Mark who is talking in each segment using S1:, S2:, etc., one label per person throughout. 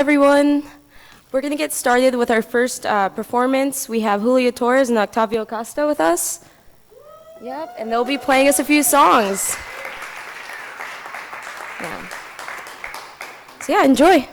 S1: Everyone. We're going to get started with our first performance. We have Julio Torres and Octavio Costa with us. Yep, and they'll be playing us a few songs. Yeah. So yeah, enjoy.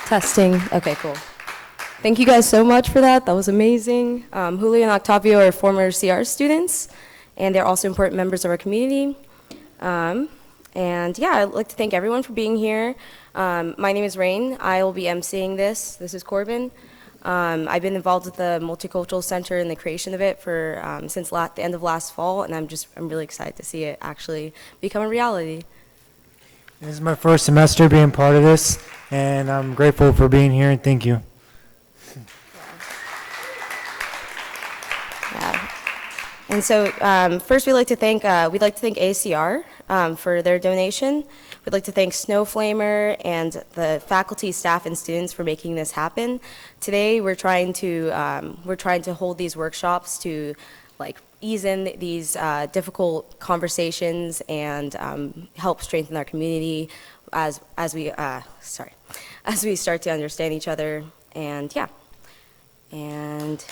S1: Testing. Okay, cool. Thank you guys so much for that. That was amazing. Julio and Octavio are former CR students, and they're also important members of our community. And yeah, I'd like to thank everyone for being here. My name is Rain. I will be emceeing this. This is Corbin. I've been involved with the Multicultural Center and the creation of it for since the end of last fall, and I'm really excited to see it actually become a reality.
S2: This is my first semester being part of this, and I'm grateful for being here, and thank you.
S1: Yeah. And so first we'd like to thank ACR for their donation. We'd like to thank Snowflamer and the faculty, staff, and students for making this happen. Today we're trying to hold these workshops to ease in these difficult conversations and help strengthen our community as we start to understand each other. And yeah, and.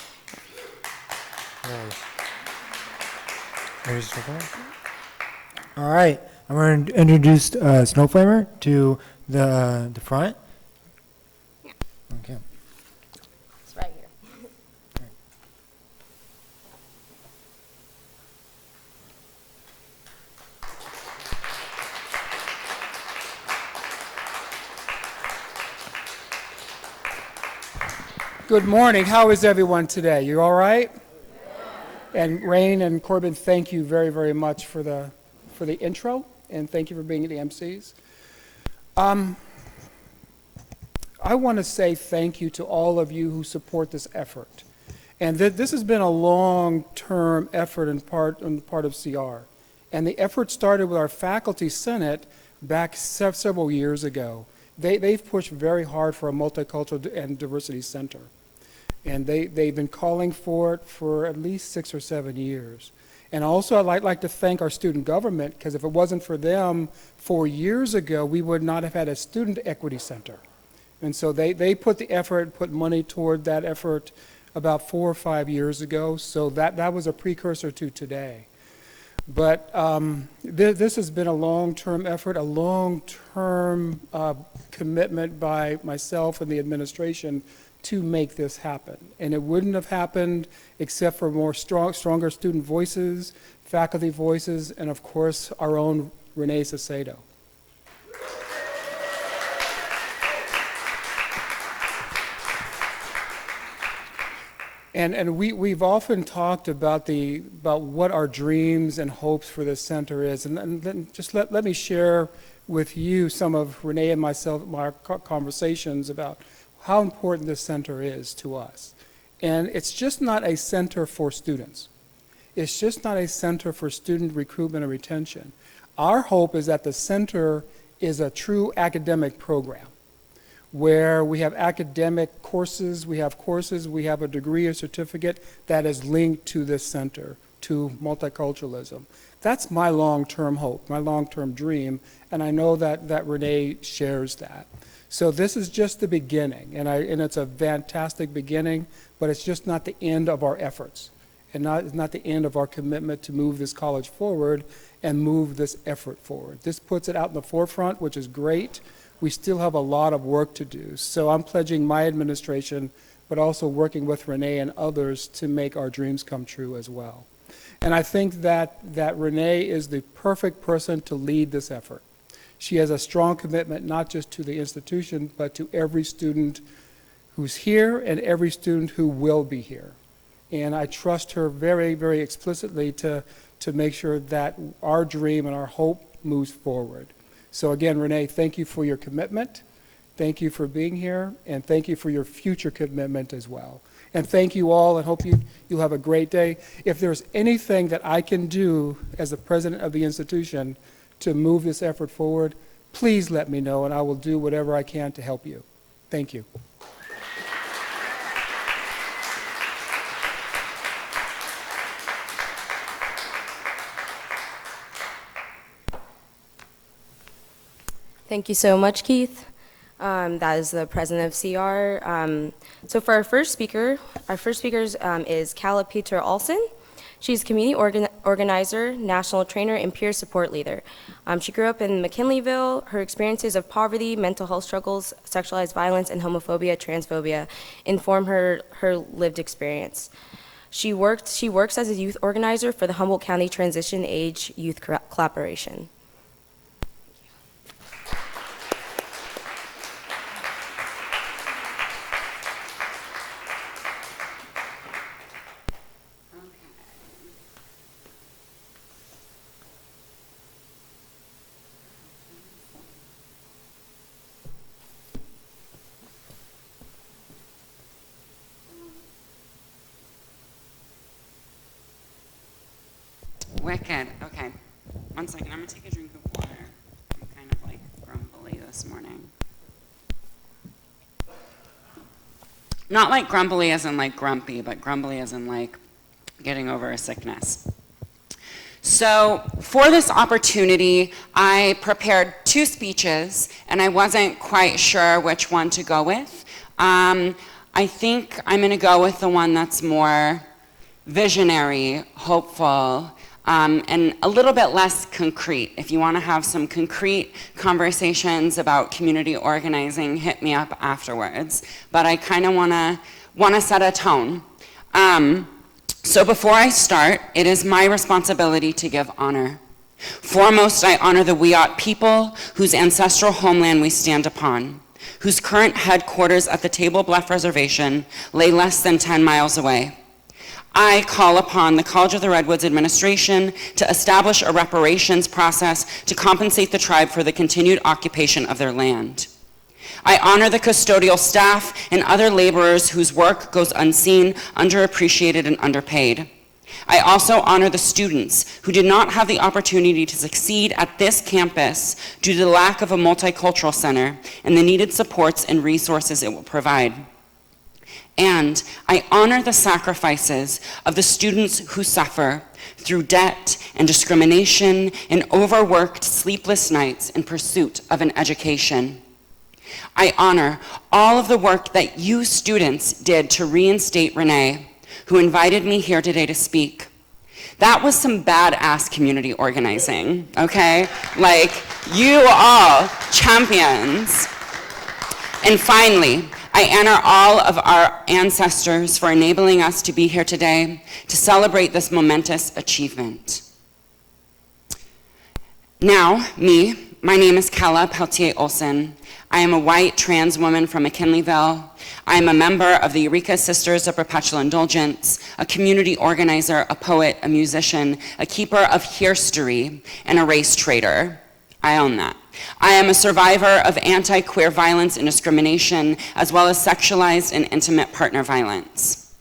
S2: All right, I'm going to introduce Snowflamer to the front. Okay.
S1: It's right here.
S3: Good morning. How is everyone today? You all right? And Rain and Corbin, thank you very, very much for the intro, and thank you for being the MCs. I want to say thank you to all of you who support this effort. And this has been a long-term effort on the part of CR. And the effort started with our faculty senate back several years ago. They've pushed very hard for a multicultural and diversity center. And they've been calling for it for at least 6 or 7 years. And also I'd like to thank our student government, because if it wasn't for them 4 years ago, we would not have had a student equity center. And so they put the effort, put money toward that effort about 4 or 5 years ago. So that was a precursor to today. But this has been a long-term effort, a long-term commitment by myself and the administration to make this happen. And it wouldn't have happened except for more stronger student voices, faculty voices, and of course our own Renee Sacedo. And we've often talked about what our dreams and hopes for this center is. And then just let me share with you some of Renee and myself, my conversations about how important this center is to us. And it's just not a center for students. It's just not a center for student recruitment and retention. Our hope is that the center is a true academic program where we have academic courses, we have a degree or certificate that is linked to this center, to multiculturalism. That's my long-term hope, my long-term dream, and I know that Renee shares that. So this is just the beginning, and it's a fantastic beginning, but it's just not the end of our efforts, and it's not the end of our commitment to move this college forward and move this effort forward. This puts it out in the forefront, which is great. We still have a lot of work to do. So I'm pledging my administration, but also working with Renee and others to make our dreams come true as well. And I think that Renee is the perfect person to lead this effort. She has a strong commitment not just to the institution, but to every student who's here and every student who will be here. And I trust her very, very explicitly to make sure that our dream and our hope moves forward. So again, Renee, thank you for your commitment. Thank you for being here, and thank you for your future commitment as well. And thank you all, and hope you'll have a great day. If there's anything that I can do as the president of the institution to move this effort forward, please let me know, and I will do whatever I can to help you. Thank you.
S1: Thank you so much, Keith. That is the president of CR. So for our first speaker is Calla Peter Olsen. She's community organizer, national trainer, and peer support leader. She grew up in McKinleyville. Her experiences of poverty, mental health struggles, sexualized violence, and homophobia, transphobia inform her lived experience. She works as a youth organizer for the Humboldt County Transition Age Youth Collaboration.
S4: Wicked. Okay. 1 second. I'm going to take a drink of water. I'm kind of like grumbly this morning. Not like grumbly as in like grumpy, but grumbly as in like getting over a sickness. So for this opportunity, I prepared 2 speeches, and I wasn't quite sure which one to go with. I think I'm going to go with the one that's more visionary, hopeful, and a little bit less concrete. If you want to have some concrete conversations about community organizing, hit me up afterwards. But I kind of want to set a tone. So before I start, it is my responsibility to give honor. Foremost, I honor the Wiyot people whose ancestral homeland we stand upon, whose current headquarters at the Table Bluff Reservation lay less than 10 miles away. I call upon the College of the Redwoods administration to establish a reparations process to compensate the tribe for the continued occupation of their land. I honor the custodial staff and other laborers whose work goes unseen, underappreciated, and underpaid. I also honor the students who did not have the opportunity to succeed at this campus due to the lack of a multicultural center and the needed supports and resources it will provide. And I honor the sacrifices of the students who suffer through debt and discrimination and overworked sleepless nights in pursuit of an education. I honor all of the work that you students did to reinstate Renee, who invited me here today to speak. That was some badass community organizing, okay? Like, you all champions. And finally, I honor all of our ancestors for enabling us to be here today to celebrate this momentous achievement. Now, my name is Kella Peltier Olson. I am a white trans woman from McKinleyville. I am a member of the Eureka Sisters of Perpetual Indulgence, a community organizer, a poet, a musician, a keeper of history, and a race trader. I own that. I am a survivor of anti-queer violence and discrimination, as well as sexualized and intimate partner violence.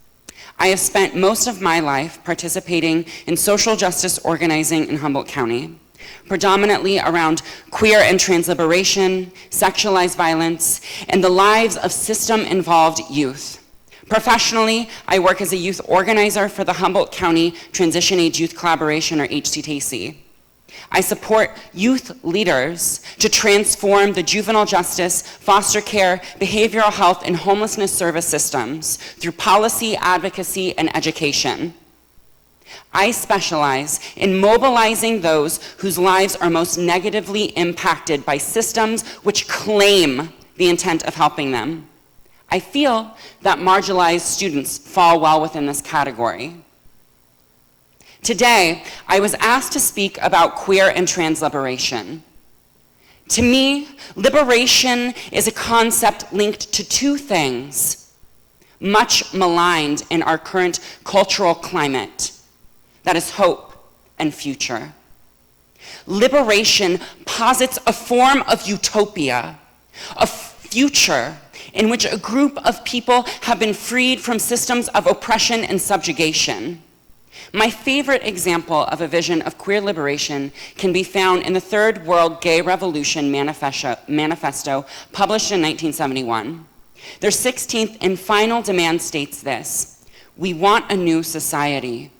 S4: I have spent most of my life participating in social justice organizing in Humboldt County, predominantly around queer and trans liberation, sexualized violence, and the lives of system-involved youth. Professionally, I work as a youth organizer for the Humboldt County Transition Age Youth Collaboration, or HCTC. I support youth leaders to transform the juvenile justice, foster care, behavioral health, and homelessness service systems through policy, advocacy, and education. I specialize in mobilizing those whose lives are most negatively impacted by systems which claim the intent of helping them. I feel that marginalized students fall well within this category. Today, I was asked to speak about queer and trans liberation. To me, liberation is a concept linked to 2 things, much maligned in our current cultural climate. That is hope and future. Liberation posits a form of utopia, a future in which a group of people have been freed from systems of oppression and subjugation. My favorite example of a vision of queer liberation can be found in the Third World Gay Revolution Manifesto published in 1971. Their 16th and final demand states this: we want a new society,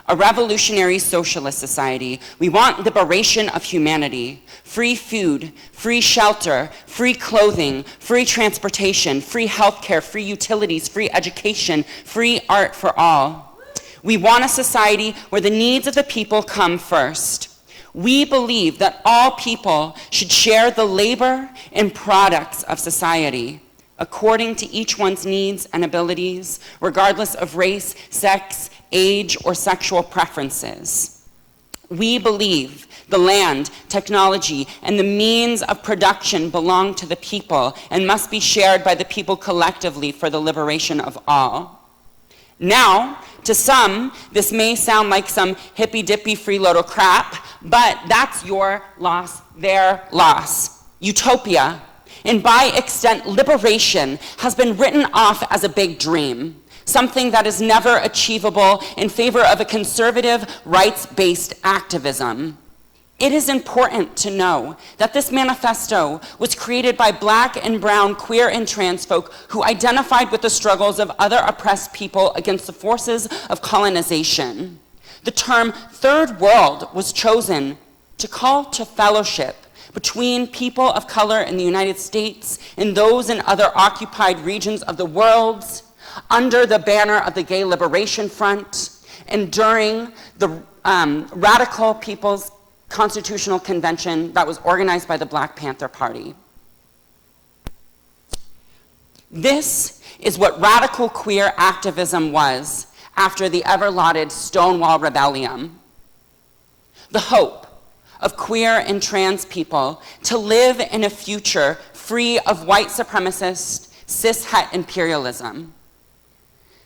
S4: a revolutionary socialist society. We want liberation of humanity, free food, free shelter, free clothing, free transportation, free healthcare, free utilities, free education, free art for all. We want a society where the needs of the people come first. We believe that all people should share the labor and products of society according to each one's needs and abilities, regardless of race, sex, age, or sexual preferences. We believe the land, technology, and the means of production belong to the people and must be shared by the people collectively for the liberation of all. Now, to some, this may sound like some hippy-dippy freeloader crap, but that's your loss, their loss. Utopia, and by extent, liberation, has been written off as a big dream, something that is never achievable in favor of a conservative, rights-based activism. It is important to know that this manifesto was created by Black and brown, queer and trans folk who identified with the struggles of other oppressed people against the forces of colonization. The term third world was chosen to call to fellowship between people of color in the United States and those in other occupied regions of the world under the banner of the Gay Liberation Front and during the Radical People's Constitutional Convention that was organized by the Black Panther Party. This is what radical queer activism was after the ever-lauded Stonewall Rebellion. The hope of queer and trans people to live in a future free of white supremacist, cis-het imperialism.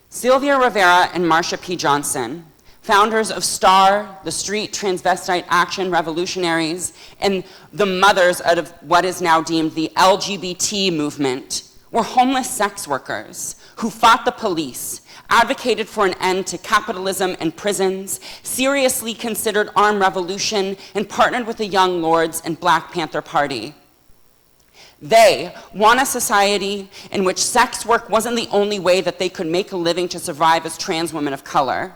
S4: Sylvia Rivera and Marsha P. Johnson, founders of STAR, the Street Transvestite Action Revolutionaries, and the mothers of what is now deemed the LGBT movement, were homeless sex workers who fought the police, advocated for an end to capitalism and prisons, seriously considered armed revolution, and partnered with the Young Lords and Black Panther Party. They want a society in which sex work wasn't the only way that they could make a living to survive as trans women of color.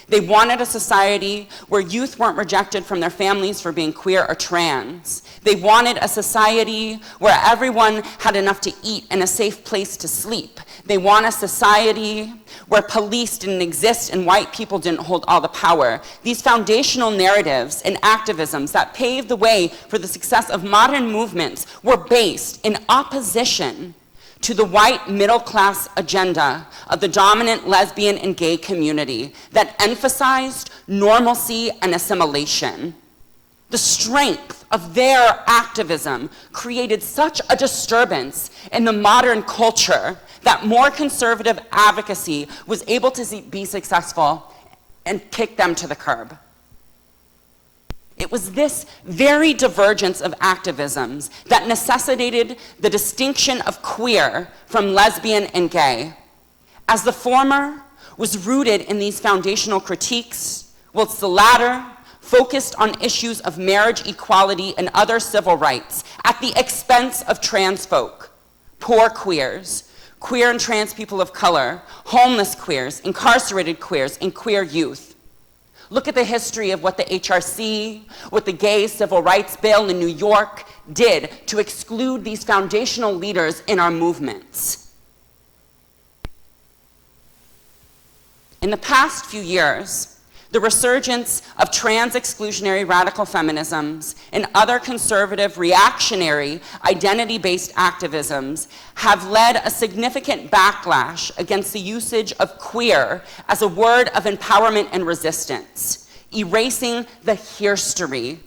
S4: They wanted a society where youth weren't rejected from their families for being queer or trans. They wanted a society where everyone had enough to eat and a safe place to sleep. They want a society where police didn't exist and white people didn't hold all the power. These foundational narratives and activisms that paved the way for the success of modern movements were based in opposition to the white middle-class agenda of the dominant lesbian and gay community that emphasized normalcy and assimilation. The strength of their activism created such a disturbance in the modern culture that more conservative advocacy was able to be successful and kick them to the curb. It was this very divergence of activisms that necessitated the distinction of queer from lesbian and gay. As the former was rooted in these foundational critiques, whilst the latter focused on issues of marriage equality and other civil rights at the expense of trans folk, poor queers, queer and trans people of color, homeless queers, incarcerated queers, and queer youth. Look at the history of what the HRC, what the Gay Civil Rights Bill in New York did to exclude these foundational leaders in our movements. In the past few years, the resurgence of trans-exclusionary radical feminisms and other conservative reactionary identity-based activisms have led a significant backlash against the usage of queer as a word of empowerment and resistance, erasing the history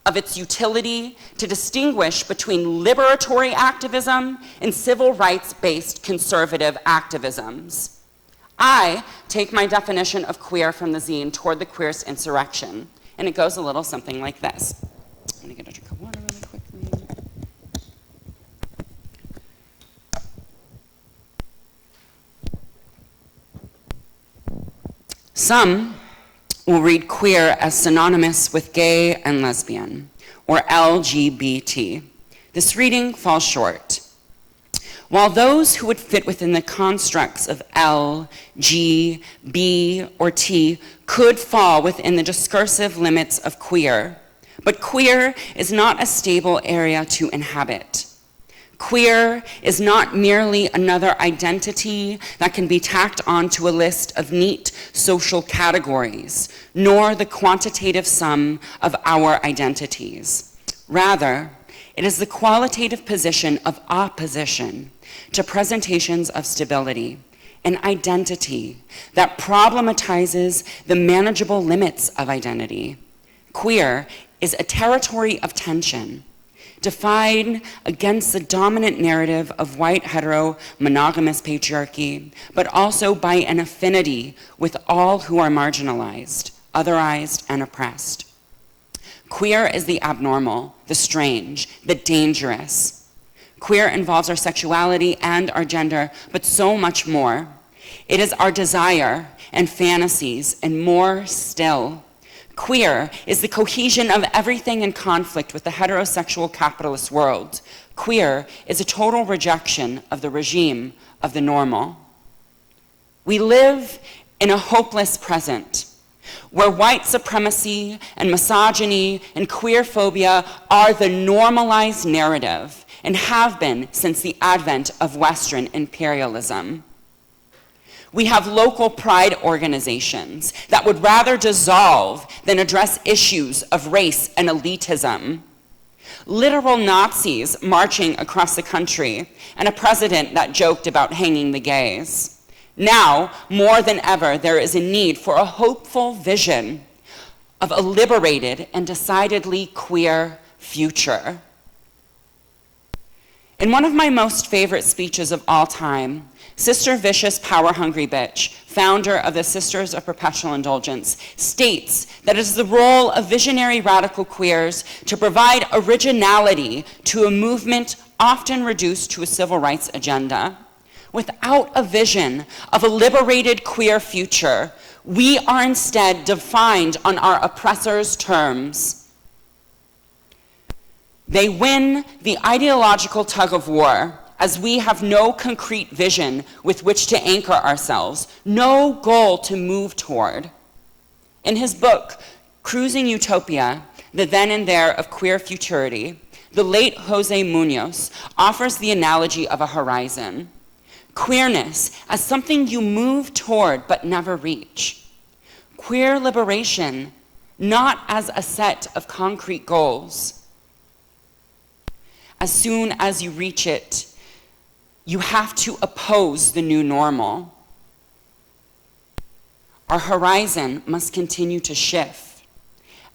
S4: of its utility to distinguish between liberatory activism and civil rights-based conservative activisms. I take my definition of queer from the zine Toward the Queerest Insurrection, and it goes a little something like this. I'm gonna get a drink of water really quickly. Some will read queer as synonymous with gay and lesbian, or LGBT. This reading falls short. While those who would fit within the constructs of L, G, B, or T could fall within the discursive limits of queer, but queer is not a stable area to inhabit. Queer is not merely another identity that can be tacked onto a list of neat social categories, nor the quantitative sum of our identities. Rather, it is the qualitative position of opposition to presentations of stability, an identity that problematizes the manageable limits of identity. Queer is a territory of tension, defined against the dominant narrative of white hetero-monogamous patriarchy, but also by an affinity with all who are marginalized, otherized, and oppressed. Queer is the abnormal, the strange, the dangerous. Queer involves our sexuality and our gender, but so much more. It is our desire and fantasies, and more still. Queer is the cohesion of everything in conflict with the heterosexual capitalist world. Queer is a total rejection of the regime of the normal. We live in a hopeless present, where white supremacy and misogyny and queer phobia are the normalized narrative and have been since the advent of Western imperialism. We have local pride organizations that would rather dissolve than address issues of race and elitism. Literal Nazis marching across the country, and a president that joked about hanging the gays. Now, more than ever, there is a need for a hopeful vision of a liberated and decidedly queer future. In one of my most favorite speeches of all time, Sister Vicious Power Hungry Bitch, founder of the Sisters of Perpetual Indulgence, states that it is the role of visionary radical queers to provide originality to a movement often reduced to a civil rights agenda. Without a vision of a liberated queer future, we are instead defined on our oppressors' terms. They win the ideological tug of war, as we have no concrete vision with which to anchor ourselves, no goal to move toward. In his book, Cruising Utopia, The Then and There of Queer Futurity, the late Jose Munoz offers the analogy of a horizon. Queerness as something you move toward but never reach. Queer liberation, not as a set of concrete goals. As soon as you reach it, you have to oppose the new normal. Our horizon must continue to shift,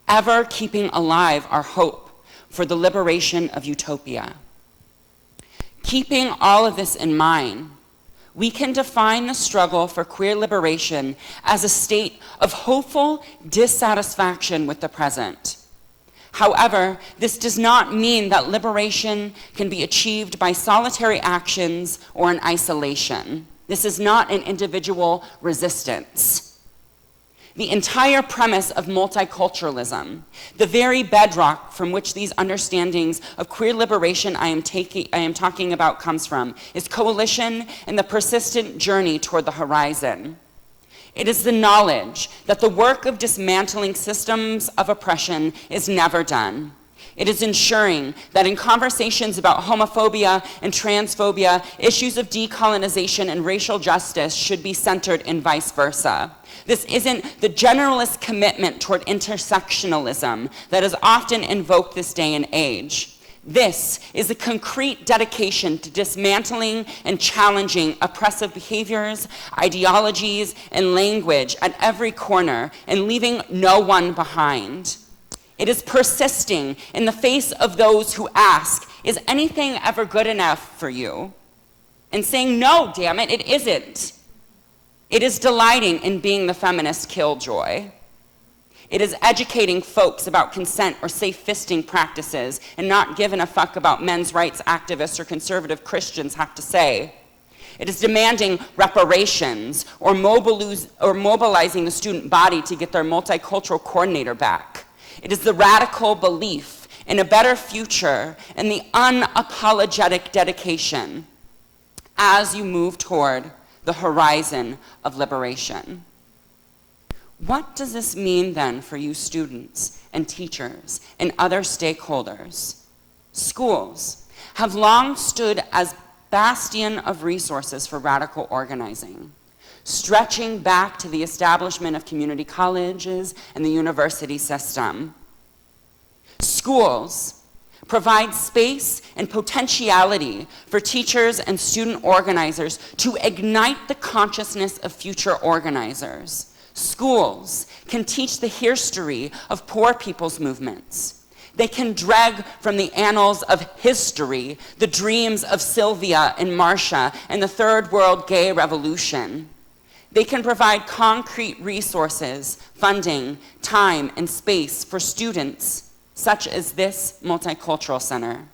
S4: ever keeping alive our hope for the liberation of utopia. Keeping all of this in mind, we can define the struggle for queer liberation as a state of hopeful dissatisfaction with the present. However, this does not mean that liberation can be achieved by solitary actions or in isolation. This is not an individual resistance. The entire premise of multiculturalism, the very bedrock from which these understandings of queer liberation I am talking about comes from, is coalition and the persistent journey toward the horizon. It is the knowledge that the work of dismantling systems of oppression is never done. It is ensuring that in conversations about homophobia and transphobia, issues of decolonization and racial justice should be centered in vice versa. This isn't the generalist commitment toward intersectionalism that is often invoked this day and age. This is a concrete dedication to dismantling and challenging oppressive behaviors, ideologies, and language at every corner and leaving no one behind. It is persisting in the face of those who ask, is anything ever good enough for you? And saying, no, damn it, it isn't. It is delighting in being the feminist killjoy. It is educating folks about consent or safe fisting practices and not giving a fuck about men's rights activists or conservative Christians have to say. It is demanding reparations or mobilizing the student body to get their multicultural coordinator back. It is the radical belief in a better future and the unapologetic dedication as you move toward the horizon of liberation. What does this mean then for you students and teachers and other stakeholders? Schools have long stood as bastion of resources for radical organizing, stretching back to the establishment of community colleges and the university system. Schools provide space and potentiality for teachers and student organizers to ignite the consciousness of future organizers. Schools can teach the history of poor people's movements. They can drag from the annals of history the dreams of Sylvia and Marcia and the Third World Gay Revolution. They can provide concrete resources, funding, time, and space for students such as this multicultural center.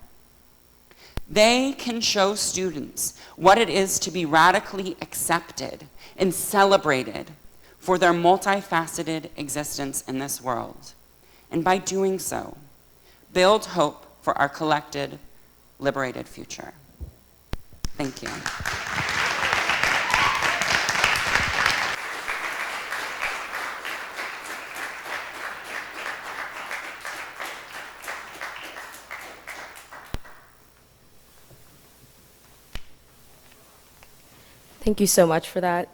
S4: They can show students what it is to be radically accepted and celebrated for their multifaceted existence in this world. And by doing so, build hope for our collected, liberated future. Thank you.
S1: Thank you so much for that.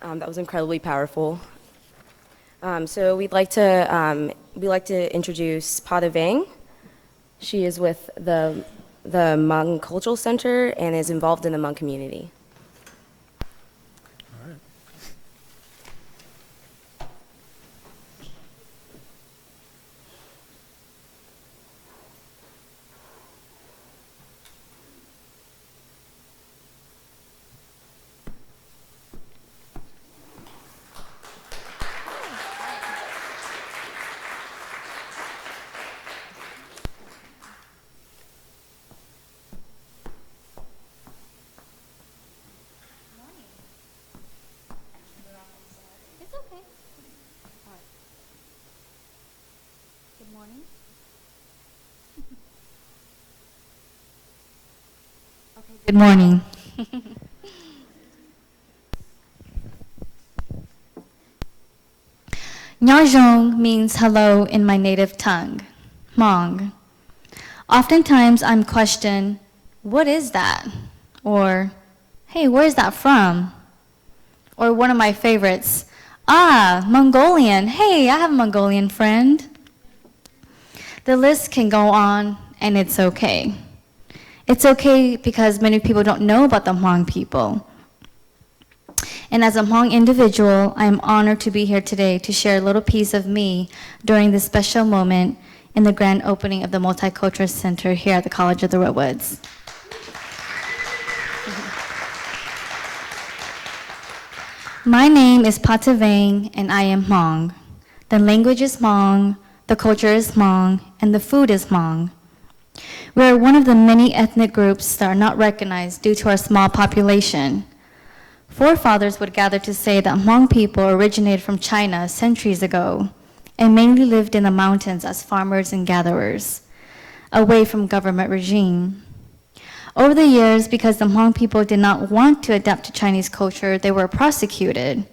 S1: That was incredibly powerful. So we'd like to introduce Pata Vang. She is with the Hmong Cultural Center and is involved in the Hmong community.
S5: It's okay. All right. Good morning. Okay, good morning. Nyajong means hello in my native tongue, Hmong. Oftentimes I'm questioned, what is that? Or, hey, where's that from? Or one of my favorites, Mongolian. Hey, I have a Mongolian friend. The list can go on, and it's okay. It's okay because many people don't know about the Hmong people. And as a Hmong individual, I am honored to be here today to share a little piece of me during this special moment in the grand opening of the Multicultural Center here at the College of the Redwoods. My name is Pata Vang, and I am Hmong. The language is Hmong, the culture is Hmong, and the food is Hmong. We are one of the many ethnic groups that are not recognized due to our small population. Forefathers would gather to say that Hmong people originated from China centuries ago and mainly lived in the mountains as farmers and gatherers, away from government regime. Over the years, because the Hmong people did not want to adapt to Chinese culture, they were prosecuted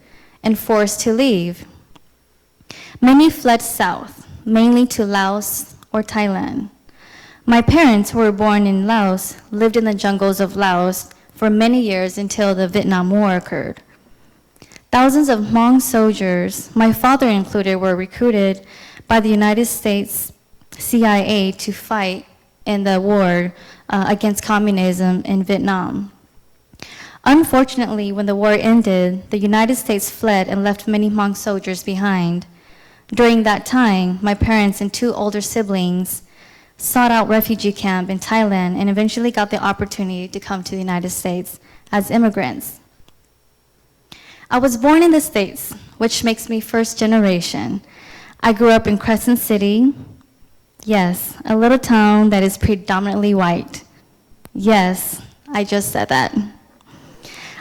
S5: and forced to leave. Many fled south, mainly to Laos or Thailand. My parents, who were born in Laos, lived in the jungles of Laos for many years until the Vietnam War occurred. Thousands of Hmong soldiers, my father included, were recruited by the United States CIA to fight in the war against communism in Vietnam. Unfortunately, when the war ended, the United States fled and left many Hmong soldiers behind. During that time, my parents and two older siblings sought out refugee camp in Thailand and eventually got the opportunity to come to the United States as immigrants. I was born in the States, which makes me first generation. I grew up in Crescent City. Yes, a little town that is predominantly white. Yes, I just said that.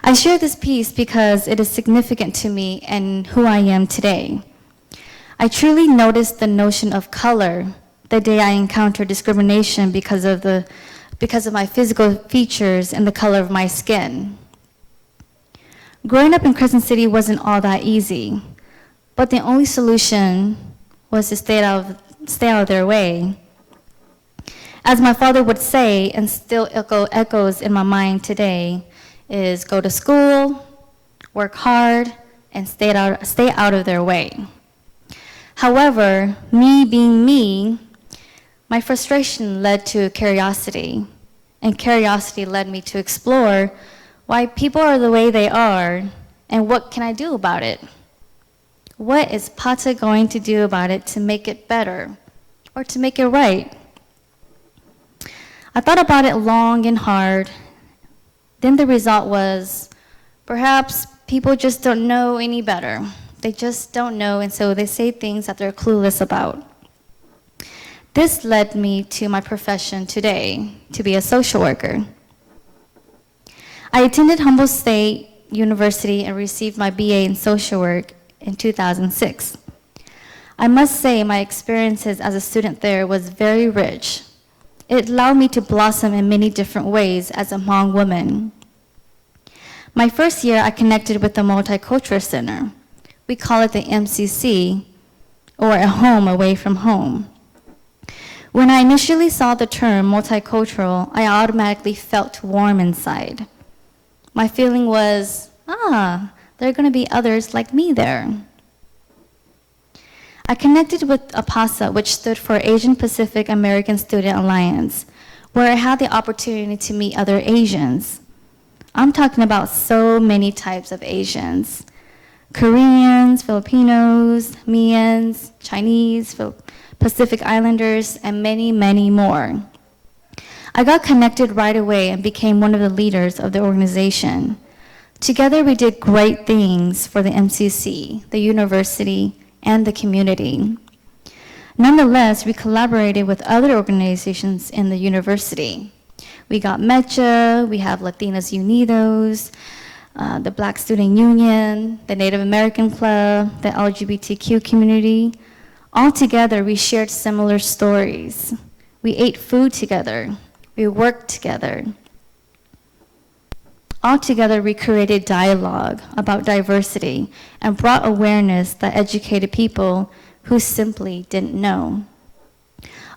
S5: I share this piece because it is significant to me and who I am today. I truly noticed the notion of color the day I encountered discrimination because of my physical features and the color of my skin. Growing up in Crescent City wasn't all that easy, but the only solution was to stay out of their way. As my father would say, and still echoes in my mind today, is go to school, work hard, and stay out of their way. However, me being me, my frustration led to curiosity, and curiosity led me to explore why people are the way they are, and what can I do about it? What is Pata going to do about it to make it better, or to make it right? I thought about it long and hard. Then the result was, perhaps people just don't know any better. They just don't know, and so they say things that they're clueless about. This led me to my profession today, to be a social worker. I attended Humboldt State University and received my BA in social work in 2006. I must say my experiences as a student there was very rich. It allowed me to blossom in many different ways as a Hmong woman. My first year, I connected with the Multicultural Center. We call it the MCC, or a home away from home. When I initially saw the term multicultural, I automatically felt warm inside. My feeling was, there are going to be others like me there. I connected with APASA, which stood for Asian Pacific American Student Alliance, where I had the opportunity to meet other Asians. I'm talking about so many types of Asians: Koreans, Filipinos, Mians, Chinese, Pacific Islanders, and many, many more. I got connected right away and became one of the leaders of the organization. Together, we did great things for the MCC, the university, and the community. Nonetheless, we collaborated with other organizations in the university. We got MECHA, we have Latinos Unidos, the Black Student Union, the Native American Club, the LGBTQ community. All together, we shared similar stories. We ate food together. We worked together. All together, we created dialogue about diversity and brought awareness that educated people who simply didn't know.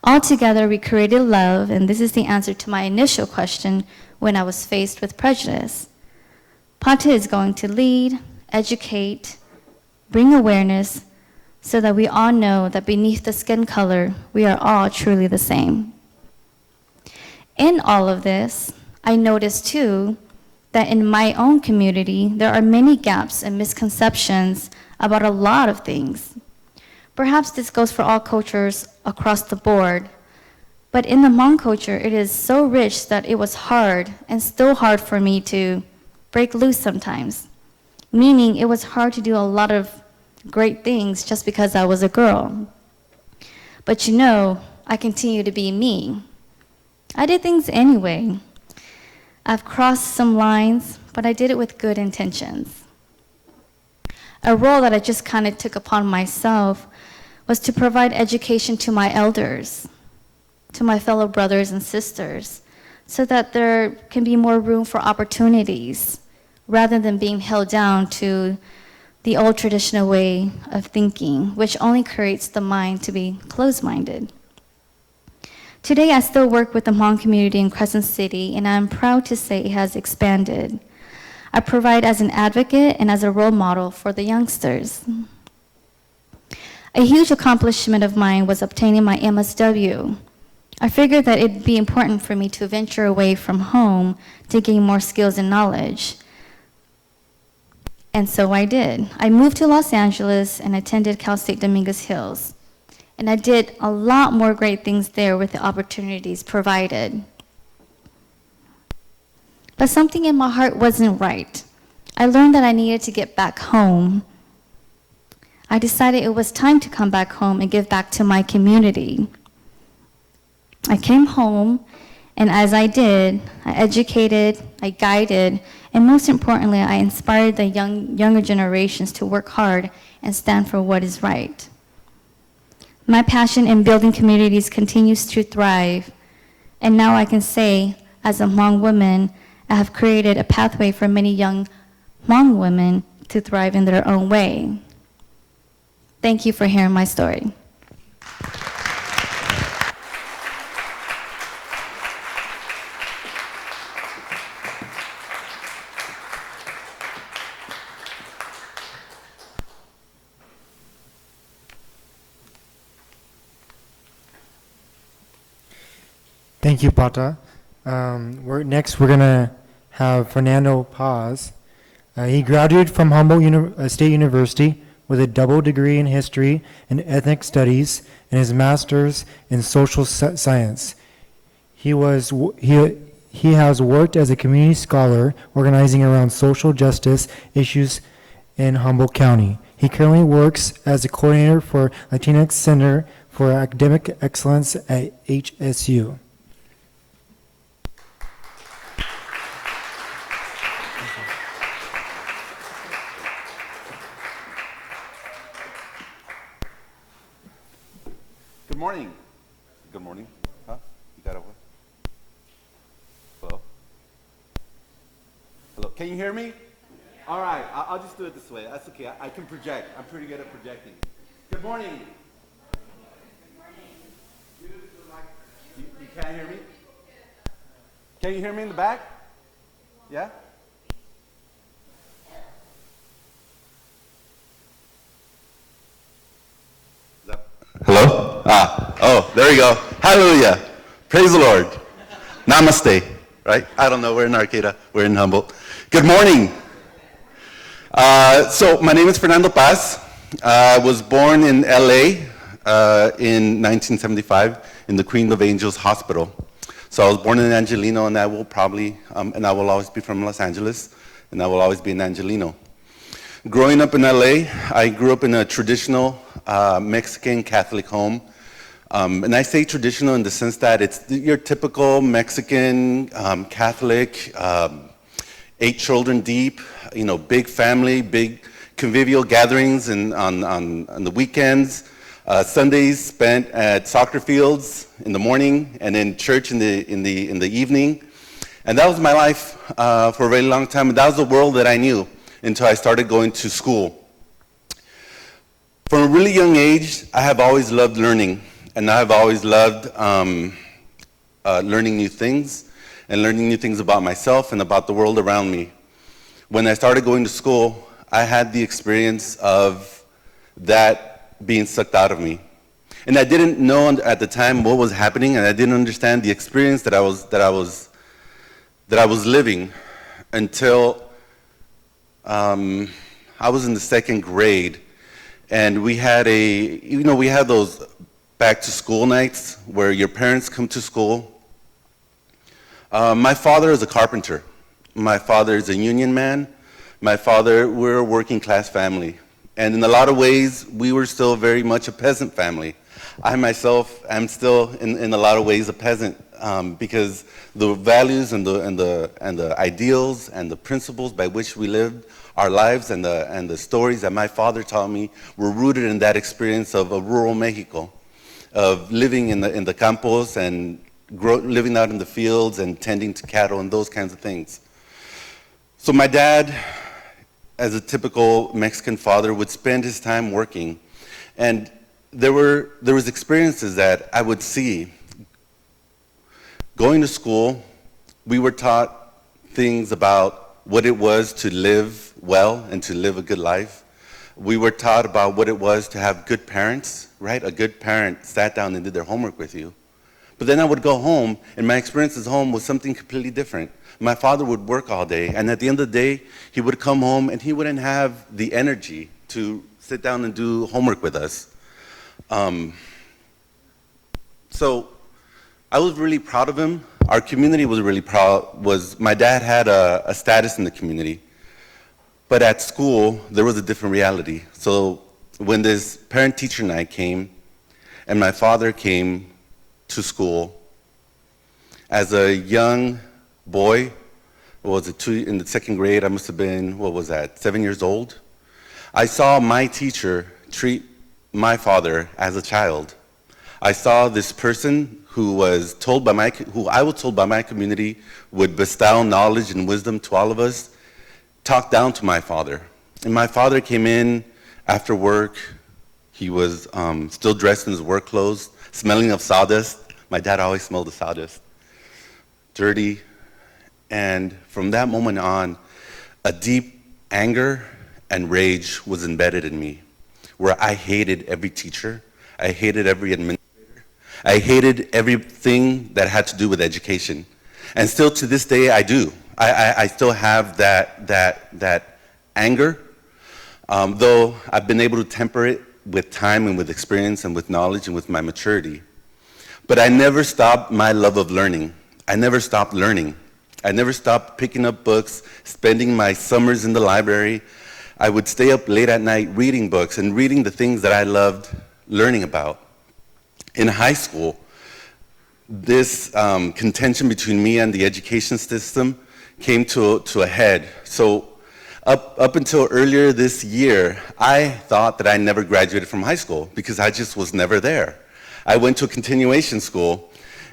S5: All together, we created love, and this is the answer to my initial question when I was faced with prejudice. Pata is going to lead, educate, bring awareness, so that we all know that beneath the skin color, we are all truly the same. In all of this, I noticed too that in my own community, there are many gaps and misconceptions about a lot of things. Perhaps this goes for all cultures across the board, but in the Hmong culture, it is so rich that it was hard and still hard for me to break loose sometimes, meaning it was hard to do a lot of great things just because I was a girl. But you know, I continue to be me. I did things anyway. I've crossed some lines, but I did it with good intentions. A role that I just kind of took upon myself was to provide education to my elders, to my fellow brothers and sisters, so that there can be more room for opportunities, rather than being held down to the old traditional way of thinking, which only creates the mind to be closed-minded. Today, I still work with the Hmong community in Crescent City, and I'm proud to say it has expanded. I provide as an advocate and as a role model for the youngsters. A huge accomplishment of mine was obtaining my MSW. I figured that it'd be important for me to venture away from home to gain more skills and knowledge. And so I did. I moved to Los Angeles and attended Cal State Dominguez Hills. And I did a lot more great things there with the opportunities provided. But something in my heart wasn't right. I learned that I needed to get back home. I decided it was time to come back home and give back to my community. I came home, and as I did, I educated, I guided, and most importantly, I inspired the younger generations to work hard and stand for what is right. My passion in building communities continues to thrive, and now I can say, as a Hmong woman, I have created a pathway for many young Hmong women to thrive in their own way. Thank you for hearing my story.
S2: Thank you, Pata. We're going to have Fernando Paz. He graduated from Humboldt State University with a double degree in history and ethnic studies and his master's in social science. He has worked as a community scholar organizing around social justice issues in Humboldt County. He currently works as a coordinator for Latinx Center for Academic Excellence at HSU.
S6: Good morning. Good morning. Huh? You got a what? Hello? Hello? Can you hear me? All right. I'll just do it this way. That's okay. I can project. I'm pretty good at projecting. Good morning. You can't hear me? Can you hear me in the back? Yeah? Hello? Oh, there you go. Hallelujah. Praise the Lord. Namaste. Right? I don't know. We're in Arcata. We're in Humboldt. Good morning. So my name is Fernando Paz. I was born in LA in 1975 in the Queen of Angels Hospital. So I was born in Angelino, and I will probably, and I will always be from Los Angeles, and I will always be an Angelino. Growing up in LA, I grew up in a traditional Mexican Catholic home. And I say traditional in the sense that it's your typical Mexican Catholic, 8 children deep, big family, big convivial gatherings on the weekends, Sundays spent at soccer fields in the morning and in church in the evening. And that was my life for a very long time. And that was the world that I knew until I started going to school. From a really young age, I have always loved learning. And I've always loved learning new things and learning new things about myself and about the world around me. When I started going to school, I had the experience of that being sucked out of me. And I didn't know at the time what was happening, and I didn't understand the experience that I was living until I was in the 2nd grade. And we had those back to school nights where your parents come to school. My father is a carpenter. My father is a union man. We're a working class family. And in a lot of ways, we were still very much a peasant family. I myself am still in a lot of ways a peasant because the values and the ideals and the principles by which we lived our lives and the stories that my father taught me were rooted in that experience of a rural Mexico, of living in the campos and living out in the fields and tending to cattle and those kinds of things. So my dad, as a typical Mexican father, would spend his time working. And there was experiences that I would see. Going to school, we were taught things about what it was to live well and to live a good life. We were taught about what it was to have good parents, right? A good parent sat down and did their homework with you. But then I would go home, and my experience at home was something completely different. My father would work all day, and at the end of the day, he would come home, and he wouldn't have the energy to sit down and do homework with us. So I was really proud of him. Our community was really proud. My dad had a status in the community. But at school, there was a different reality. So when this parent-teacher night came, and my father came to school, as a young boy, in the 2nd grade, I must have been, 7 years old, I saw my teacher treat my father as a child. I saw this person who I was told by my community would bestow knowledge and wisdom to all of us, talk down to my father. And my father came in after work. He was still dressed in his work clothes, smelling of sawdust. My dad always smelled of sawdust. Dirty. And from that moment on, a deep anger and rage was embedded in me, where I hated every teacher. I hated every administrator. I hated everything that had to do with education. And still to this day, I do. I still have that anger, though I've been able to temper it with time and with experience and with knowledge and with my maturity. But I never stopped my love of learning. I never stopped learning. I never stopped picking up books, spending my summers in the library. I would stay up late at night reading books and reading the things that I loved learning about. In high school, this contention between me and the education system came to a head. So up until earlier this year, I thought that I never graduated from high school because I just was never there. I went to a continuation school,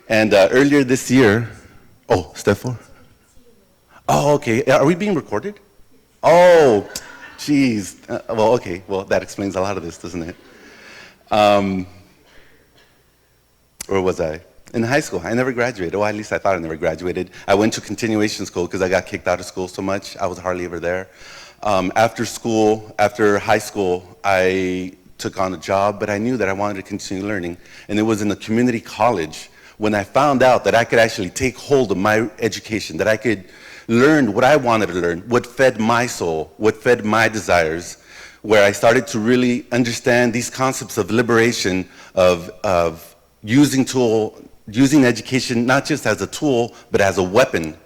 S6: and earlier this year, oh, step 4? Oh, okay. Are we being recorded? Oh, geez. Well, okay. Well, that explains a lot of this, doesn't it? Where was I? In high school. I never graduated. Well, at least I thought I never graduated. I went to continuation school because I got kicked out of school so much. I was hardly ever there. After school, after high school, I took on a job, but I knew that I wanted to continue learning. And it was in a community college when I found out that I could actually take hold of my education, that I could learn what I wanted to learn, what fed my soul, what fed my desires, where I started to really understand these concepts of liberation, of using education not just as a tool, but as a weapon,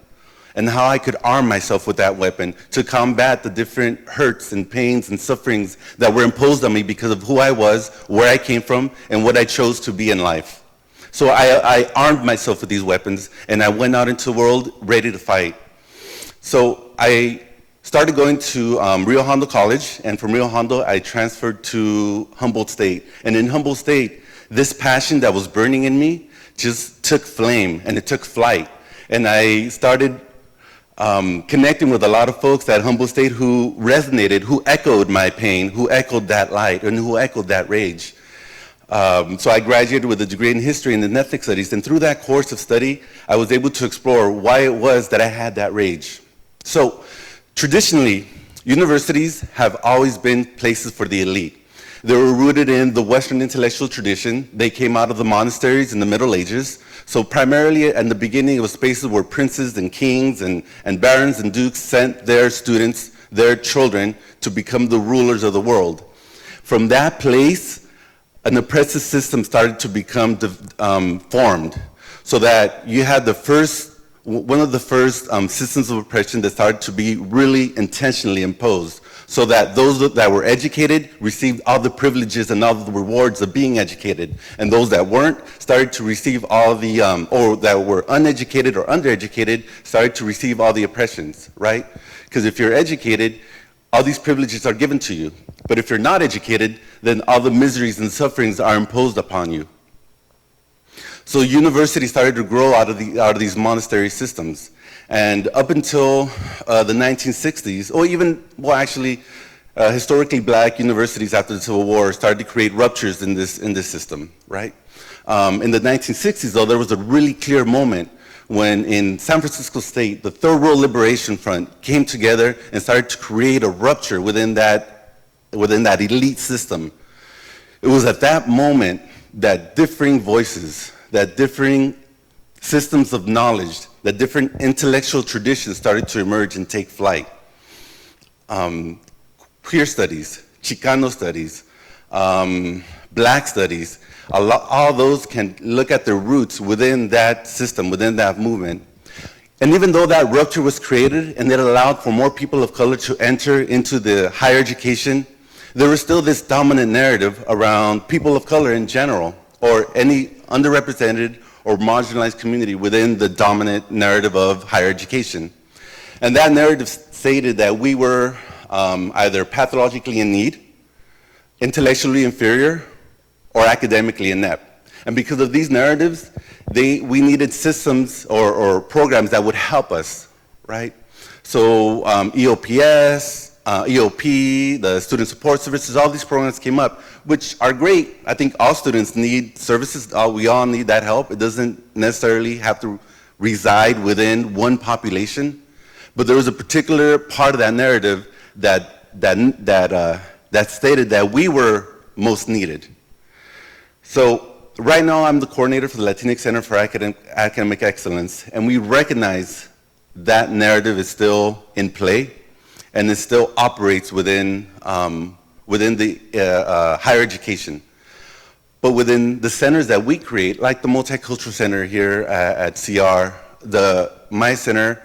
S6: and how I could arm myself with that weapon to combat the different hurts and pains and sufferings that were imposed on me because of who I was, where I came from, and what I chose to be in life. So I armed myself with these weapons, and I went out into the world ready to fight. So I started going to Rio Hondo College, and from Rio Hondo, I transferred to Humboldt State. And in Humboldt State, this passion that was burning in me just took flame, and it took flight. And I started connecting with a lot of folks at Humboldt State who resonated, who echoed my pain, who echoed that light, and who echoed that rage. So I graduated with a degree in history and in ethnic studies, and through that course of study, I was able to explore why it was that I had that rage. So traditionally, universities have always been places for the elite. They were rooted in the Western intellectual tradition. They came out of the monasteries in the Middle Ages. So primarily in the beginning, it was spaces where princes and kings and barons and dukes sent their students, their children, to become the rulers of the world. From that place, an oppressive system started to become formed, so that you had one of the first systems of oppression that started to be really intentionally imposed, so that those that were educated received all the privileges and all the rewards of being educated, and those that weren't started to receive all the, or that were uneducated or undereducated, started to receive all the oppressions, right? Because if you're educated, all these privileges are given to you. But if you're not educated, then all the miseries and sufferings are imposed upon you. So universities started to grow out of these monastery systems. And up until the 1960s, or even, well, actually, historically black universities after the Civil War started to create ruptures in this system, right? In the 1960s, though, there was a really clear moment when in San Francisco State, the Third World Liberation Front came together and started to create a rupture within that elite system. It was at that moment that differing voices, that differing systems of knowledge, that different intellectual traditions started to emerge and take flight. Queer studies, Chicano studies, black studies, all those can look at their roots within that system, within that movement. And even though that rupture was created and it allowed for more people of color to enter into the higher education, there was still this dominant narrative around people of color in general, or any underrepresented or marginalized community within the dominant narrative of higher education. And that narrative stated that we were either pathologically in need, intellectually inferior, or academically inept. And because of these narratives, we needed systems or programs that would help us, right? So EOPS, EOP, the student support services, all these programs came up, which are great. I think all students need services. We all need that help. It doesn't necessarily have to reside within one population. But there was a particular part of that narrative that stated that we were most needed. So right now I'm the coordinator for the Latinx Center for Academic Excellence, and we recognize that narrative is still in play, and it still operates within the higher education. But within the centers that we create, like the Multicultural Center here at CR, my center,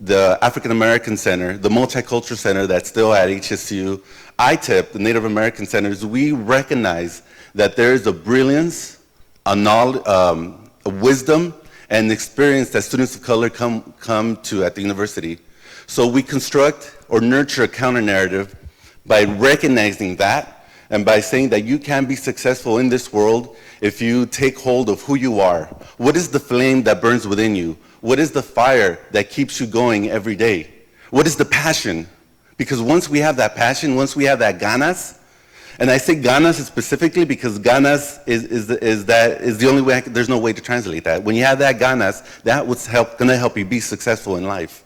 S6: the African American Center, the Multicultural Center that's still at HSU, ITIP, the Native American Centers, we recognize that there is a brilliance, a knowledge, a wisdom, and experience that students of color come to at the university. So we construct or nurture a counter-narrative by recognizing that and by saying that you can be successful in this world if you take hold of who you are. What is the flame that burns within you? What is the fire that keeps you going every day? What is the passion? Because once we have that passion, once we have that ganas, and I say ganas specifically because ganas is the only way, there's no way to translate that. When you have that ganas, that was gonna help you be successful in life.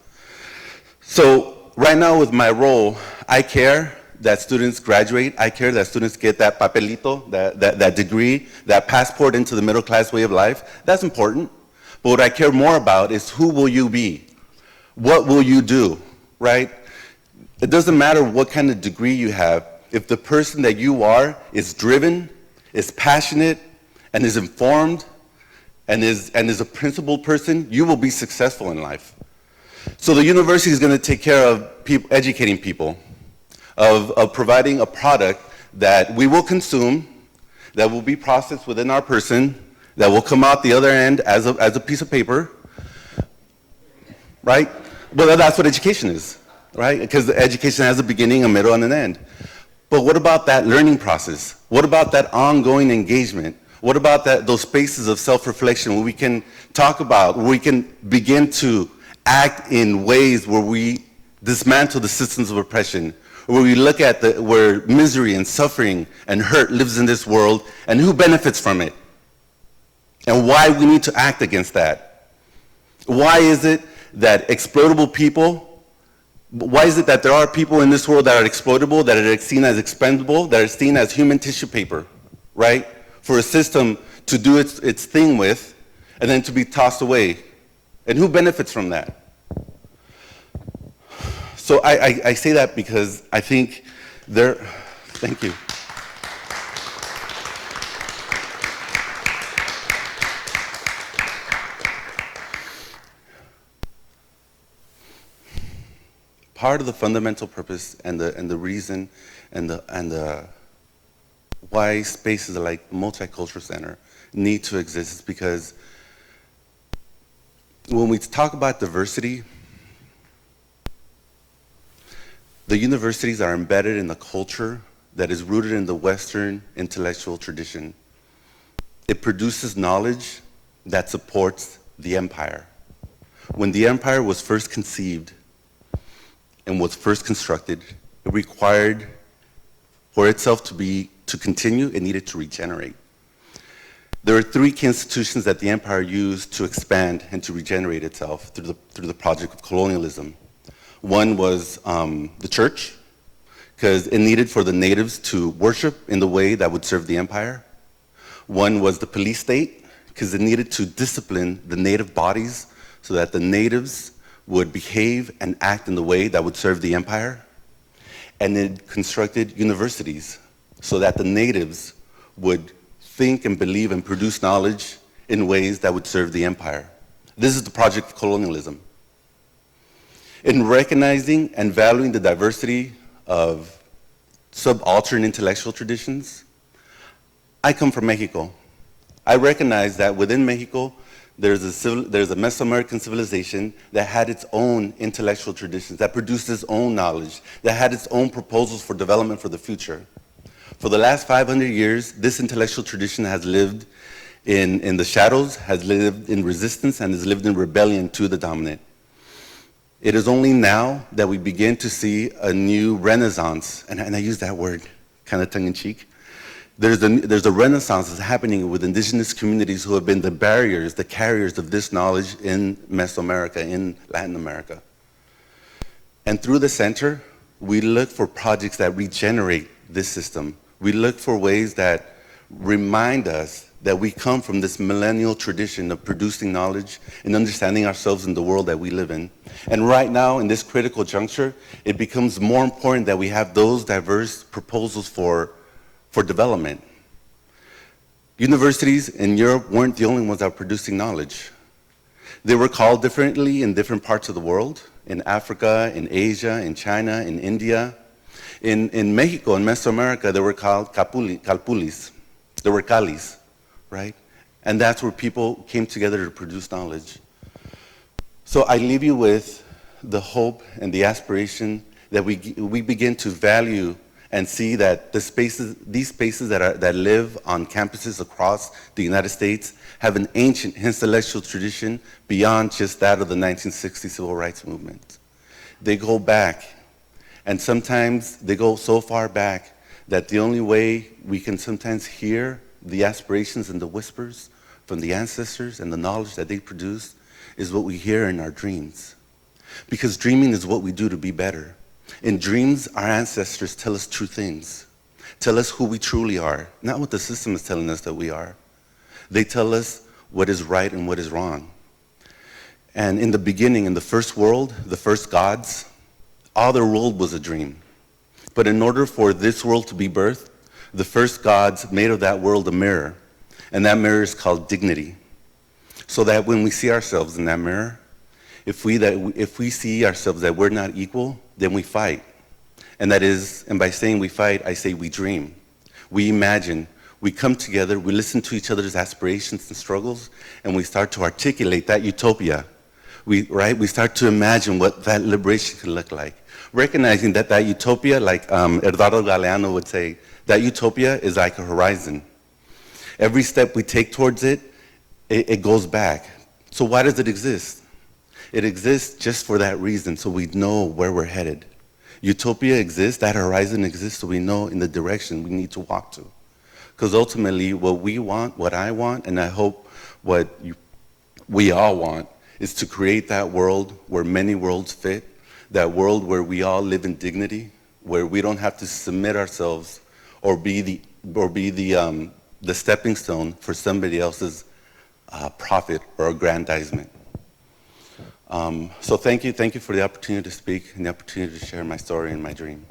S6: So right now with my role, I care that students graduate. I care that students get that papelito, that degree, that passport into the middle class way of life. That's important. But what I care more about is who will you be? What will you do, right? It doesn't matter what kind of degree you have. If the person that you are is driven, is passionate, and is informed, and is a principled person, you will be successful in life. So the university is going to take care of educating people, of providing a product that we will consume, that will be processed within our person, that will come out the other end as a piece of paper, right? Well, that's what education is, right? Because education has a beginning, a middle, and an end. But what about that learning process? What about that ongoing engagement? What about those spaces of self-reflection where we can talk about, where we can begin to act in ways where we dismantle the systems of oppression, where we look at where misery and suffering and hurt lives in this world, and who benefits from it, and why we need to act against that. Why is it that exploitable people, why is it that there are people in this world that are exploitable, that are seen as expendable, that are seen as human tissue paper, right? For a system to do its thing with, and then to be tossed away. And who benefits from that? So I say that because I think thank you. Part of the fundamental purpose and the reason and the why spaces like the Multicultural Center need to exist is because when we talk about diversity, the universities are embedded in a culture that is rooted in the Western intellectual tradition. It produces knowledge that supports the empire. When the empire was first conceived and was first constructed, it required for itself to continue, it needed to regenerate. There are three key institutions that the empire used to expand and to regenerate itself through the project of colonialism. One was the church, because it needed for the natives to worship in the way that would serve the empire. One was the police state, because it needed to discipline the native bodies so that the natives would behave and act in the way that would serve the empire. And it constructed universities so that the natives would think and believe and produce knowledge in ways that would serve the empire. This is the project of colonialism. In recognizing and valuing the diversity of subaltern intellectual traditions, I come from Mexico. I recognize that within Mexico, there's a Mesoamerican civilization that had its own intellectual traditions, that produced its own knowledge, that had its own proposals for development for the future. For the last 500 years, this intellectual tradition has lived in the shadows, has lived in resistance, and has lived in rebellion to the dominant. It is only now that we begin to see a new renaissance, and I use that word kind of tongue-in-cheek. There's a renaissance that's happening with indigenous communities who have been the barriers, the carriers of this knowledge in Mesoamerica, in Latin America. And through the center, we look for projects that regenerate this system. We look for ways that remind us that we come from this millennial tradition of producing knowledge and understanding ourselves in the world that we live in. And right now, in this critical juncture, it becomes more important that we have those diverse proposals for development. Universities in Europe weren't the only ones that were producing knowledge. They were called differently in different parts of the world, in Africa, in Asia, in China, in India. In Mexico, in Mesoamerica, they were called calpulis. They were calis, right? And that's where people came together to produce knowledge. So I leave you with the hope and the aspiration that we begin to value and see that these spaces that live on campuses across the United States have an ancient intellectual tradition beyond just that of the 1960 civil rights movement. They go back, and sometimes they go so far back that the only way we can sometimes hear the aspirations and the whispers from the ancestors and the knowledge that they produced is what we hear in our dreams. Because dreaming is what we do to be better. In dreams, our ancestors tell us true things, tell us who we truly are, not what the system is telling us that we are. They tell us what is right and what is wrong. And in the beginning, in the first world, the first gods, all their world was a dream. But in order for this world to be birthed, the first gods made of that world a mirror, and that mirror is called dignity. So that when we see ourselves in that mirror, if we see ourselves that we're not equal, then we fight. And by saying we fight, I say we dream. We imagine, we come together, we listen to each other's aspirations and struggles, and we start to articulate that utopia. We start to imagine what that liberation could look like. Recognizing that utopia, like Eduardo Galeano would say, that utopia is like a horizon. Every step we take towards it, it goes back. So why does it exist? It exists just for that reason, so we know where we're headed. Utopia exists, that horizon exists, so we know in the direction we need to walk to. Because ultimately, what we want, what I want, and I hope we all want, is to create that world where many worlds fit, that world where we all live in dignity, where we don't have to submit ourselves or be the stepping stone for somebody else's profit or aggrandizement. So thank you for the opportunity to speak and the opportunity to share my story and my dream.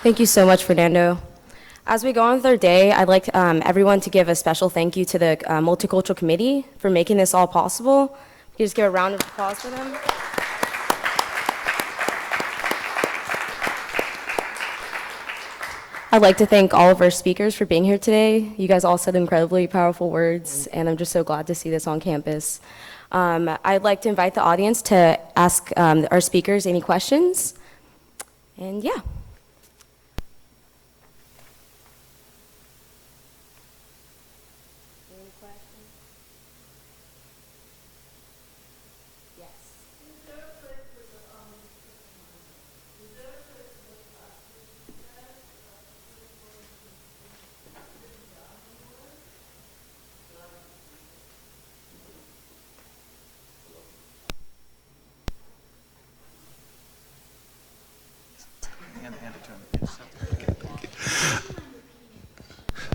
S1: Thank you so much, Fernando. As we go on with our day, I'd like everyone to give a special thank you to the Multicultural Committee for making this all possible. Can you just give a round of applause for them? I'd like to thank all of our speakers for being here today. You guys all said incredibly powerful words, and I'm just so glad to see this on campus. I'd like to invite the audience to ask our speakers any questions. And yeah.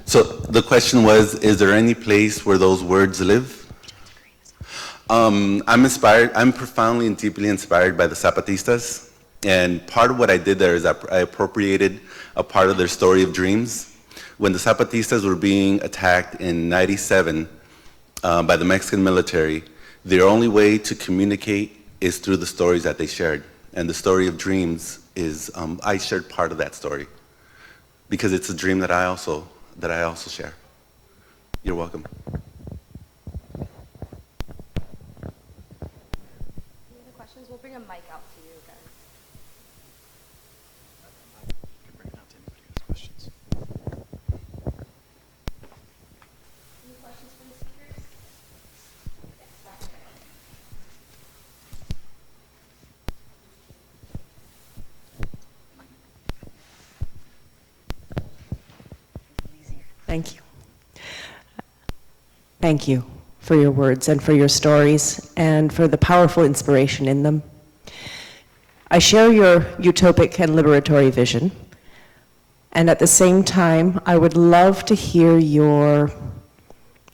S6: So the question was, is there any place where those words live? I'm profoundly and deeply inspired by the Zapatistas. And part of what I did there is I appropriated a part of their story of dreams. When the Zapatistas were being attacked in '97 by the Mexican military, their only way to communicate is through the stories that they shared. And the story of dreams is, I shared part of that story because it's a dream that I also share. You're welcome.
S1: Any other questions? We'll bring a mic out to you guys. Any questions from the speakers? Yes, back there.
S7: Thank you. Thank you for your words and for your stories and for the powerful inspiration in them. I share your utopic and liberatory vision, and at the same time, I would love to hear your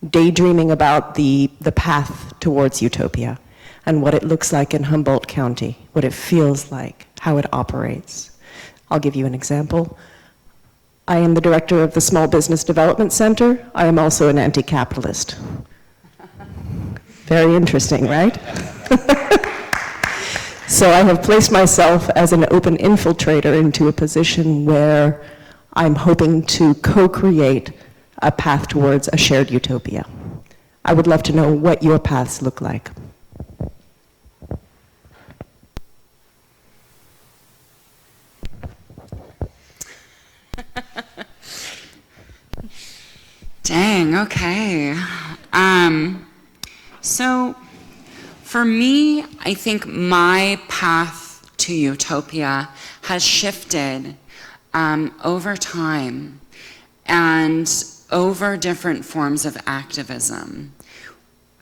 S7: daydreaming about the path towards utopia and what it looks like in Humboldt County, what it feels like, how it operates. I'll give you an example. I am the director of the Small Business Development Center. I am also an anti-capitalist. Very interesting, right? So I have placed myself as an open infiltrator into a position where I'm hoping to co-create a path towards a shared utopia. I would love to know what your paths look like.
S4: Dang, okay. So for me, I think my path to utopia has shifted over time and over different forms of activism.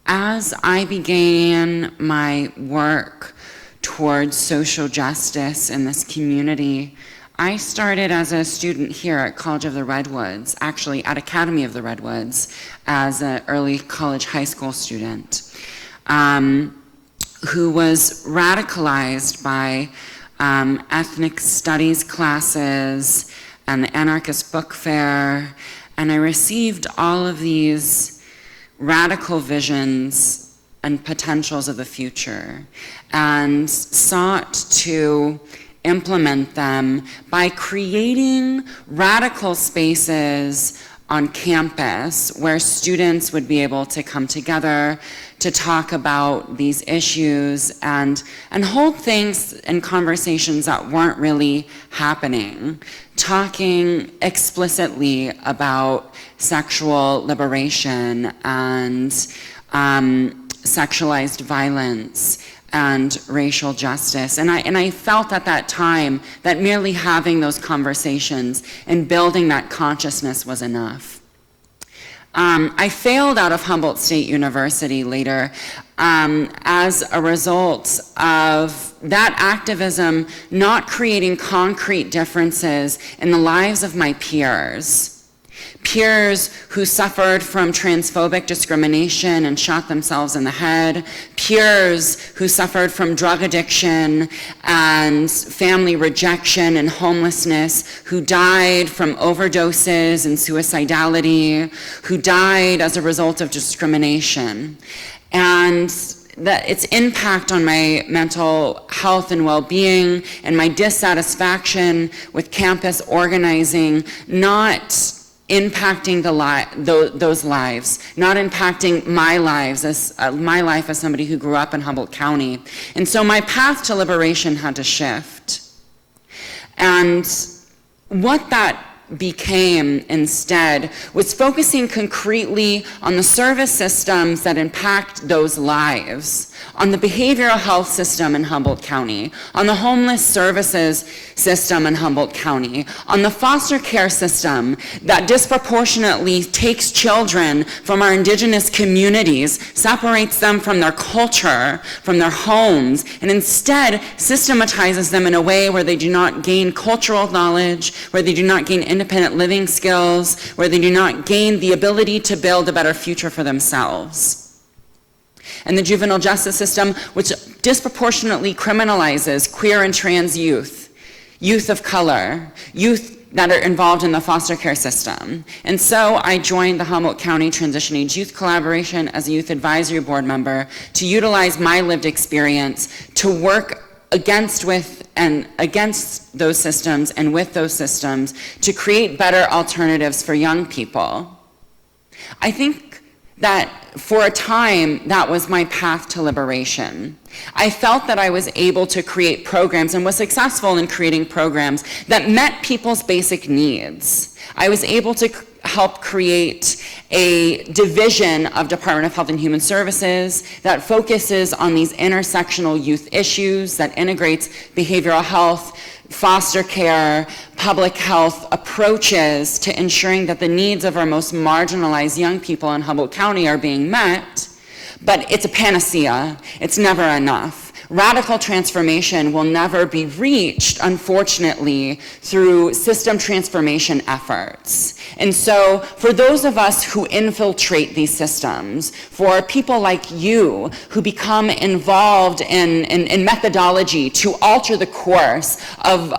S4: As I began my work towards social justice in this community, I started as a student here at College of the Redwoods, actually at Academy of the Redwoods, as an early college high school student, who was radicalized by ethnic studies classes and the anarchist book fair, and I received all of these radical visions and potentials of the future, and sought to implement them by creating radical spaces on campus where students would be able to come together to talk about these issues and hold things and conversations that weren't really happening, talking explicitly about sexual liberation and sexualized violence and racial justice. And I felt at that time that merely having those conversations and building that consciousness was enough. I failed out of Humboldt State University later as a result of that activism not creating concrete differences in the lives of my peers. Peers who suffered from transphobic discrimination and shot themselves in the head, peers who suffered from drug addiction and family rejection and homelessness, who died from overdoses and suicidality, who died as a result of discrimination. And that its impact on my mental health and well-being and my dissatisfaction with campus organizing not impacting those lives, not impacting my lives as my life as somebody who grew up in Humboldt County. And so my path to liberation had to shift. And what that became instead was focusing concretely on the service systems that impact those lives, on the behavioral health system in Humboldt County, on the homeless services system in Humboldt County, on the foster care system that disproportionately takes children from our indigenous communities, separates them from their culture, from their homes, and instead systematizes them in a way where they do not gain cultural knowledge, where they do not gain independent living skills, where they do not gain the ability to build a better future for themselves. And the juvenile justice system, which disproportionately criminalizes queer and trans youth, youth of color, youth that are involved in the foster care system. And so I joined the Humboldt County Transition Age Youth Collaboration as a youth advisory board member to utilize my lived experience to work against those systems and with those systems to create better alternatives for young people. I think that for a time, that was my path to liberation. I felt that I was able to create programs and was successful in creating programs that met people's basic needs. I was able to help create a division of Department of Health and Human Services that focuses on these intersectional youth issues, that integrates behavioral health, foster care, public health approaches to ensuring that the needs of our most marginalized young people in Humboldt County are being met. but it's a panacea. It's never enough. Radical transformation will never be reached, unfortunately, through system transformation efforts. And so for those of us who infiltrate these systems, for people like you who become involved in methodology to alter the course of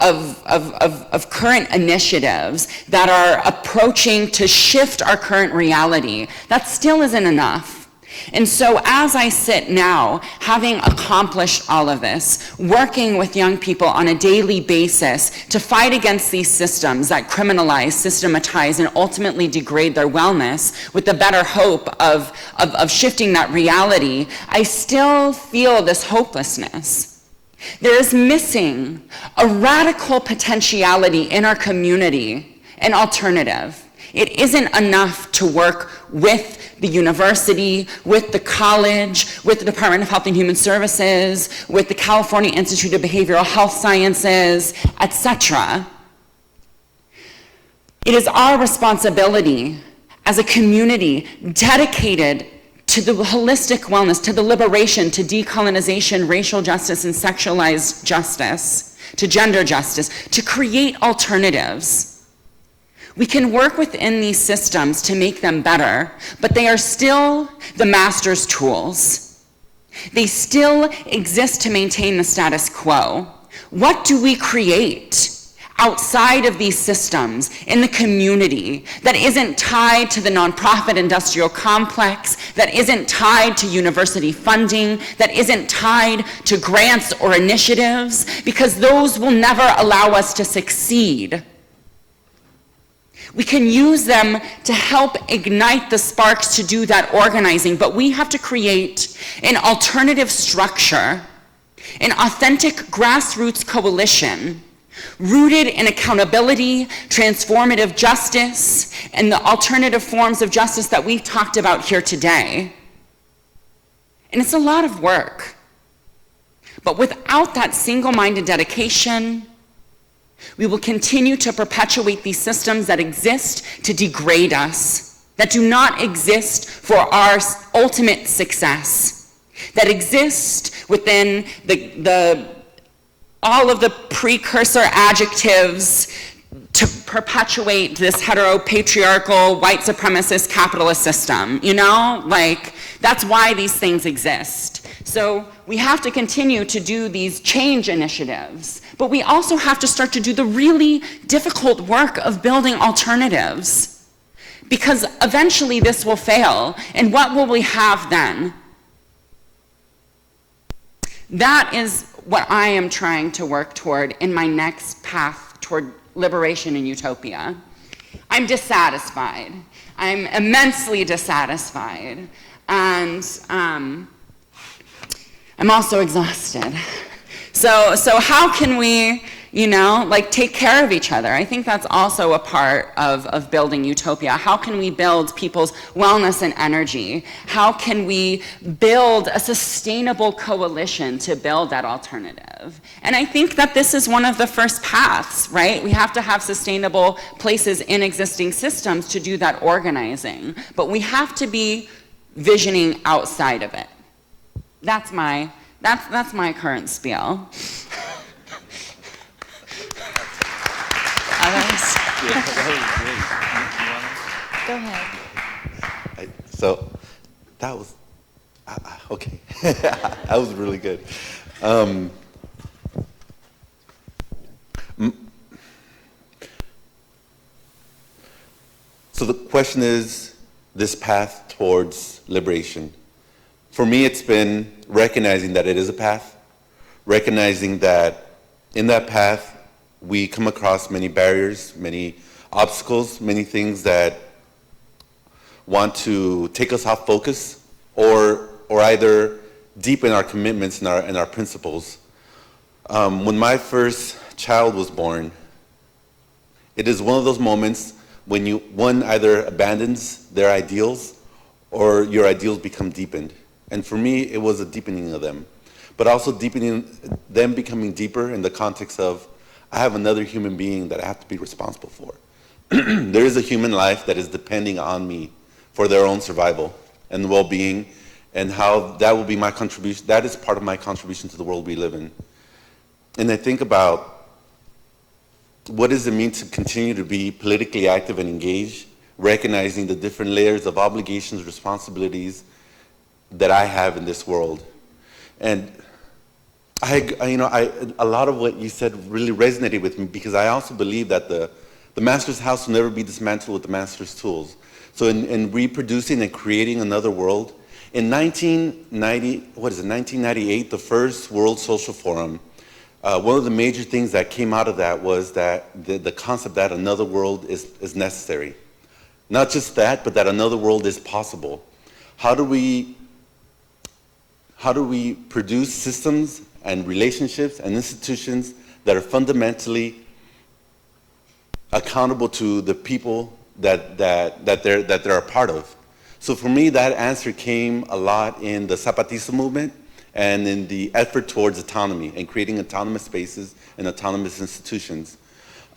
S4: current initiatives that are approaching to shift our current reality, that still isn't enough. And so as I sit now, having accomplished all of this, working with young people on a daily basis to fight against these systems that criminalize, systematize, and ultimately degrade their wellness with the better hope of shifting that reality, I still feel this hopelessness. There is missing a radical potentiality in our community, an alternative. It isn't enough to work with the university, with the college, with the Department of Health and Human Services, with the California Institute of Behavioral Health Sciences, etc. It is our responsibility as a community dedicated to the holistic wellness, to the liberation, to decolonization, racial justice, and sexualized justice, to gender justice, to create alternatives. We can work within these systems to make them better, but they are still the master's tools. They still exist to maintain the status quo. What do we create outside of these systems in the community that isn't tied to the nonprofit industrial complex, that isn't tied to university funding, that isn't tied to grants or initiatives? Because those will never allow us to succeed. We can use them to help ignite the sparks to do that organizing, but we have to create an alternative structure, an authentic grassroots coalition rooted in accountability, transformative justice, and the alternative forms of justice that we've talked about here today. And it's a lot of work. But without that single-minded dedication, we will continue to perpetuate these systems that exist to degrade us, that do not exist for our ultimate success, that exist within all of the precursor adjectives to perpetuate this heteropatriarchal, white supremacist capitalist system, you know? Like, that's why these things exist. So we have to continue to do these change initiatives, but we also have to start to do the really difficult work of building alternatives, because eventually this will fail, and what will we have then? That is what I am trying to work toward in my next path toward liberation and utopia. I'm dissatisfied. I'm immensely dissatisfied. And I'm also exhausted. So how can we, you know, like take care of each other? I think that's also a part of building utopia. How can we build people's wellness and energy? How can we build a sustainable coalition to build that alternative? And I think that this is one of the first paths, right? We have to have sustainable places in existing systems to do that organizing. But we have to be visioning outside of it. That's my current spiel. Others?
S5: Go ahead.
S6: So that was, okay. That was really good. So the question is, this path towards liberation. For me, it's been recognizing that it is a path, recognizing that in that path, we come across many barriers, many obstacles, many things that want to take us off focus or either deepen our commitments and our principles. When my first child was born, it is one of those moments when one either abandons their ideals or your ideals become deepened. And for me, it was a deepening of them, but also deepening them becoming deeper in the context of, I have another human being that I have to be responsible for. There is a human life that is depending on me for their own survival and well-being and how that will be my contribution. That is part of my contribution to the world we live in. And I think about what does it mean to continue to be politically active and engaged, recognizing the different layers of obligations, responsibilities that I have in this world. And a lot of what you said really resonated with me, because I also believe that the master's house will never be dismantled with the master's tools. So in reproducing and creating another world, in 1998, the first World Social Forum, one of the major things that came out of that was that the concept that another world is necessary. Not just that, but that another world is possible. How do we produce systems and relationships and institutions that are fundamentally accountable to the people that they're a part of? So for me, that answer came a lot in the Zapatista movement and in the effort towards autonomy and creating autonomous spaces and autonomous institutions.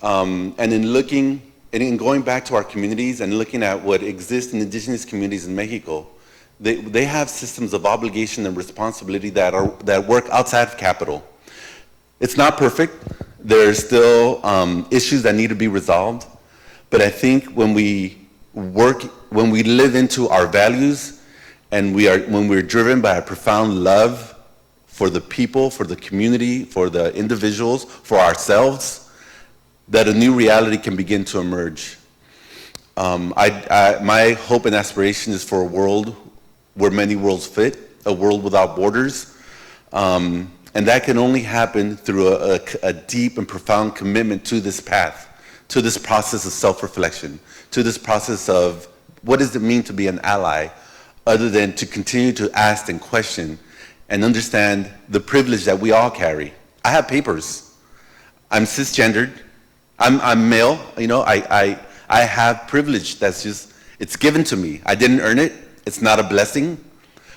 S6: And in going back to our communities and looking at what exists in indigenous communities in Mexico, they have systems of obligation and responsibility that work outside of capital. It's not perfect. There's still issues that need to be resolved. But I think when we live into our values, and when we're driven by a profound love for the people, for the community, for the individuals, for ourselves, that a new reality can begin to emerge. My hope and aspiration is for a world where many worlds fit, a world without borders. And that can only happen through a deep and profound commitment to this path, to this process of self-reflection, to this process of what does it mean to be an ally, other than to continue to ask and question and understand the privilege that we all carry. I have papers. I'm cisgendered. I'm male. I have privilege that's just, it's given to me. I didn't earn it. It's not a blessing,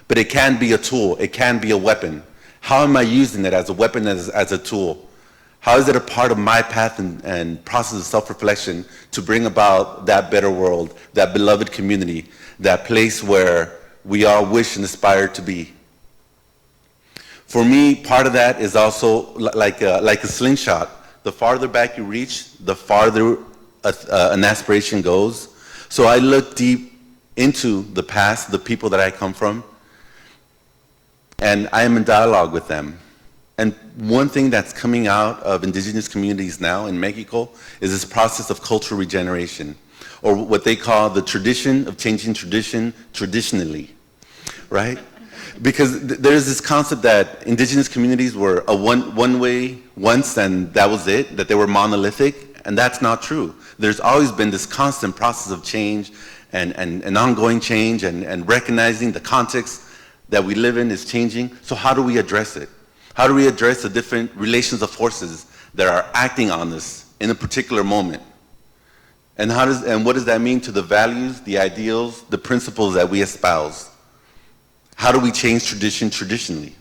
S6: but it can be a tool. It can be a weapon. How am I using it as a weapon, as a tool? How is it a part of my path and process of self-reflection to bring about that better world, that beloved community, that place where we all wish and aspire to be? For me, part of that is also like a slingshot. The farther back you reach, the farther an aspiration goes. So I look deep into the past, the people that I come from, and I am in dialogue with them. And one thing that's coming out of indigenous communities now in Mexico is this process of cultural regeneration, or what they call the tradition of changing tradition traditionally, right? Because there's this concept that indigenous communities were a one way once and that was it, that they were monolithic, and that's not true. There's always been this constant process of change and ongoing change and recognizing the context that we live in is changing. So how do we address it? How do we address the different relations of forces that are acting on us in a particular moment? And what does that mean to the values, the ideals, the principles that we espouse? How do we change tradition traditionally?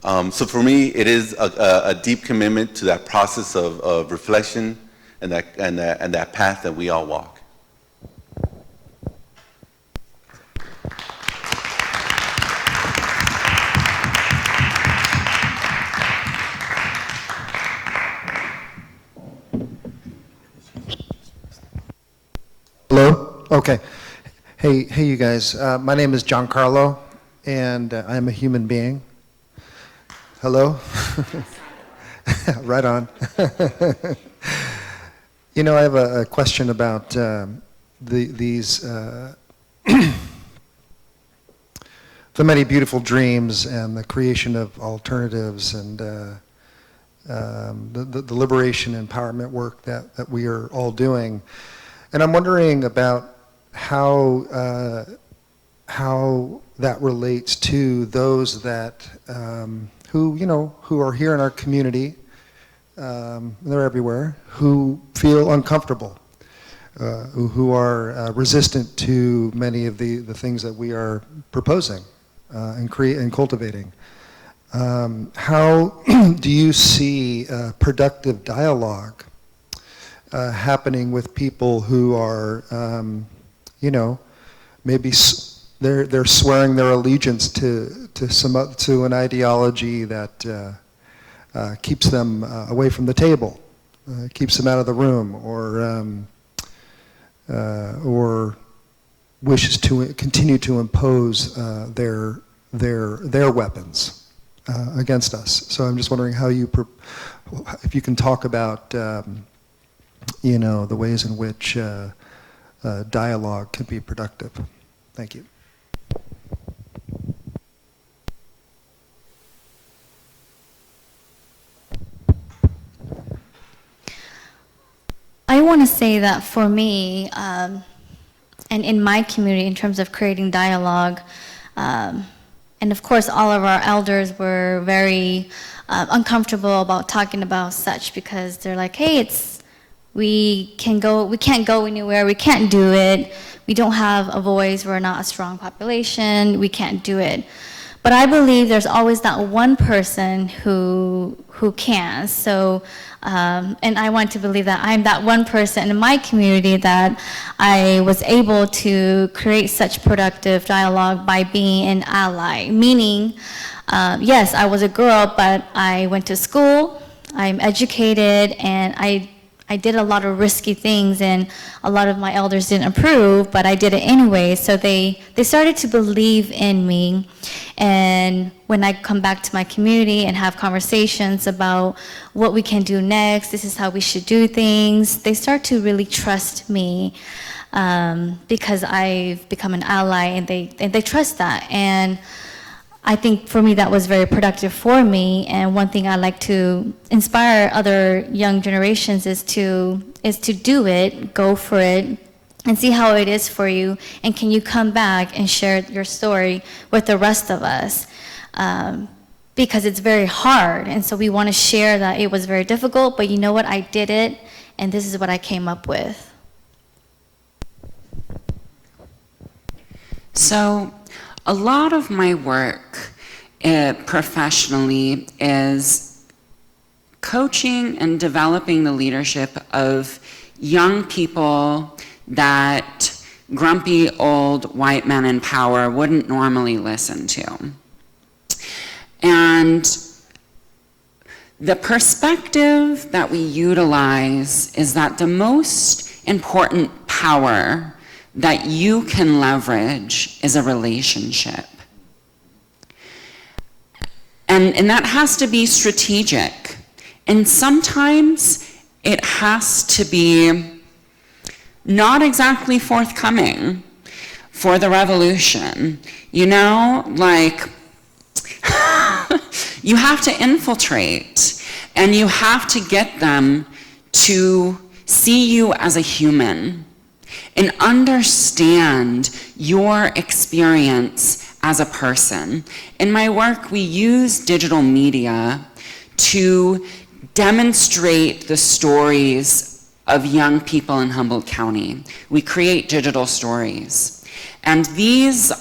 S6: So for me, it is a deep commitment to that process of reflection and that path that we all walk.
S8: Hello? Okay. Hey, you guys. My name is Giancarlo, and I am a human being. Hello? Right on. I have a question about these the many beautiful dreams and the creation of alternatives and the liberation and empowerment work that we are all doing. And I'm wondering about how that relates to those that who are here in our community, they're everywhere, who feel uncomfortable, who are resistant to many of the things that we are proposing and cultivating. How do you see productive dialogue happening with people who are, maybe they're swearing their allegiance to an ideology that keeps them away from the table, keeps them out of the room, or wishes to continue to impose their weapons against us. So I'm just wondering how if you can talk about the ways in which dialogue can be productive. Thank you.
S5: I want to say that for me, and in my community, in terms of creating dialogue, and of course all of our elders were very uncomfortable about talking about such, because they're like, hey, we can't go anywhere, we can't do it, we don't have a voice, we're not a strong population, we can't do it. But I believe there's always that one person who can. So, and I want to believe that I'm that one person in my community that I was able to create such productive dialogue by being an ally. Meaning, yes, I was a girl, but I went to school, I'm educated, and I did a lot of risky things, and a lot of my elders didn't approve, but I did it anyway. So they started to believe in me. And when I come back to my community and have conversations about what we can do next, this is how we should do things, they start to really trust me, because I've become an ally, and they trust that. And I think for me that was very productive for me, and one thing I like to inspire other young generations is to do it, go for it, and see how it is for you, and can you come back and share your story with the rest of us, because it's very hard, and so we want to share that it was very difficult, but you know what, I did it, and this is what I came up with.
S4: So, a lot of my work professionally is coaching and developing the leadership of young people that grumpy old white men in power wouldn't normally listen to. And the perspective that we utilize is that the most important power that you can leverage is a relationship. And that has to be strategic. And sometimes it has to be not exactly forthcoming for the revolution. You know, like, you have to infiltrate, and you have to get them to see you as a human and understand your experience as a person. In my work, we use digital media to demonstrate the stories of young people in Humboldt County. We create digital stories. And this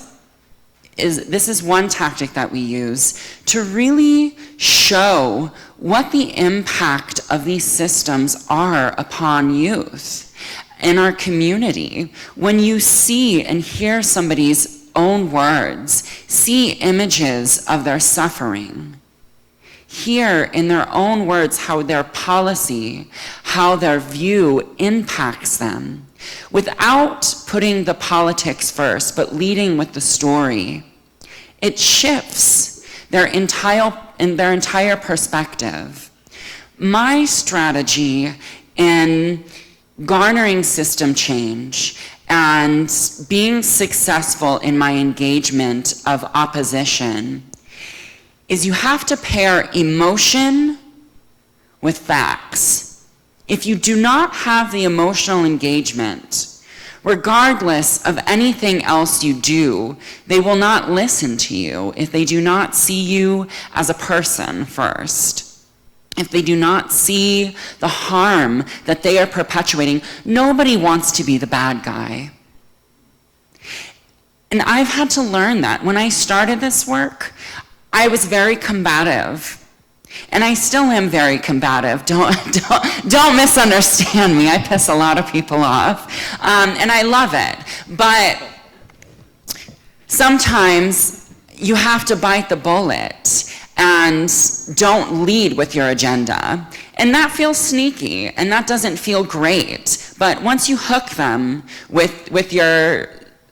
S4: is one tactic that we use to really show what the impact of these systems are upon youth in our community. When you see and hear somebody's own words, see images of their suffering, hear in their own words how their policy, how their view impacts them, without putting the politics first, but leading with the story, it shifts their entire perspective. My strategy in garnering system change and being successful in my engagement of opposition is you have to pair emotion with facts. If you do not have the emotional engagement, regardless of anything else you do, they will not listen to you if they do not see you as a person first. If they do not see the harm that they are perpetuating. Nobody wants to be the bad guy. And I've had to learn that. When I started this work, I was very combative. And I still am very combative. Don't misunderstand me. I piss a lot of people off. And I love it. But sometimes you have to bite the bullet and don't lead with your agenda. And that feels sneaky, and that doesn't feel great. But once you hook them with your,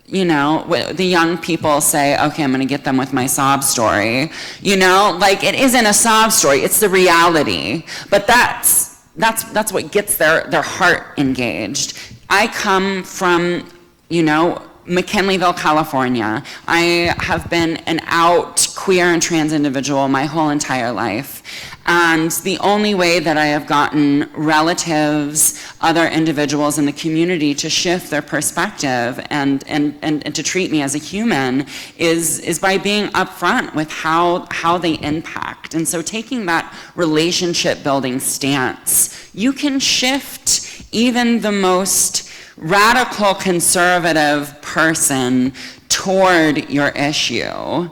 S4: the young people say, okay, I'm gonna get them with my sob story. Like, it isn't a sob story, it's the reality. But that's what gets their heart engaged. I come from, McKinleyville, California. I have been an out queer and trans individual my whole entire life. And the only way that I have gotten relatives, other individuals in the community to shift their perspective and to treat me as a human is by being upfront with how they impact. And so taking that relationship building stance, you can shift even the most radical conservative person toward your issue.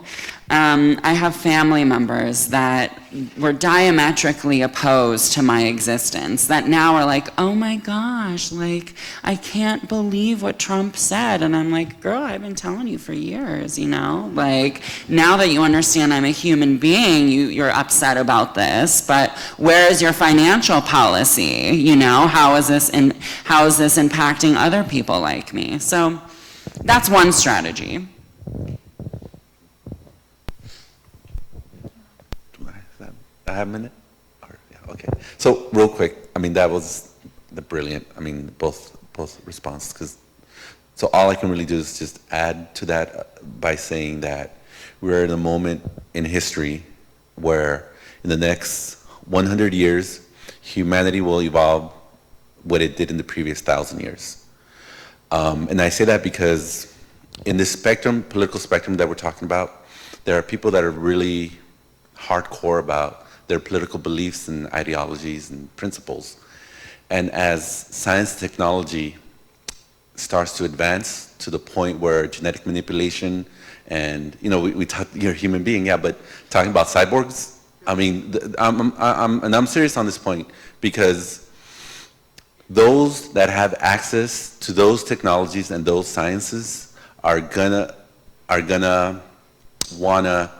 S4: I have family members that were diametrically opposed to my existence that now are like, oh my gosh, like, I can't believe what Trump said. And I'm like, girl, I've been telling you for years, like, now that you understand I'm a human being, you're upset about this, but where is your financial policy? How is this impacting other people like me? So that's one strategy.
S6: I have a minute? Yeah, okay. So real quick, that was brilliant. Both responses. So all I can really do is just add to that by saying that we're in a moment in history where in the next 100 years, humanity will evolve what it did in the previous 1,000 years. And I say that because in this political spectrum that we're talking about, there are people that are really hardcore about their political beliefs and ideologies and principles. And as science and technology starts to advance to the point where genetic manipulation and, we talk, you're a human being, yeah, but talking about cyborgs, I'm serious on this point because those that have access to those technologies and those sciences are gonna wanna.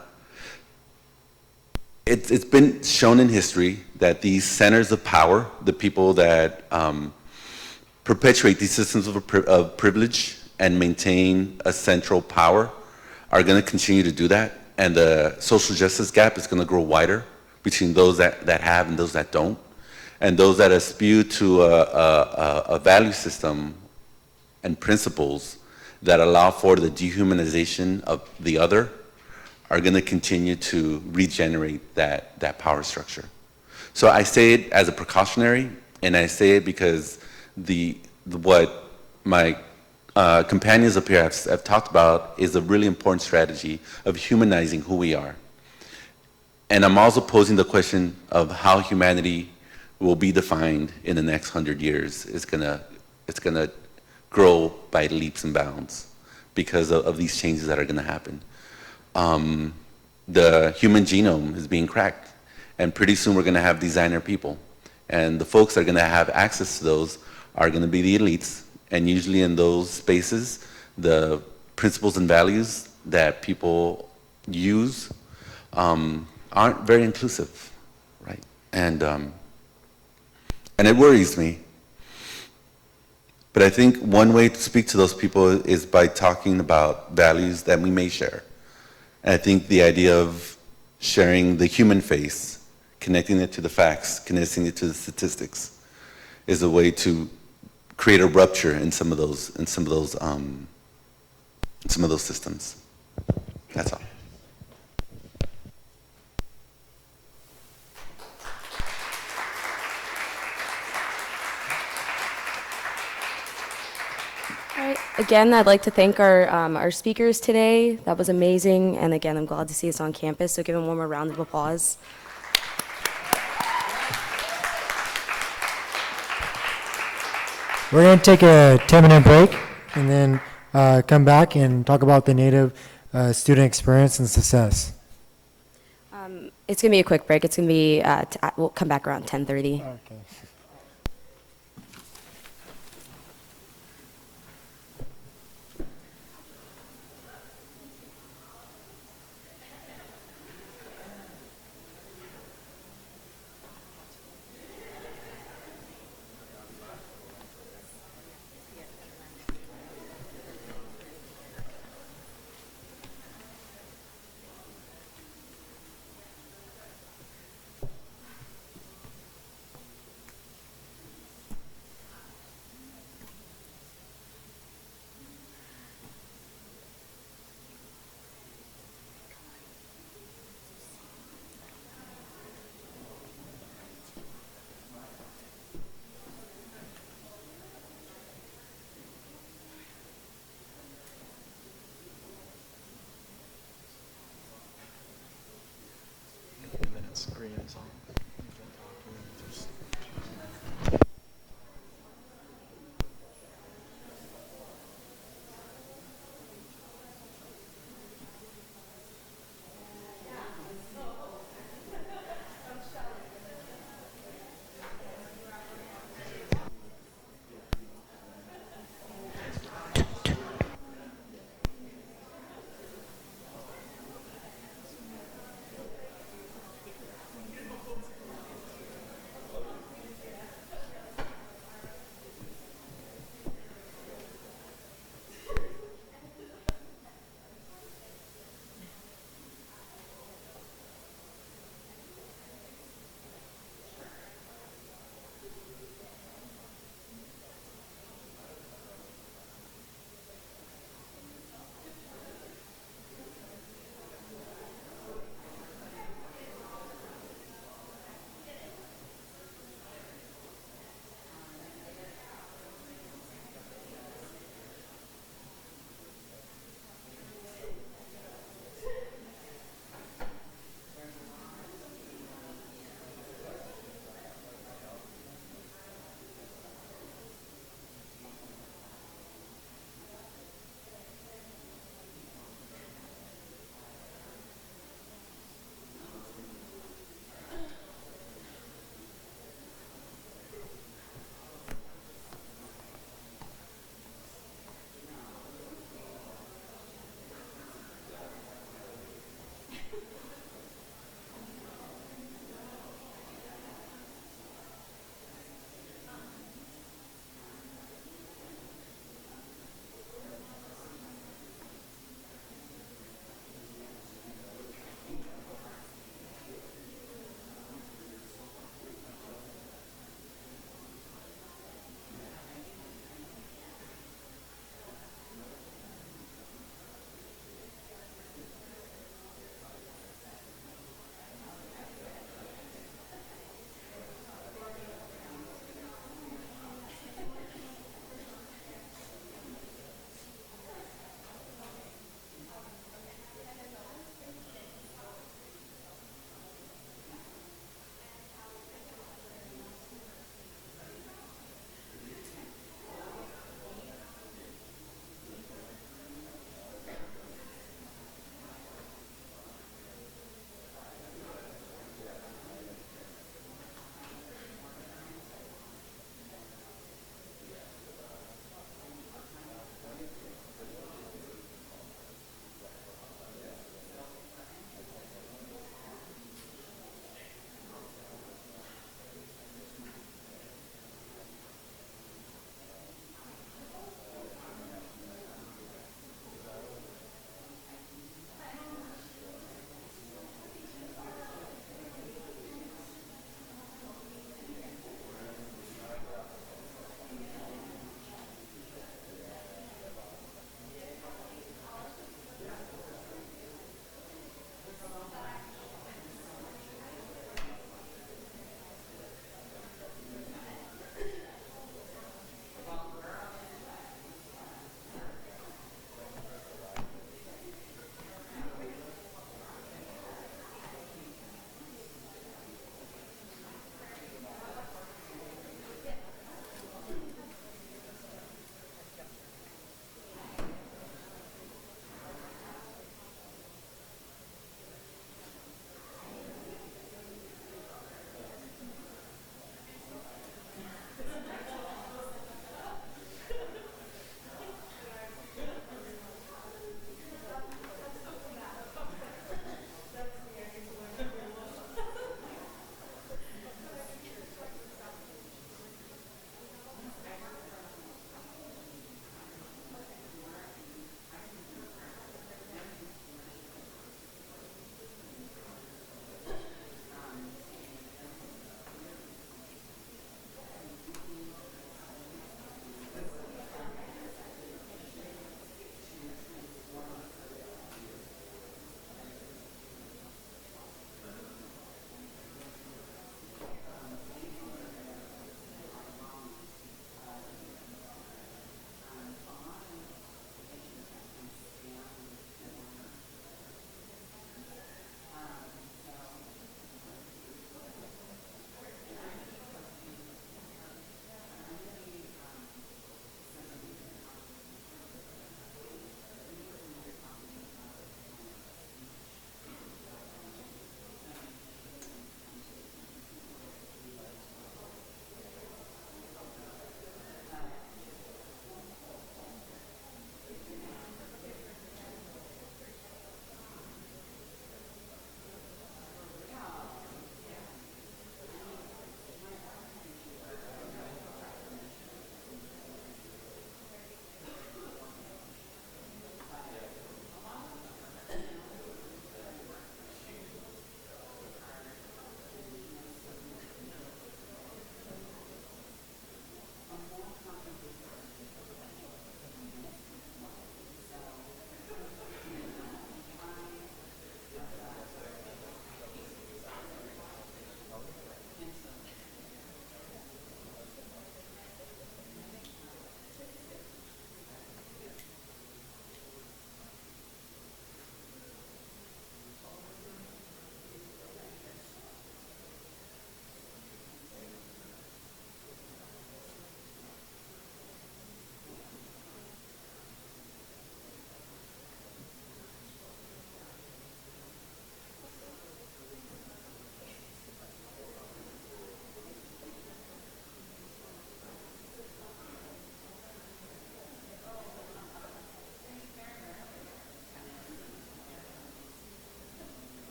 S6: It's been shown in history that these centers of power, the people that perpetuate these systems of privilege and maintain a central power are going to continue to do that. And the social justice gap is going to grow wider between those that have and those that don't. And those that aspire to a value system and principles that allow for the dehumanization of the other are going to continue to regenerate that power structure. So I say it as a precautionary, and I say it because what my companions up here have talked about is a really important strategy of humanizing who we are. And I'm also posing the question of how humanity will be defined in the next 100 years. It's gonna grow by leaps and bounds because of these changes that are gonna happen. The human genome is being cracked, and pretty soon we're going to have designer people, and the folks that are going to have access to those are going to be the elites, and usually in those spaces the principles and values that people use aren't very inclusive, right? And it worries me, but I think one way to speak to those people is by talking about values that we may share. And I think the idea of sharing the human face, connecting it to the facts, connecting it to the statistics, is a way to create a rupture in some of those systems. That's all.
S1: All right. Again, I'd like to thank our speakers today. That was amazing. And again, I'm glad to see us on campus. So give them one more round of applause.
S2: We're going to take a 10-minute break and then come back and talk about the Native student experience and success.
S1: It's going to be a quick break. It's going to be, we'll come back around 10:30.
S2: Okay.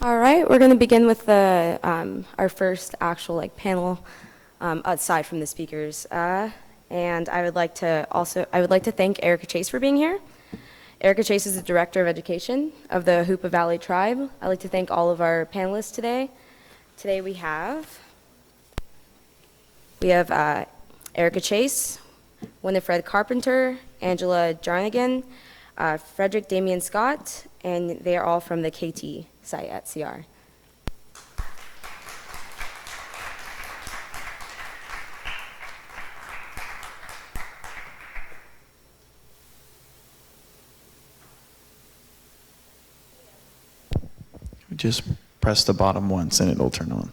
S1: All right, we're going to begin with the our first actual panel aside from the speakers, and I would like to thank Erica Chase for being here. Erica Chase is the Director of Education of the Hoopa Valley Tribe. I'd like to thank all of our panelists today. Today we have Erica Chase, Winifred Carpenter, Angela Jarnigan, Frederick Damian Scott, and they are all from the KT site at CR.
S9: Just press the bottom once and it'll turn on.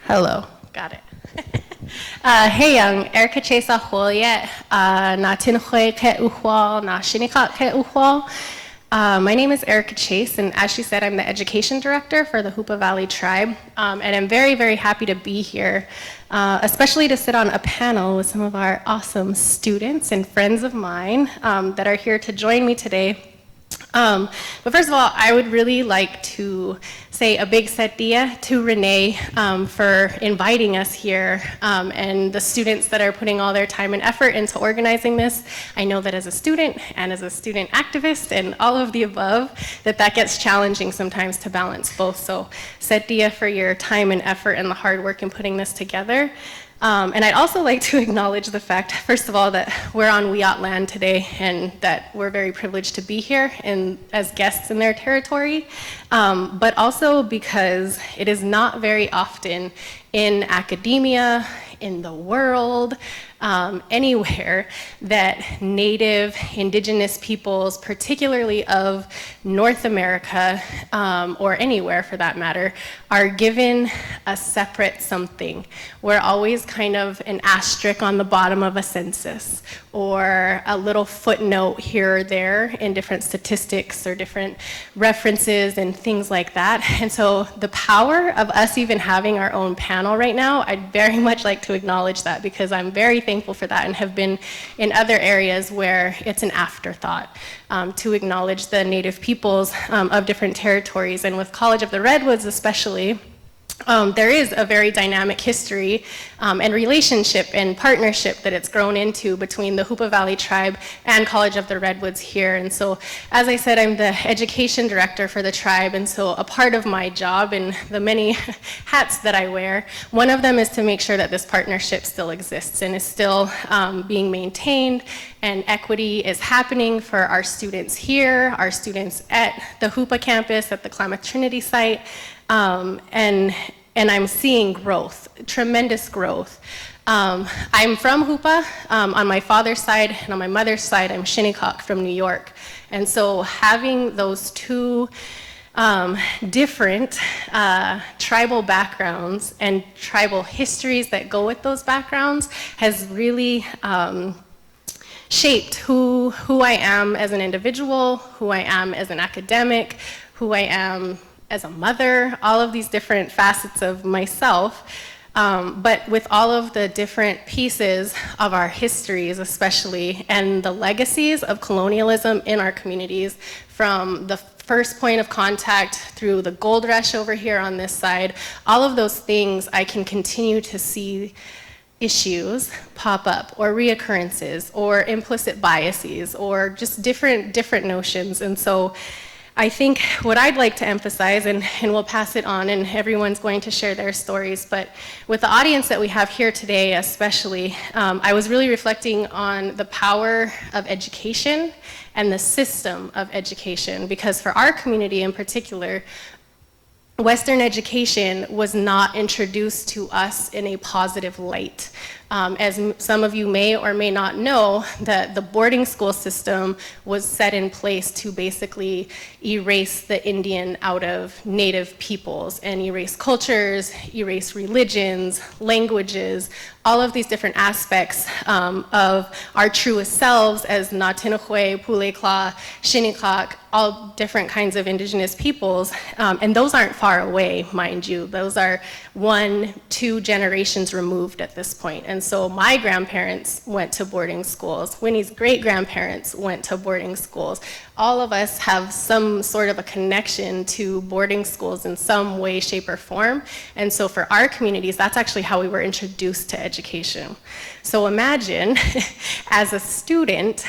S10: Hello, got it. Hey, Erica Chase Ahoyet, na tinhoy ke uhwal, na shinikak ke uhwal. My name is Erica Chase, and as she said, I'm the Education Director for the Hoopa Valley Tribe, and I'm very, very happy to be here, especially to sit on a panel with some of our awesome students and friends of mine that are here to join me today. But first of all, I would really like to say a big setiya to Renee for inviting us here and the students that are putting all their time and effort into organizing this. I know that as a student and as a student activist and all of the above, that gets challenging sometimes to balance both. So setiya for your time and effort and the hard work in putting this together. And I'd also like to acknowledge the fact, first of all, that we're on Wiyot land today and that we're very privileged to be here and as guests in their territory, but also because it is not very often in academia, in the world, anywhere that Native, Indigenous peoples, particularly of North America, or anywhere for that matter, are given a separate something. We're always kind of an asterisk on the bottom of a census, or a little footnote here or there in different statistics or different references and things like that. And so the power of us even having our own panel right now, I'd very much like to acknowledge that, because I'm very thankful for that and have been in other areas where it's an afterthought to acknowledge the Native peoples of different territories. And with College of the Redwoods especially, there is a very dynamic history and relationship and partnership that it's grown into between the Hoopa Valley Tribe and College of the Redwoods here. And so, as I said, I'm the Education Director for the tribe, and so a part of my job and the many hats that I wear, one of them is to make sure that this partnership still exists and is still being maintained, and equity is happening for our students here, our students at the Hoopa campus, at the Klamath Trinity site, and I'm seeing growth, tremendous growth. I'm from Hoopa on my father's side, and on my mother's side, I'm Shinnecock from New York. And so having those two different tribal backgrounds and tribal histories that go with those backgrounds has really shaped who I am as an individual, who I am as an academic, who I am as a mother, all of these different facets of myself. But with all of the different pieces of our histories especially, and the legacies of colonialism in our communities, from the first point of contact through the gold rush over here on this side, all of those things I can continue to see issues pop up, or reoccurrences, or implicit biases, or just different notions. And so I think what I'd like to emphasize, and we'll pass it on, and everyone's going to share their stories, but with the audience that we have here today especially, I was really reflecting on the power of education and the system of education, because for our community in particular, Western education was not introduced to us in a positive light. As some of you may or may not know, that the boarding school system was set in place to basically erase the Indian out of Native peoples and erase cultures, erase religions, languages, all of these different aspects of our truest selves as Natinahwe, Pulekla, Shinnecock, all different kinds of indigenous peoples, and those aren't far far away, mind you. Those are 1-2 generations removed at this point. And so my grandparents went to boarding schools. Winnie's great-grandparents went to boarding schools. All of us have some sort of a connection to boarding schools in some way, shape, or form. And so for our communities, that's actually how we were introduced to education. So imagine, as a student,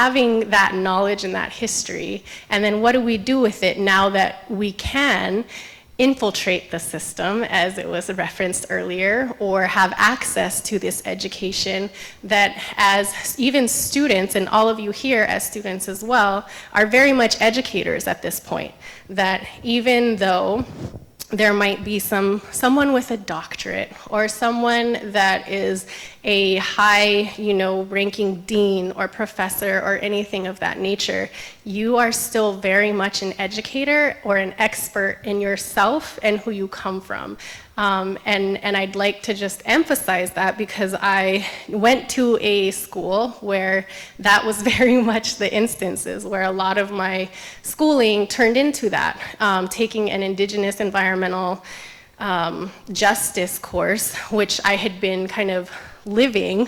S10: having that knowledge and that history, and then what do we do with it now that we can infiltrate the system, as it was referenced earlier, or have access to this education that, as even students, and all of you here as students as well, are very much educators at this point, that even though there might be someone with a doctorate or someone that is a high, ranking dean or professor or anything of that nature, you are still very much an educator or an expert in yourself and who you come from. And I'd like to just emphasize that, because I went to a school where that was very much the instances, where a lot of my schooling turned into that, taking an Indigenous environmental justice course, which I had been kind of living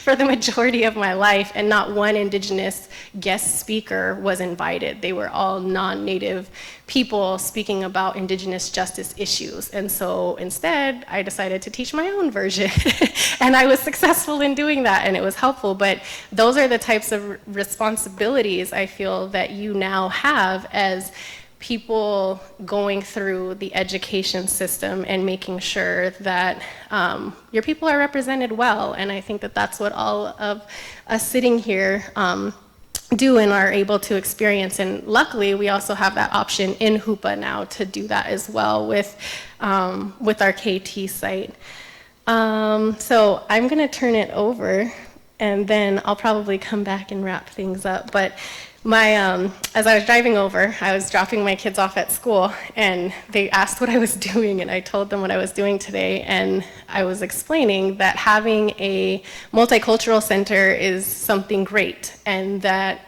S10: for the majority of my life, and not one Indigenous guest speaker was invited. They were all non-Native people speaking about Indigenous justice issues. And so instead, I decided to teach my own version. And I was successful in doing that, and it was helpful. But those are the types of responsibilities I feel that you now have as people going through the education system and making sure that your people are represented well. And I think that that's what all of us sitting here do and are able to experience. And luckily, we also have that option in Hoopa now to do that as well with our KT site. So I'm gonna turn it over, and then I'll probably come back and wrap things up. But as I was driving over, I was dropping my kids off at school, and they asked what I was doing, and I told them what I was doing today, and I was explaining that having a multicultural center is something great, and that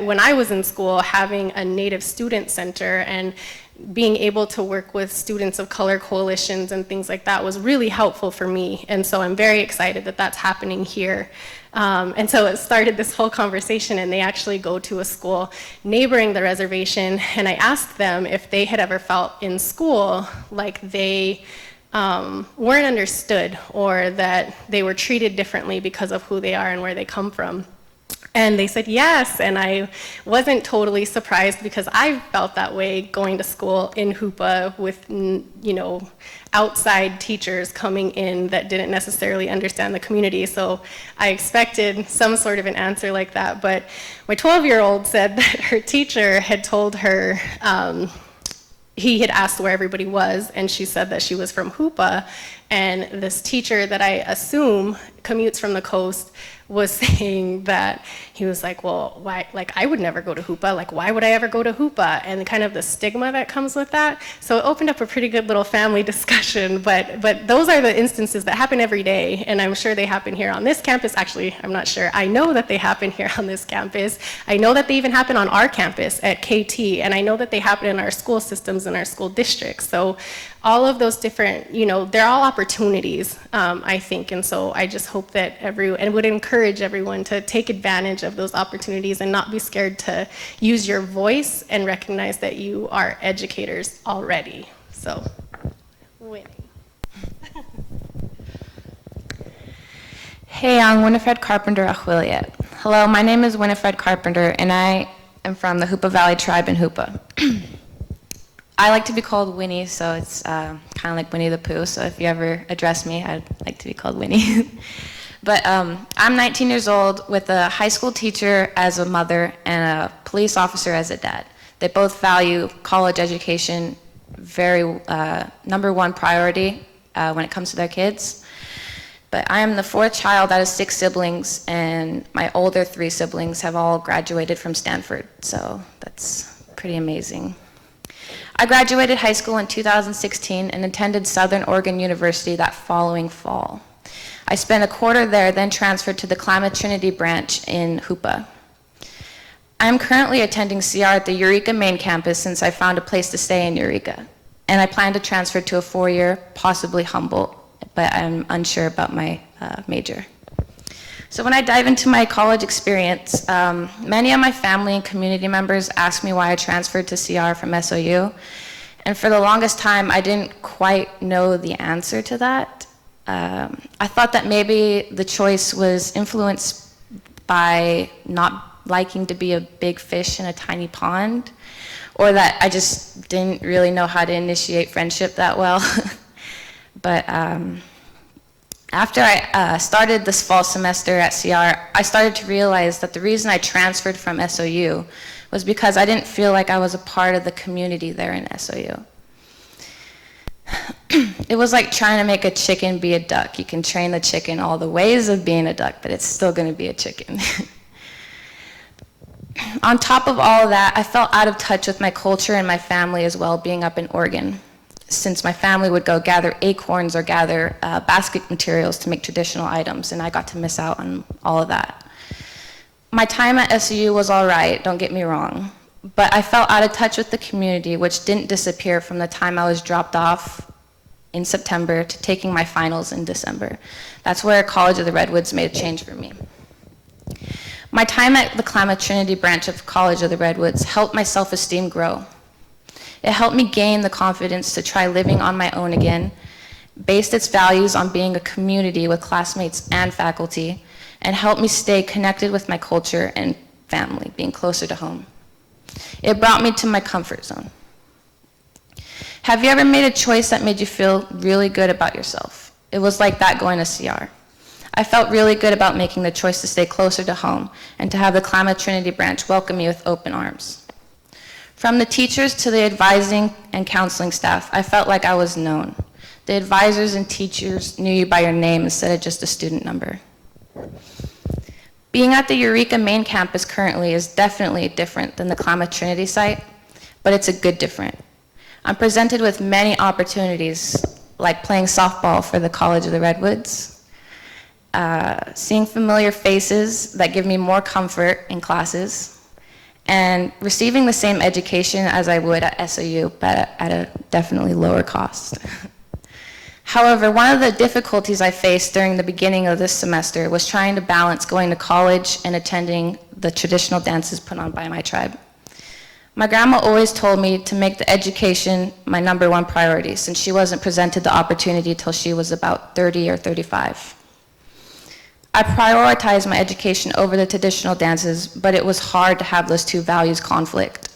S10: when I was in school, having a Native student center and being able to work with students of color coalitions and things like that was really helpful for me. And so I'm very excited that that's happening here. And so it started this whole conversation, and they actually go to a school neighboring the reservation, and I asked them if they had ever felt in school like they weren't understood, or that they were treated differently because of who they are and where they come from. And they said yes, and I wasn't totally surprised, because I felt that way going to school in Hoopa with, outside teachers coming in that didn't necessarily understand the community. So I expected some sort of an answer like that. But my 12-year-old said that her teacher had told her, he had asked where everybody was, and she said that she was from Hoopa. And this teacher that I assume commutes from the coast was saying that he was like, well, why, like, I would never go to Hoopa, like, why would I ever go to Hoopa? And kind of the stigma that comes with that. So it opened up a pretty good little family discussion, but those are the instances that happen every day, and I'm sure they happen here on this campus. Actually, I'm not sure. I know that they happen here on this campus. I know that they even happen on our campus at KT, and I know that they happen in our school systems and our school districts. So all of those different, they're all opportunities, I think, and so I just hope that and would encourage everyone to take advantage of those opportunities and not be scared to use your voice and recognize that you are educators already. So, Winnie.
S11: Hey, I'm Winifred Carpenter Achwilliet. Hello, my name is Winifred Carpenter, and I am from the Hoopa Valley tribe in Hoopa. I like to be called Winnie, so it's kind of like Winnie the Pooh, so if you ever address me, I'd like to be called Winnie. But I'm 19 years old with a high school teacher as a mother and a police officer as a dad. They both value college education very #1 priority when it comes to their kids. But I am the 4th child out of 6 siblings, and my older 3 siblings have all graduated from Stanford, so that's pretty amazing. I graduated high school in 2016 and attended Southern Oregon University that following fall. I spent a quarter there, then transferred to the Klamath Trinity branch in Hoopa. I'm currently attending CR at the Eureka main campus since I found a place to stay in Eureka. And I plan to transfer to a four-year, possibly Humboldt, but I'm unsure about my major. So when I dive into my college experience, many of my family and community members asked me why I transferred to CR from SOU. And for the longest time, I didn't quite know the answer to that. I thought that maybe the choice was influenced by not liking to be a big fish in a tiny pond, or that I just didn't really know how to initiate friendship that well. But after I started this fall semester at CR, I started to realize that the reason I transferred from SOU was because I didn't feel like I was a part of the community there in SOU. It was like trying to make a chicken be a duck. You can train the chicken all the ways of being a duck, but it's still going to be a chicken. On top of all of that, I felt out of touch with my culture and my family as well, being up in Oregon, since my family would go gather acorns or gather basket materials to make traditional items, and I got to miss out on all of that. My time at SU was all right, don't get me wrong, but I felt out of touch with the community, which didn't disappear from the time I was dropped off in September to taking my finals in December. That's where College of the Redwoods made a change for me. My time at the Klamath Trinity branch of College of the Redwoods helped my self-esteem grow. It helped me gain the confidence to try living on my own again, based its values on being a community with classmates and faculty, and helped me stay connected with my culture and family, being closer to home. It brought me to my comfort zone. Have you ever made a choice that made you feel really good about yourself? It was like that going to CR. I felt really good about making the choice to stay closer to home and to have the Klamath Trinity branch welcome me with open arms. From the teachers to the advising and counseling staff, I felt like I was known. The advisors and teachers knew you by your name instead of just a student number. Being at the Eureka main campus currently is definitely different than the Klamath Trinity site, but it's a good different. I'm presented with many opportunities, like playing softball for the College of the Redwoods, seeing familiar faces that give me more comfort in classes, and receiving the same education as I would at SOU, but at a definitely lower cost. However, one of the difficulties I faced during the beginning of this semester was trying to balance going to college and attending the traditional dances put on by my tribe. My grandma always told me to make the education my #1 priority, since she wasn't presented the opportunity till she was about 30 or 35. I prioritized my education over the traditional dances, but it was hard to have those two values conflict.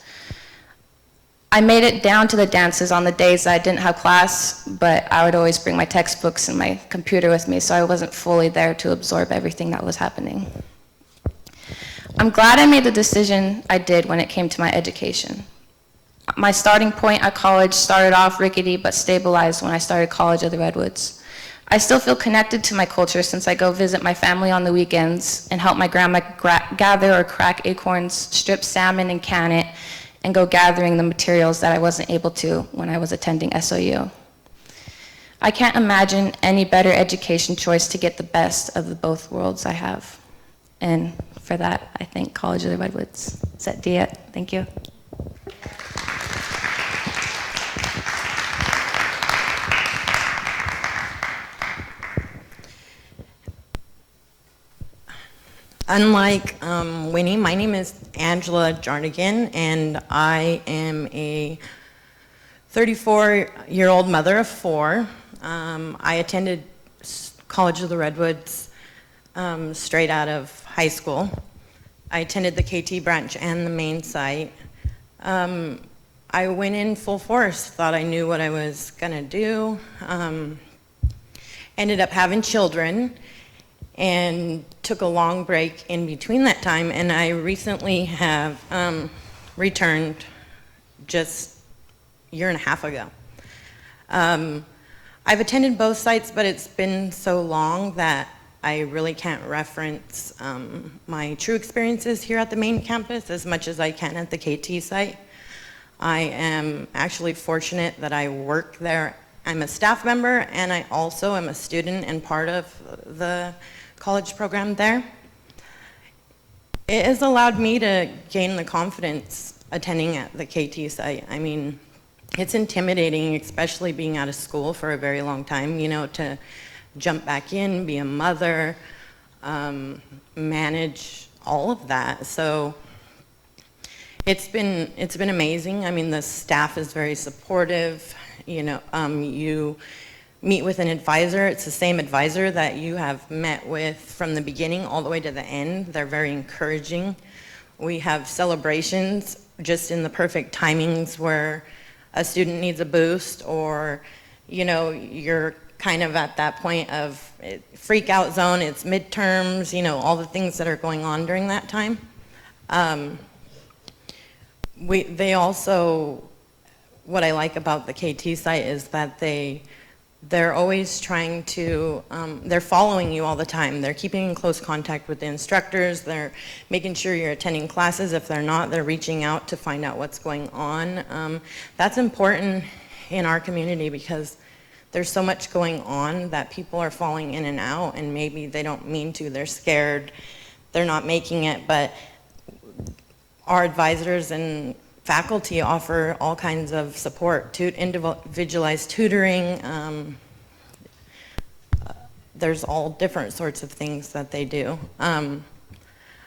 S11: I made it down to the dances on the days that I didn't have class, but I would always bring my textbooks and my computer with me, so I wasn't fully there to absorb everything that was happening. I'm glad I made the decision I did when it came to my education. My starting point at college started off rickety but stabilized when I started College of the Redwoods. I still feel connected to my culture since I go visit my family on the weekends and help my grandma gather or crack acorns, strip salmon and can it, and go gathering the materials that I wasn't able to when I was attending SOU. I can't imagine any better education choice to get the best of the both worlds I have. And for that, I thank College of the Redwoods. Set Diet, thank you.
S12: Unlike Winnie, my name is Angela Jarnigan, and I am a 34-year-old mother of 4. I attended College of the Redwoods straight out of high school. I attended the KT branch and the main site. I went in full force, thought I knew what I was gonna do. Ended up having children and took a long break in between that time, and I recently have returned just a year and a half ago. I've attended both sites, but it's been so long that I really can't reference my true experiences here at the main campus as much as I can at the KT site. I am actually fortunate that I work there. I'm a staff member, and I also am a student and part of the college program there. it has allowed me to gain the confidence attending at the KT site. I mean, it's intimidating, especially being out of school for a very long time, you know, to jump back in, be a mother, manage all of that. So it's been amazing. I mean, the staff is very supportive. You know, you meet with an advisor. It's the same advisor that you have met with from the beginning all the way to the end. They're very encouraging. We have celebrations just in the perfect timings where a student needs a boost, or, you know, you're kind of at that point of freak out zone. It's midterms, you know, all the things that are going on during that time. They also, what I like about the KT site is that they're always trying to, they're following you all the time. They're keeping in close contact with the instructors. They're making sure you're attending classes. If they're not, they're reaching out to find out what's going on. That's important in our community because there's so much going on that people are falling in and out, and maybe they don't mean to. They're scared. They're not making it, but our advisors and faculty offer all kinds of support, individualized tutoring. There's all different sorts of things that they do. I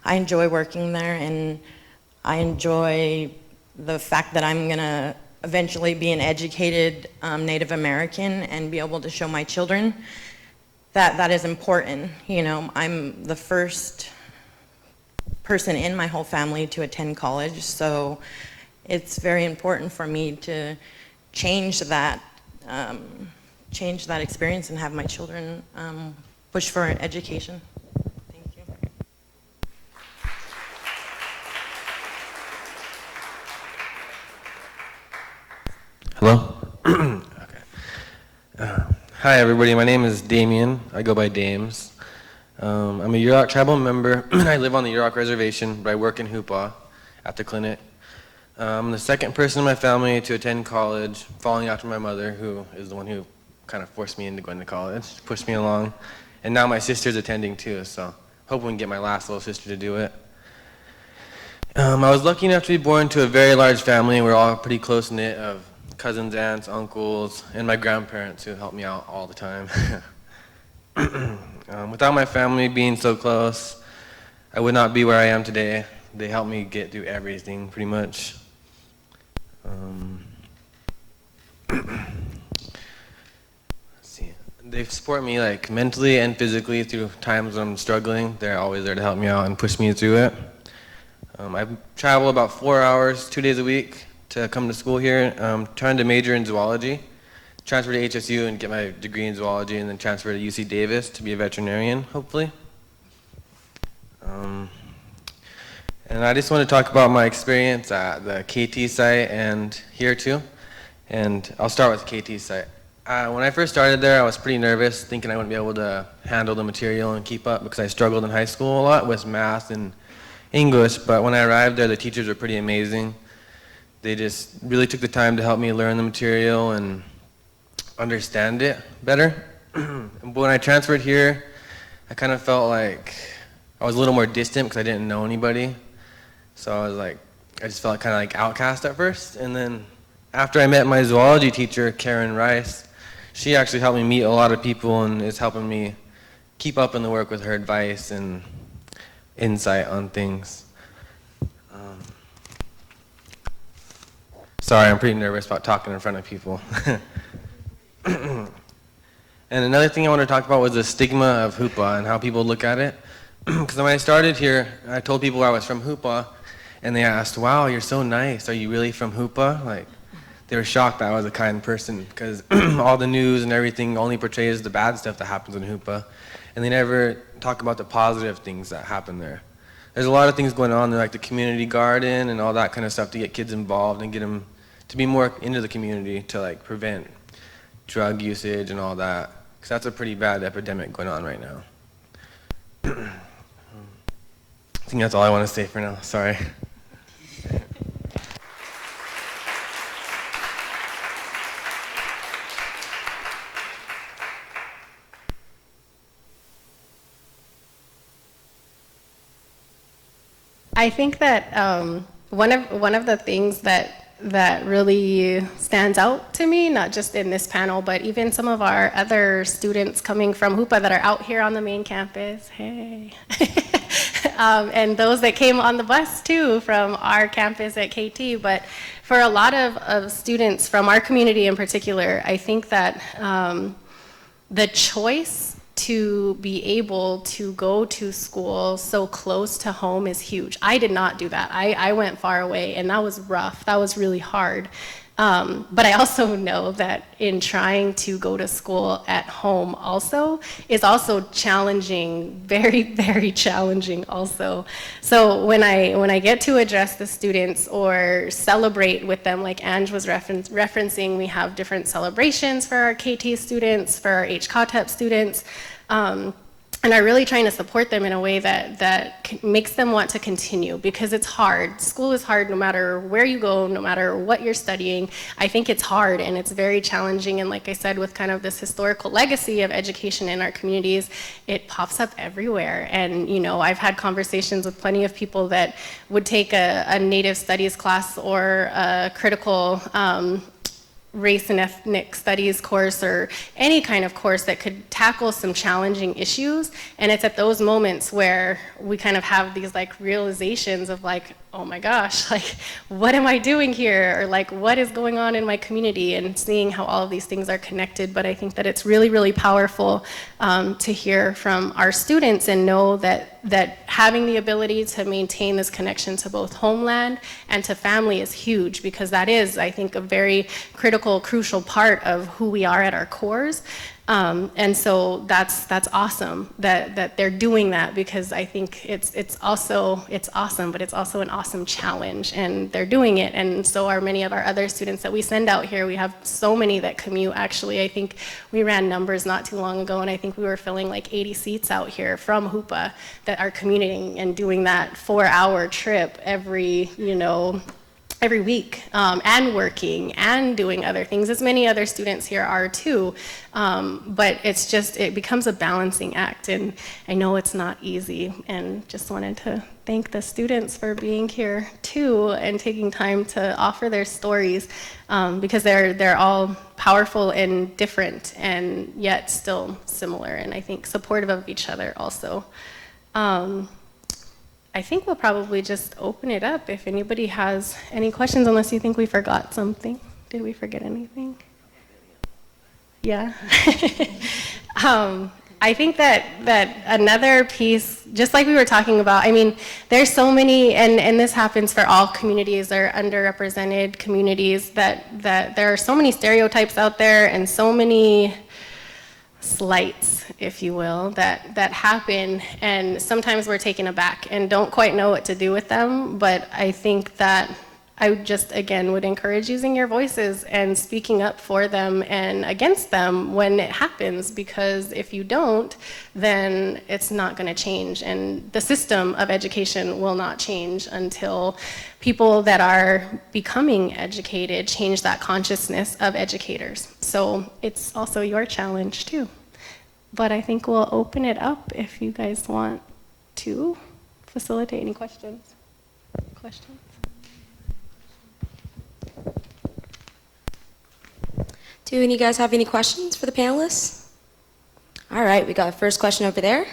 S12: enjoy working there, and I enjoy the fact that I'm gonna eventually be an educated Native American and be able to show my children that is important. You know, I'm the first person in my whole family to attend college, so it's very important for me to change that experience and have my children push for an education. Thank you.
S13: Hello? Okay. Hi everybody, my name is Damien. I go by Dames. I'm a Yurok tribal member. I live on the Yurok reservation, but I work in Hoopa at the clinic. I'm the second person in my family to attend college, following after my mother, who is the one who kind of forced me into going to college, pushed me along. And now my sister's attending too, so hope we can get my last little sister to do it. I was lucky enough to be born to a very large family. We're all pretty close-knit of cousins, aunts, uncles, and my grandparents who help me out all the time. Without my family being so close, I would not be where I am today. They helped me get through everything, pretty much. Let's see. They support me like mentally and physically through times when I'm struggling. They're always there to help me out and push me through it. I travel about 4 hours, 2 days a week to come to school here. I'm trying to major in zoology, transfer to HSU and get my degree in zoology, and then transfer to UC Davis to be a veterinarian, hopefully. And I just want to talk about my experience at the KT site and here too. And I'll start with the KT site. When I first started there, I was pretty nervous, thinking I wouldn't be able to handle the material and keep up because I struggled in high school a lot with math and English. But when I arrived there, the teachers were pretty amazing. They just really took the time to help me learn the material and understand it better. But when I transferred here, I kind of felt like I was a little more distant because I didn't know anybody. So I just felt kind of like outcast at first. And then after I met my zoology teacher, Karen Rice, she actually helped me meet a lot of people and is helping me keep up in the work with her advice and insight on things. Sorry, I'm pretty nervous about talking in front of people. And another thing I want to talk about was the stigma of Hoopa and how people look at it. Because when I started here, I told people I was from Hoopa, and they asked, "Wow, you're so nice. Are you really from Hoopa?" Like, they were shocked that I was a kind person, because all the news and everything only portrays the bad stuff that happens in Hoopa, and they never talk about the positive things that happen there. There's a lot of things going on there, like the community garden and all that kind of stuff to get kids involved and get them to be more into the community to like prevent drug usage and all that, because that's a pretty bad epidemic going on right now. I think that's all I want to say for now. Sorry.
S10: I think that one of the things that really stands out to me, not just in this panel, but even some of our other students coming from Hoopa that are out here on the main campus, hey, and those that came on the bus too from our campus at KT, but for a lot of students from our community in particular, I think that the choice to be able to go to school so close to home is huge. I did not do that. I went far away, and that was rough. That was really hard. But I also know that in trying to go to school at home also is also challenging, very, very challenging also. So when I get to address the students or celebrate with them, like Ange was referencing, we have different celebrations for our KT students, for our HCOTEP students, and are really trying to support them in a way that makes them want to continue, because it's hard. School is hard no matter where you go, no matter what you're studying. I think it's hard and it's very challenging, and like I said, with kind of this historical legacy of education in our communities, it pops up everywhere. And you know, I've had conversations with plenty of people that would take a Native Studies class or a critical race and ethnic studies course or any kind of course that could tackle some challenging issues. And it's at those moments where we kind of have these like realizations of like, oh my gosh, like what am I doing here? Or like what is going on in my community, and seeing how all of these things are connected. But I think that it's really, really powerful to hear from our students and know that having the ability to maintain this connection to both homeland and to family is huge, because that is, I think, a very critical, crucial part of who we are at our cores. And so that's awesome that they're doing that, because I think it's awesome, but it's also an awesome challenge, and they're doing it. And so are many of our other students that we send out here. We have so many that commute. Actually, I think we ran numbers not too long ago, and I think we were filling like 80 seats out here from Hoopa that are commuting and doing that 4-hour trip every week, and working and doing other things, as many other students here are too. But it becomes a balancing act, and I know it's not easy, and just wanted to thank the students for being here too and taking time to offer their stories, because they're all powerful and different and yet still similar, and I think supportive of each other also. I think we'll probably just open it up if anybody has any questions, unless you think we forgot something. Did we forget anything? Yeah. I think that another piece, just like we were talking about, I mean, there's so many, and this happens for all communities or underrepresented communities, that there are so many stereotypes out there and so many slights, if you will, that happen, and sometimes we're taken aback and don't quite know what to do with them. But I think that I just, again, would encourage using your voices and speaking up for them and against them when it happens, because if you don't, then it's not going to change, and the system of education will not change until people that are becoming educated change that consciousness of educators. So it's also your challenge too. But I think we'll open it up if you guys want to facilitate any questions. Questions?
S1: Do any of you guys have any questions for the panelists? All right, we got a first question over there.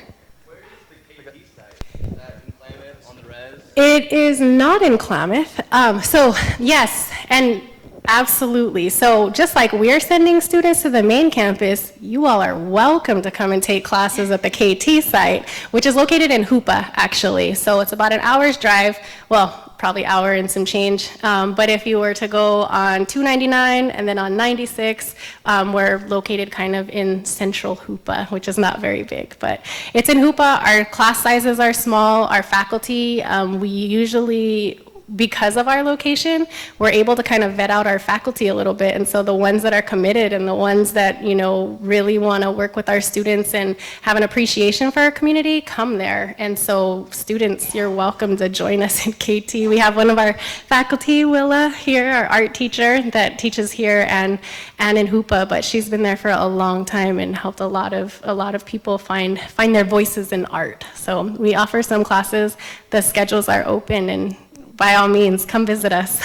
S13: Where is the KT site? Is that in Klamath on the res?
S10: It is not in Klamath. So yes, and absolutely. So just like we're sending students to the main campus, you all are welcome to come and take classes at the KT site, which is located in Hoopa, actually. So it's about an hour's drive, well, probably hour and some change. But if you were to go on 299 and then on 96, we're located kind of in central Hoopa, which is not very big, but it's in Hoopa. Our class sizes are small. Our faculty, we usually because of our location, we're able to kind of vet out our faculty a little bit. And so the ones that are committed and the ones that, you know, really want to work with our students and have an appreciation for our community come there. And so students, you're welcome to join us in KT. We have one of our faculty, Willa, here, our art teacher that teaches here and in Hoopa, but she's been there for a long time and helped a lot of people find their voices in art. So we offer some classes. The schedules are open, and by all means, come visit us.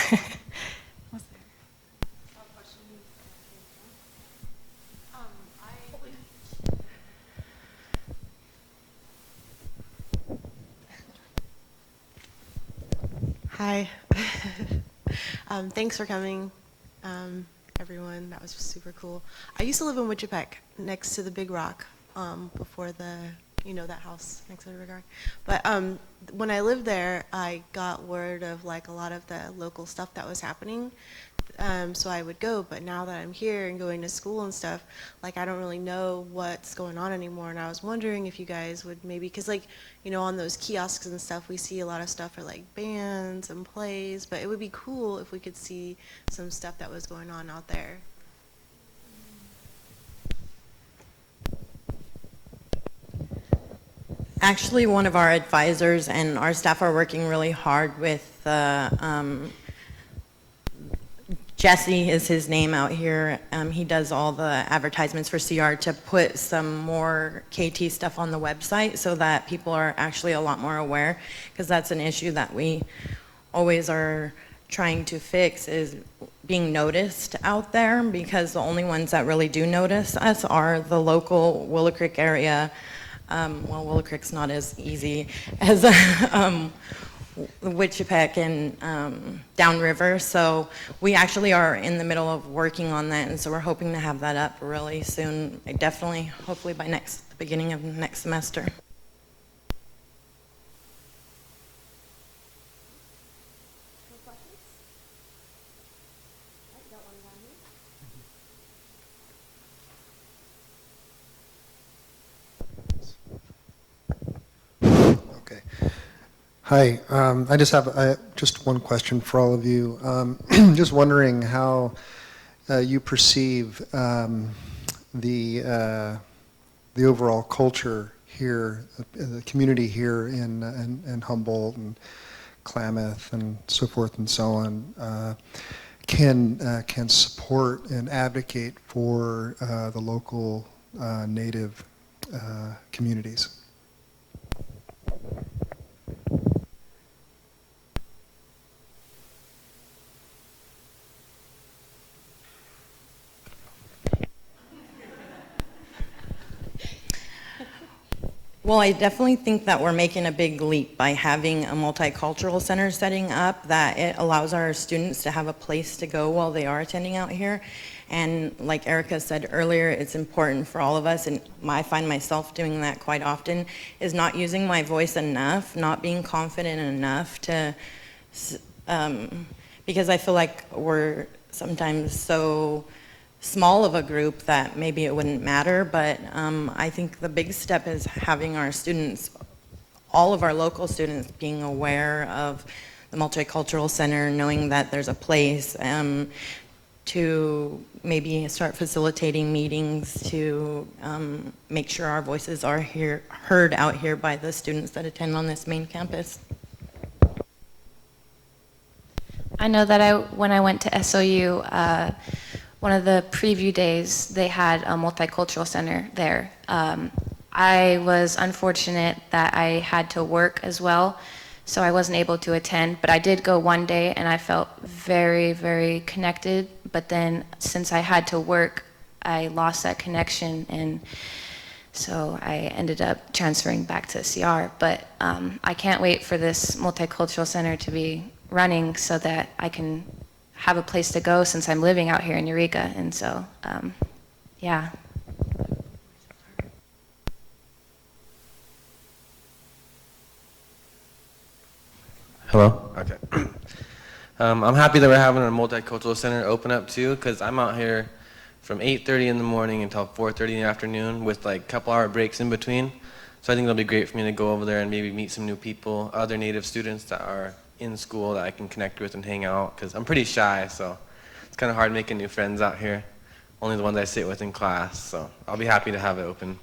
S14: Hi. Thanks for coming, everyone. That was super cool. I used to live in Wichipec, next to the Big Rock, before the, you know, that house next to the Big Rock. But when I lived there, I got word of like a lot of the local stuff that was happening. So I would go, but now that I'm here and going to school and stuff, like I don't really know what's going on anymore. And I was wondering if you guys would maybe, because like, you know, on those kiosks and stuff, we see a lot of stuff for like bands and plays, but it would be cool if we could see some stuff that was going on out there.
S12: Actually, one of our advisors and our staff are working really hard with Jesse is his name out here. He does all the advertisements for CR to put some more KT stuff on the website so that people are actually a lot more aware, because that's an issue that we always are trying to fix, is being noticed out there, because the only ones that really do notice us are the local Willow Creek area. Well, Willow Creek's not as easy as Wichipec and downriver, so we actually are in the middle of working on that, and so we're hoping to have that up really soon, definitely, hopefully by the beginning of next semester.
S8: Okay. Hi, I just have just one question for all of you. Just wondering how you perceive the overall culture here, the community here in Humboldt and Klamath and so forth and so on, can support and advocate for the local Native communities.
S12: Well, I definitely think that we're making a big leap by having a multicultural center setting up, that it allows our students to have a place to go while they are attending out here. And like Erica said earlier, it's important for all of us, and I find myself doing that quite often, is not using my voice enough, not being confident enough to, because I feel like we're sometimes so small of a group that maybe it wouldn't matter, but I think the big step is having our students, all of our local students, being aware of the Multicultural Center, knowing that there's a place to maybe start facilitating meetings to make sure our voices are heard out here by the students that attend on this main campus.
S11: I know that when I went to SOU, one of the preview days, they had a multicultural center there. I was unfortunate that I had to work as well, so I wasn't able to attend, but I did go one day and I felt very, very connected, but then since I had to work, I lost that connection, and so I ended up transferring back to CR, but I can't wait for this multicultural center to be running so that I can have a place to go, since I'm living out here in Eureka, and so, yeah.
S13: Hello? Okay. I'm happy that we're having a multicultural center open up too, because I'm out here from 8:30 in the morning until 4:30 in the afternoon with like a couple hour breaks in between. So I think it'll be great for me to go over there and maybe meet some new people, other Native students that are in school that I can connect with and hang out, because I'm pretty shy, so it's kind of hard making new friends out here. Only the ones I sit with in class, so I'll be happy to have it open.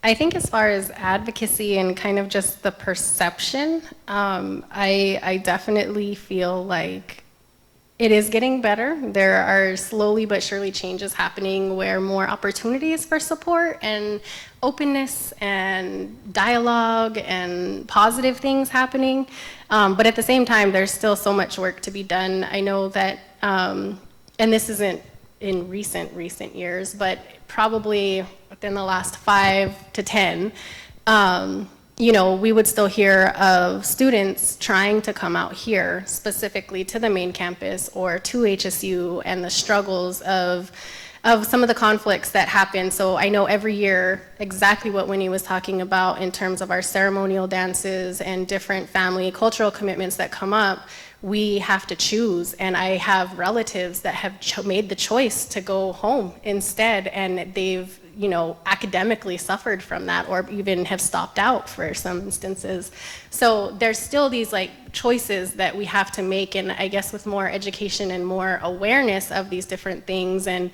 S10: I think as far as advocacy and kind of just the perception, I definitely feel like it is getting better. There are slowly but surely changes happening where more opportunities for support and openness and dialogue and positive things happening. But at the same time, there's still so much work to be done. I know that, and this isn't in recent years, but probably within the last 5 to 10, you know, we would still hear of students trying to come out here specifically to the main campus or to HSU and the struggles of some of the conflicts that happen. So I know every year exactly what Winnie was talking about in terms of our ceremonial dances and different family cultural commitments that come up. We have to choose, and I have relatives that have made the choice to go home instead, and they've, you know, academically suffered from that, or even have stopped out for some instances. So there's still these like choices that we have to make, and I guess with more education and more awareness of these different things and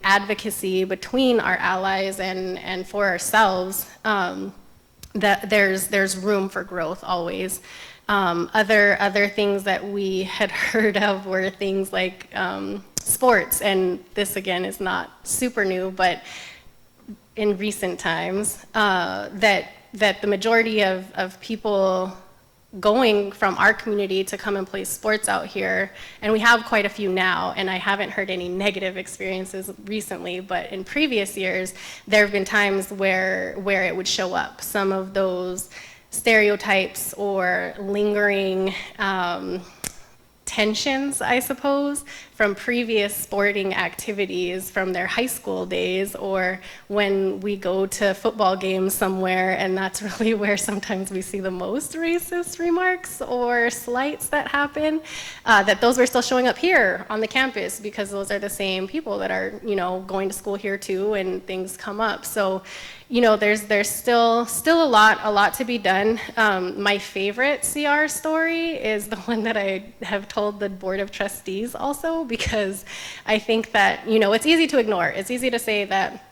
S10: advocacy between our allies and for ourselves, that there's room for growth always. Other things that we had heard of were things like sports, and this again is not super new, but in recent times, that the majority of people going from our community to come and play sports out here, and we have quite a few now, and I haven't heard any negative experiences recently, but in previous years, there have been times where it would show up. Some of those stereotypes or lingering tensions, I suppose, from previous sporting activities from their high school days, or when we go to football games somewhere, and that's really where sometimes we see the most racist remarks or slights that happen, that those were still showing up here on the campus because those are the same people that are, you know, going to school here too, and things come up. So, you know, there's still a lot to be done. My favorite CR story is the one that I have told the Board of Trustees also, because I think that, you know, it's easy to ignore. It's easy to say that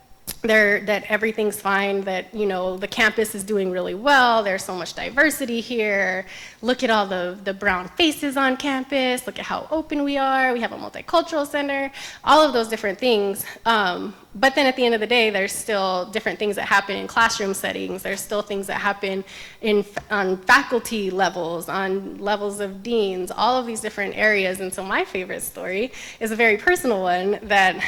S10: everything's fine, that, you know, the campus is doing really well, there's so much diversity here, look at all the brown faces on campus, look at how open we are, we have a multicultural center, all of those different things. But then at the end of the day, there's still different things that happen in classroom settings, there's still things that happen on faculty levels, on levels of deans, all of these different areas. And so my favorite story is a very personal one that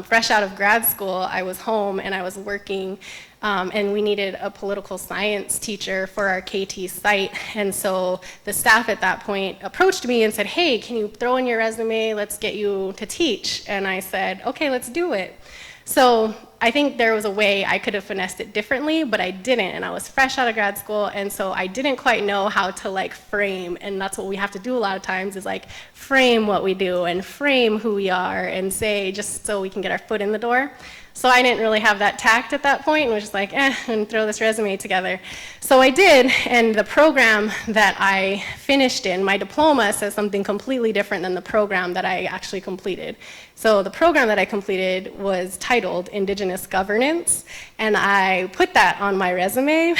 S10: fresh out of grad school, I was home and I was working, and we needed a political science teacher for our KT site. And so the staff at that point approached me and said, hey, can you throw in your resume? Let's get you to teach. And I said, okay, let's do it. So I think there was a way I could have finessed it differently, but I didn't, and I was fresh out of grad school, and so I didn't quite know how to like frame, and that's what we have to do a lot of times, is like frame what we do and frame who we are and say, just so we can get our foot in the door. So I didn't really have that tact at that point, and was just like, and throw this resume together. So I did, and the program that I finished in, my diploma says something completely different than the program that I actually completed. So the program that I completed was titled Indigenous Governance, and I put that on my resume,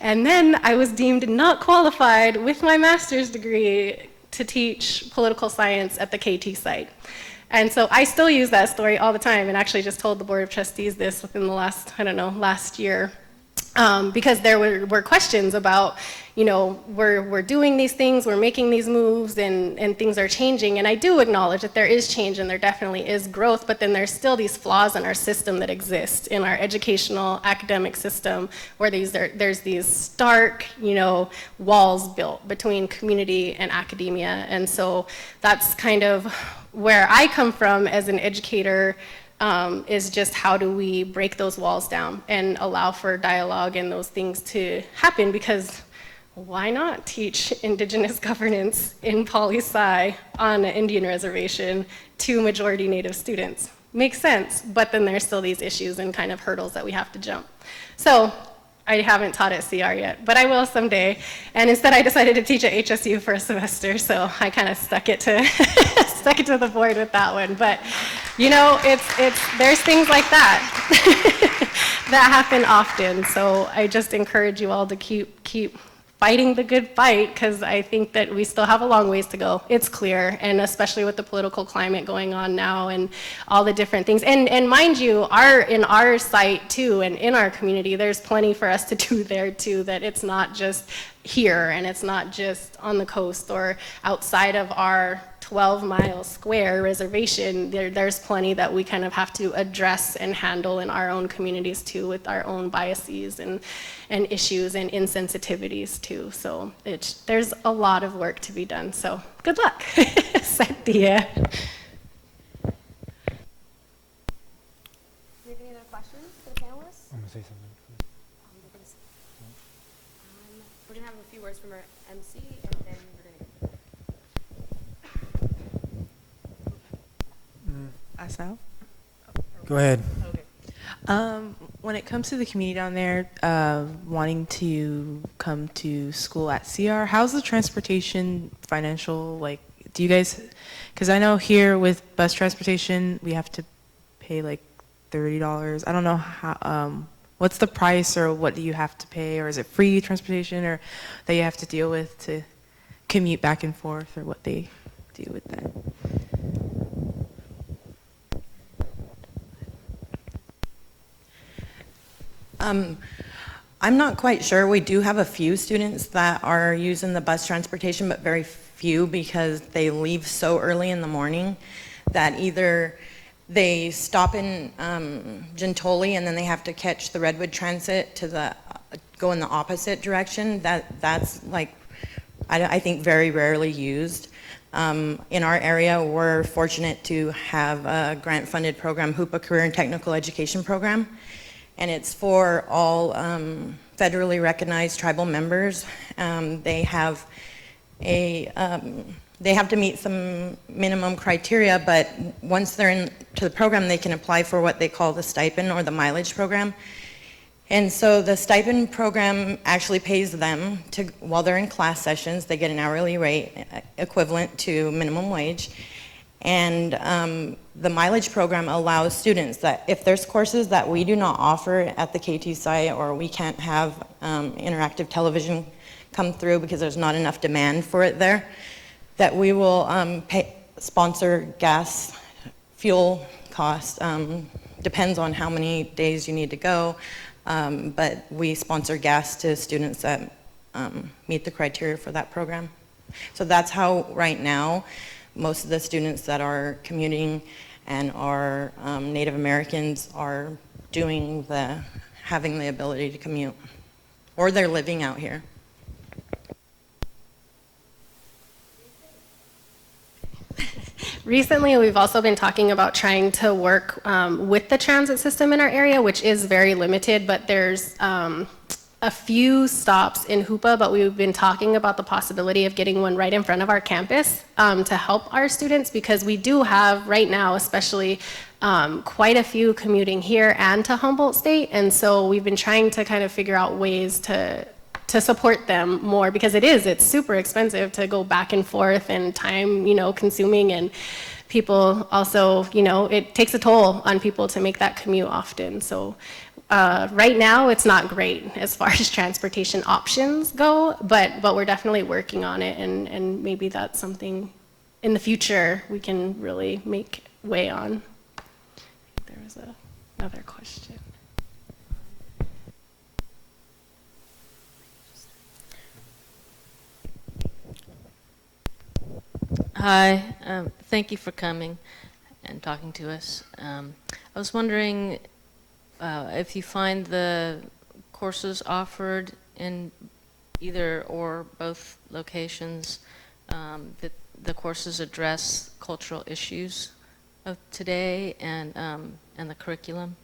S10: and then I was deemed not qualified with my master's degree to teach political science at the KT site. And so I still use that story all the time, and actually just told the Board of Trustees this within the last year, because there were questions about, you know, we're doing these things, we're making these moves, and things are changing. And I do acknowledge that there is change and there definitely is growth, but then there's still these flaws in our system that exist, in our educational academic system, where there's these stark, you know, walls built between community and academia. And so that's kind of where I come from as an educator, is just how do we break those walls down and allow for dialogue and those things to happen, because why not teach Indigenous governance in poli-sci on an Indian reservation to majority Native students? makes sense, but then there's still these issues and kind of hurdles that we have to jump. So I haven't taught at CR yet, but I will someday. And instead I decided to teach at HSU for a semester, so I kind of stuck it to stuck it to the board with that one. But you know, there's things like that that happen often. So I just encourage you all to keep fighting the good fight, because I think that we still have a long ways to go. It's clear, and especially with the political climate going on now and all the different things. And mind you, in our site too, and in our community, there's plenty for us to do there too, that it's not just here, and it's not just on the coast or outside of our 12-mile square reservation. There's plenty that we kind of have to address and handle in our own communities too, with our own biases and issues and insensitivities too. So there's a lot of work to be done. So good luck. Satya.
S1: Do you have any other questions for the panelists?
S2: I'm gonna say something.
S1: We're going to have a few words from our MC, and then we're going to
S15: Asal?
S2: Go ahead.
S15: Okay. When it comes to the community down there wanting to come to school at CR, how's the transportation financial, like, do you guys, because I know here with bus transportation, we have to pay like $30. I don't know how, what's the price, or what do you have to pay, or is it free transportation, or that you have to deal with to commute back and forth, or what they do with that?
S12: I'm not quite sure. We do have a few students that are using the bus transportation, but very few, because they leave so early in the morning that either they stop in Gentoli and then they have to catch the Redwood Transit to go in the opposite direction. That's like, I think, very rarely used. In our area, we're fortunate to have a grant-funded program, Hoopa Career and Technical Education Program. And it's for all federally recognized tribal members. They have to meet some minimum criteria, but once they're into the program, they can apply for what they call the stipend or the mileage program. And so the stipend program actually pays them while they're in class sessions. They get an hourly rate equivalent to minimum wage. And the mileage program allows students that if there's courses that we do not offer at the KT site, or we can't have interactive television come through because there's not enough demand for it there, that we will sponsor gas, fuel costs. Depends on how many days you need to go, but we sponsor gas to students that meet the criteria for that program. So that's how right now most of the students that are commuting and are Native Americans are having the ability to commute, or they're living out here.
S10: Recently, we've also been talking about trying to work with the transit system in our area, which is very limited, but there's a few stops in Hoopa, but we've been talking about the possibility of getting one right in front of our campus to help our students, because we do have right now, especially, quite a few commuting here and to Humboldt State, and so we've been trying to kind of figure out ways to support them more, because it's super expensive to go back and forth, and time, consuming, and people also, it takes a toll on people to make that commute often. So right now it's not great as far as transportation options go, but we're definitely working on it, and maybe that's something in the future we can really make way on. There was another question.
S16: Hi, thank you for coming and talking to us. I was wondering if you find the courses offered in either or both locations, that the courses address cultural issues of today and the curriculum.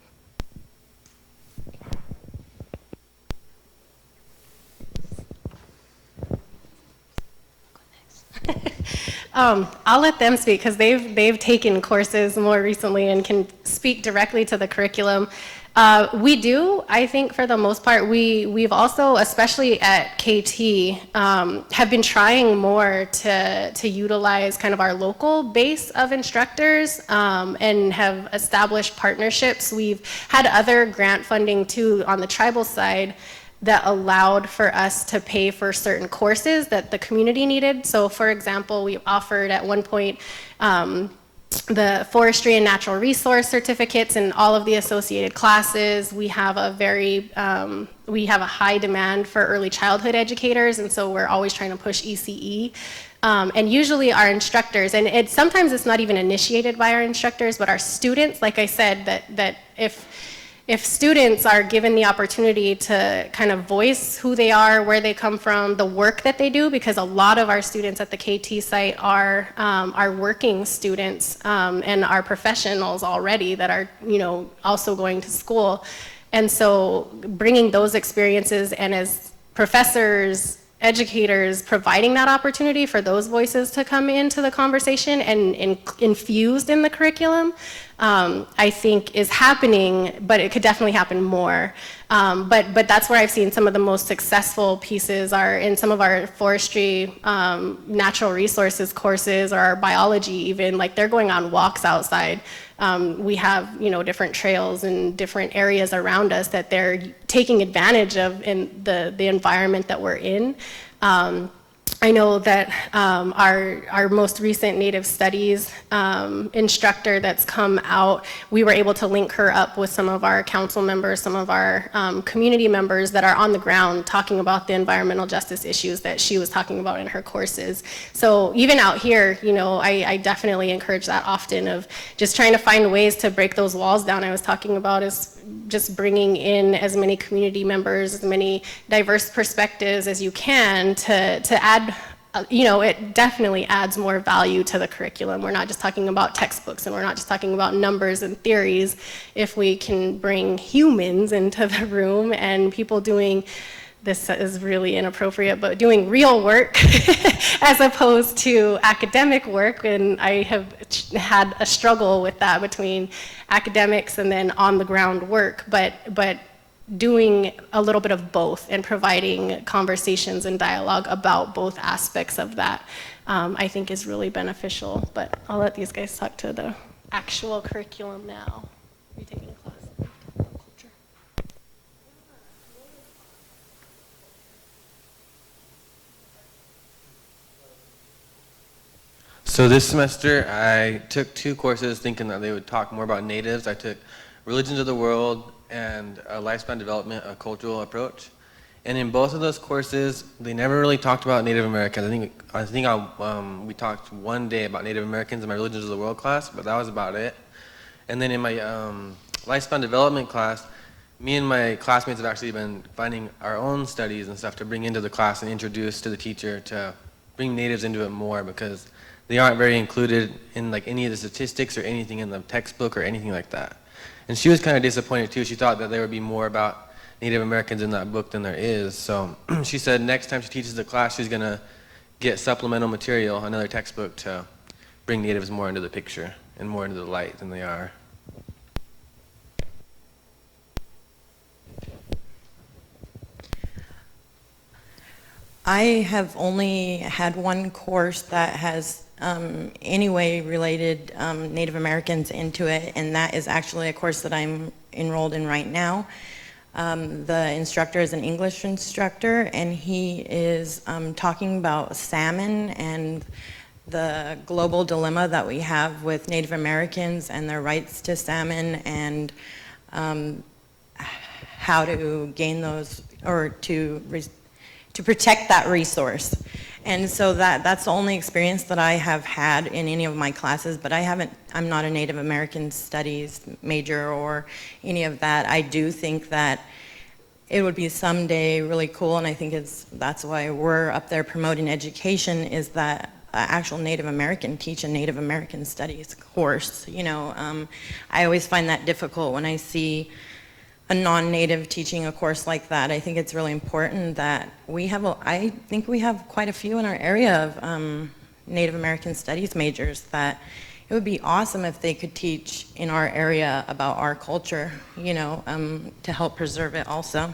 S10: I'll let them speak because they've taken courses more recently and can speak directly to the curriculum. We do, I think, for the most part. We've also, especially at KT, have been trying more to utilize kind of our local base of instructors and have established partnerships. We've had other grant funding too on the tribal side that allowed for us to pay for certain courses that the community needed. So for example, we offered at one point the forestry and natural resource certificates and all of the associated classes. We have a high demand for early childhood educators, and so we're always trying to push ECE. And usually our instructors, and sometimes it's not even initiated by our instructors, but our students, like I said, that if students are given the opportunity to kind of voice who they are, where they come from, the work that they do, because a lot of our students at the KT site are working students and are professionals already that are, also going to school. And so bringing those experiences and as professors, educators, providing that opportunity for those voices to come into the conversation and infused in the curriculum, I think is happening, but it could definitely happen more. But that's where I've seen some of the most successful pieces are in some of our forestry, natural resources courses, or our biology even, like they're going on walks outside. We have, different trails and different areas around us that they're taking advantage of in the environment that we're in. I know that our most recent Native Studies instructor that's come out, we were able to link her up with some of our council members, some of our community members that are on the ground talking about the environmental justice issues that she was talking about in her courses. So even out here, I definitely encourage that often, of just trying to find ways to break those walls down I was talking about, is just bringing in as many community members, as many diverse perspectives as you can to add, it definitely adds more value to the curriculum. We're not just talking about textbooks, and we're not just talking about numbers and theories. If we can bring humans into the room and people doing, this is really inappropriate, but doing real work as opposed to academic work. And I have had a struggle with that between academics and then on the ground work, but doing a little bit of both and providing conversations and dialogue about both aspects of that, I think is really beneficial. But I'll let these guys talk to the actual curriculum now. Are you taking a class? Culture.
S13: So this semester, I took 2 courses thinking that they would talk more about natives. I took Religions of the World and Lifespan Development, a Cultural Approach. And in both of those courses, they never really talked about Native Americans. I think we talked one day about Native Americans in my Religions of the World class, but that was about it. And then in my Lifespan Development class, me and my classmates have actually been finding our own studies and stuff to bring into the class and introduce to the teacher to bring natives into it more, because they aren't very included in like any of the statistics or anything in the textbook or anything like that. And she was kind of disappointed too. She thought that there would be more about Native Americans in that book than there is. So she said next time she teaches the class, she's gonna get supplemental material, another textbook, to bring natives more into the picture and more into the light than they are.
S12: I have only had one course that has anyway related Native Americans into it, and that is actually a course that I'm enrolled in right now. The instructor is an English instructor, and he is talking about salmon and the global dilemma that we have with Native Americans and their rights to salmon, and how to gain those, or to protect that resource. And so that's the only experience that I have had in any of my classes, but I'm not a Native American Studies major or any of that. I do think that it would be someday really cool, and I think that's why we're up there promoting education, is that actual Native American teach a Native American Studies course. I always find that difficult when I see a non-native teaching a course like that. I think it's really important that I think we have quite a few in our area of Native American Studies majors that it would be awesome if they could teach in our area about our culture, you know, to help preserve it also.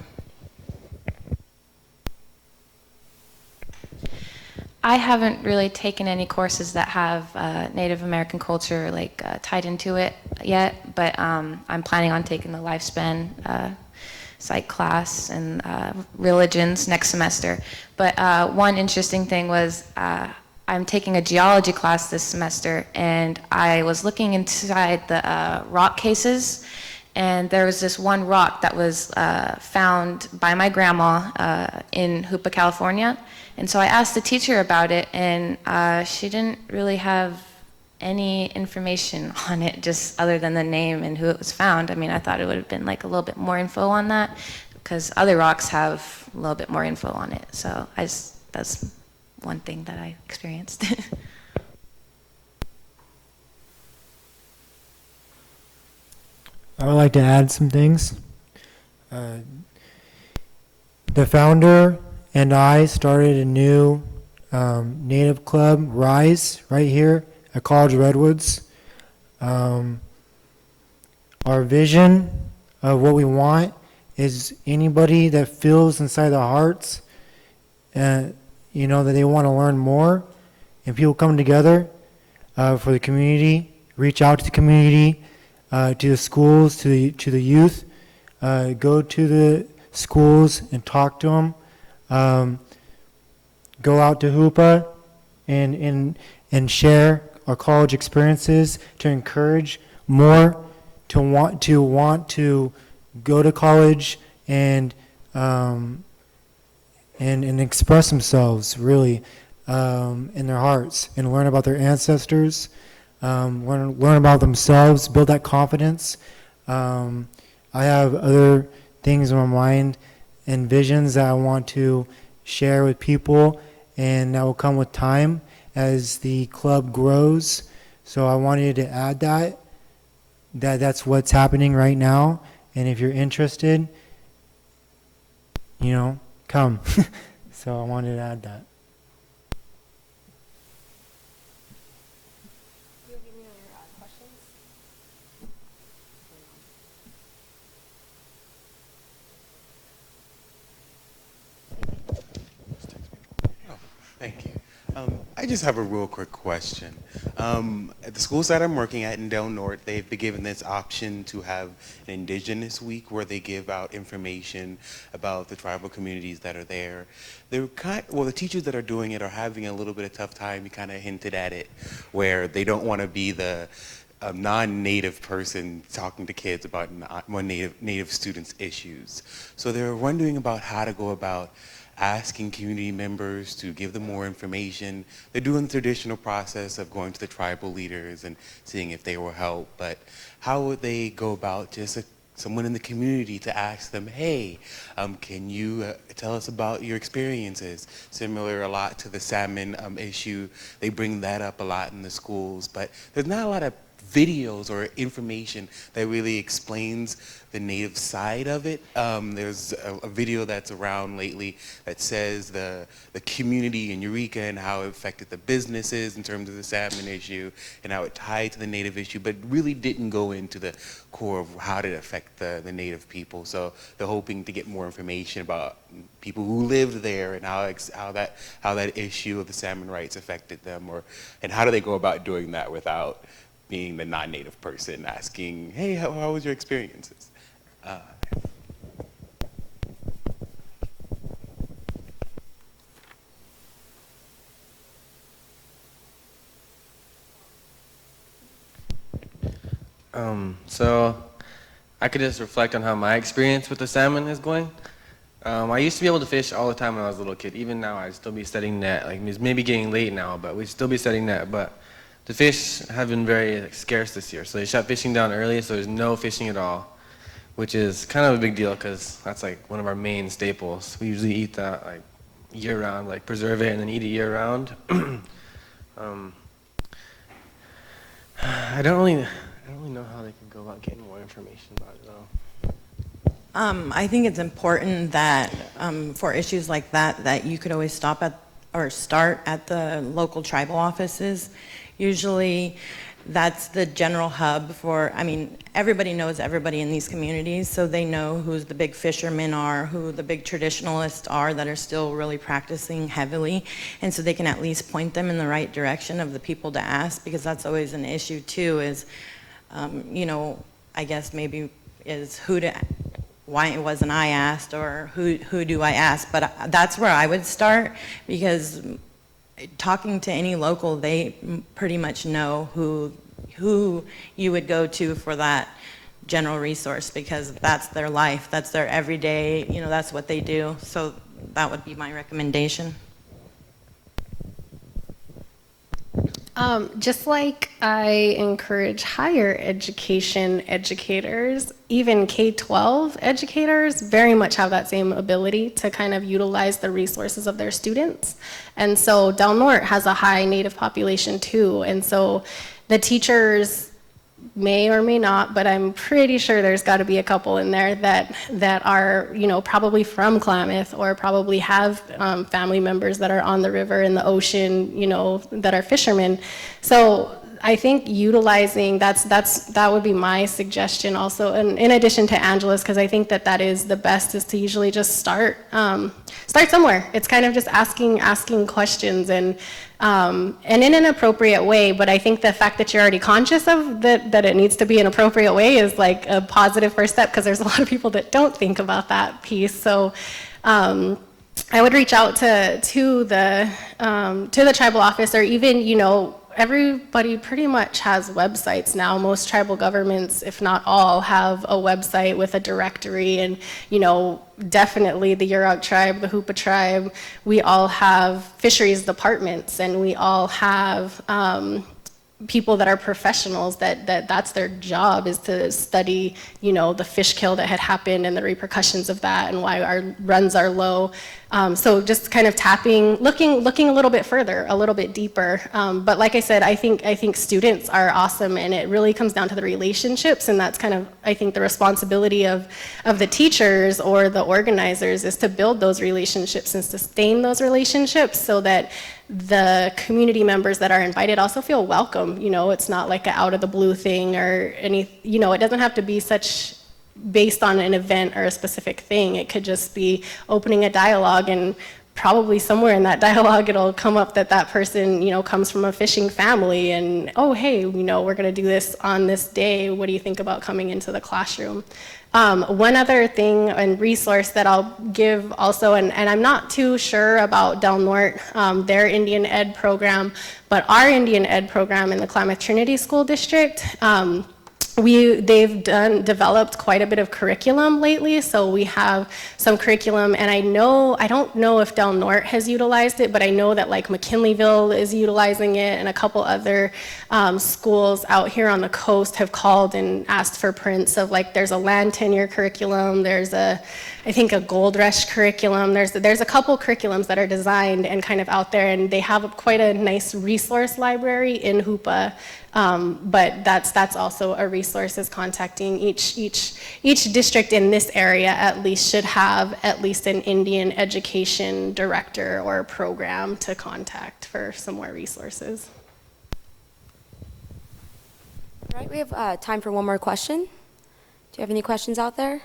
S11: I haven't really taken any courses that have Native American culture like tied into it yet, but I'm planning on taking the lifespan psych class and religions next semester. But one interesting thing was I'm taking a geology class this semester, and I was looking inside the rock cases, and there was this one rock that was found by my grandma in Hoopa, California. And so I asked the teacher about it, and she didn't really have any information on it, just other than the name and who it was found. I mean, I thought it would have been like a little bit more info on that, because other rocks have a little bit more info on it. So that's one thing that I experienced.
S2: I would like to add some things. The founder and I started a new Native club, Rise, right here at College Redwoods. Our vision of what we want is anybody that feels inside their hearts, you know, that they want to learn more, and people come together for the community, reach out to the community, to the schools, to the youth, go to the schools and talk to them. Go out to Hoopa and share our college experiences to encourage more to want to go to college and express themselves really in their hearts and learn about their ancestors, learn about themselves, build that confidence. I have other things in my mind and visions that I want to share with people, and that will come with time as the club grows. So I wanted to add that's what's happening right now, and if you're interested, you know, come. So I wanted to add that.
S17: Thank you. I just have a real quick question. At the school site I'm working at in Del Norte, they've been given this option to have an Indigenous Week where they give out information about the tribal communities that are there. The teachers that are doing it are having a little bit of tough time. You kind of hinted at it, where they don't want to be the non-native person talking to kids about native students' issues. So they're wondering about how to go about asking community members to give them more information. They're doing the traditional process of going to the tribal leaders and seeing if they will help, but how would they go about just someone in the community to ask them, hey, can you tell us about your experiences? Similar a lot to the salmon issue. They bring that up a lot in the schools, but there's not a lot of videos or information that really explains the native side of it. There's a video that's around lately that says the community in Eureka and how it affected the businesses in terms of the salmon issue and how it tied to the native issue, but really didn't go into the core of how did it affect the native people. So they're hoping to get more information about people who lived there and how that issue of the salmon rights affected them, and how do they go about doing that without being the non-native person asking, hey, how was your experiences?
S13: So I could just reflect on how my experience with the salmon is going. I used to be able to fish all the time when I was a little kid. Even now, I'd still be setting net. Like, it's maybe getting late now, but we'd still be setting net. But the fish have been very scarce this year, so they shut fishing down early, so there's no fishing at all, which is kind of a big deal because that's like one of our main staples. We usually eat that like year-round, like preserve it and then eat it year-round. I don't really know how they can go about getting more information about it though.
S12: I think it's important that for issues like that you could always stop at or start at the local tribal offices. Usually that's the general hub for, I mean, everybody knows everybody in these communities, so they know who the big fishermen are, who the big traditionalists are that are still really practicing heavily, and so they can at least point them in the right direction of the people to ask, because that's always an issue too, is, you know, I guess maybe is why wasn't I asked, or who do I ask? But that's where I would start, because talking to any local, they pretty much know who you would go to for that general resource, because that's their life, that's their everyday, you know, that's what they do. So that would be my recommendation.
S10: Just like I encourage higher education educators, even K-12 educators very much have that same ability to kind of utilize the resources of their students. And so Del Norte has a high Native population too. And so the teachers may or may not, but I'm pretty sure there's got to be a couple in there that are, you know, probably from Klamath, or probably have family members that are on the river and the ocean, you know, that are fishermen. So I think utilizing, that would be my suggestion also, and in addition to Angela's, because I think that is the best, is to usually just start somewhere. It's kind of just asking questions, and in an appropriate way. But I think the fact that you're already conscious of that it needs to be an appropriate way is like a positive first step, because there's a lot of people that don't think about that piece. So I would reach out to the tribal office, or even, you know, everybody pretty much has websites now. Most tribal governments, if not all, have a website with a directory, and, you know, definitely the Yurok tribe, the Hoopa tribe, we all have fisheries departments, and we all have people that are professionals that's their job, is to study, you know, the fish kill that had happened and the repercussions of that, and why our runs are low. So just kind of looking a little bit further, a little bit deeper. But like I said, I think students are awesome, and it really comes down to the relationships, and that's kind of, I think, the responsibility of the teachers or the organizers, is to build those relationships and sustain those relationships, so that the community members that are invited also feel welcome. You know, it's not like an out of the blue thing or any, you know, it doesn't have to be such based on an event or a specific thing. It could just be opening a dialogue, and probably somewhere in that dialogue it'll come up that person, you know, comes from a fishing family, and, oh, hey, you know, we're going to do this on this day. What do you think about coming into the classroom? One other thing and resource that I'll give also, and I'm not too sure about Del Norte, their Indian Ed program, but our Indian Ed program in the Klamath Trinity School District, they've developed quite a bit of curriculum lately, so we have some curriculum, and I don't know if Del Norte has utilized it, but I know that like McKinleyville is utilizing it, and a couple other schools out here on the coast have called and asked for prints of, like, there's a land tenure curriculum, there's I think a gold rush curriculum, there's a couple curriculums that are designed and kind of out there, and they have quite a nice resource library in Hoopa. But that's also a resource, is contacting each district in this area at least should have at least an Indian education director or program to contact for some more resources.
S1: All right, we have time for one more question. Do you have any questions out there?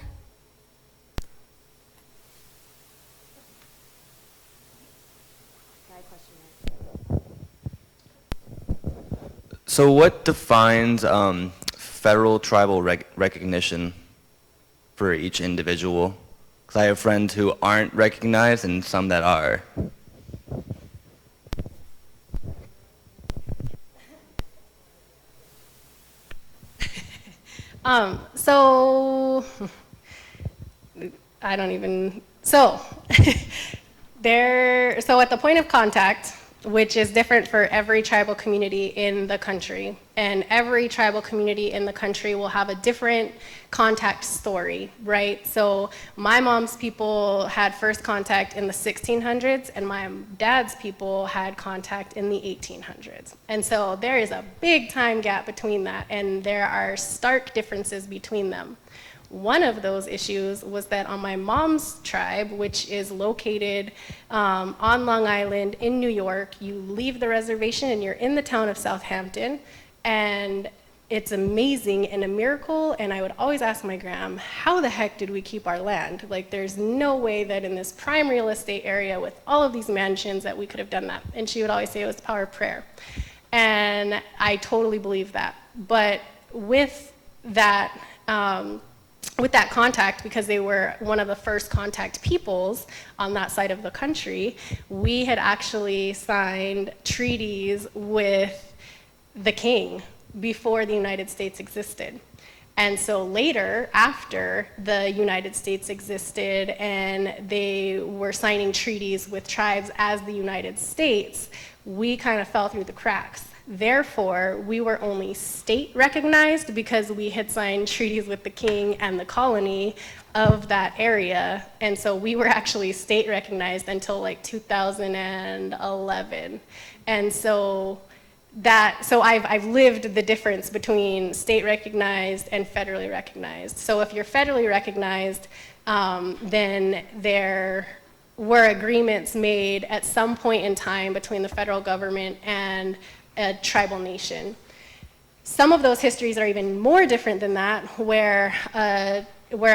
S18: So what defines federal tribal recognition for each individual? Because I have friends who aren't recognized and some that are.
S10: So I don't even, so so at the point of contact, which is different for every tribal community in the country, and every tribal community in the country will have a different contact story, right? So my mom's people had first contact in the 1600s, and my dad's people had contact in the 1800s. And so there is a big time gap between that, and there are stark differences between them. One of those issues was that on my mom's tribe, which is located on Long Island in New York, you leave the reservation and you're in the town of Southampton, and it's amazing and a miracle. And I would always ask my gram, how the heck did we keep our land? Like, there's no way that in this prime real estate area with all of these mansions that we could have done that. And she would always say it was the power of prayer. And I totally believe that. But with that contact, because they were one of the first contact peoples on that side of the country, we had actually signed treaties with the king before the United States existed. And so later, after the United States existed and they were signing treaties with tribes as the United States, we kind of fell through the cracks. Therefore, we were only state recognized because we had signed treaties with the king and the colony of that area. And so we were actually state recognized until like 2011. And so I've lived the difference between state recognized and federally recognized. So if you're federally recognized, then there were agreements made at some point in time between the federal government and a tribal nation. Some of those histories are even more different than that, where a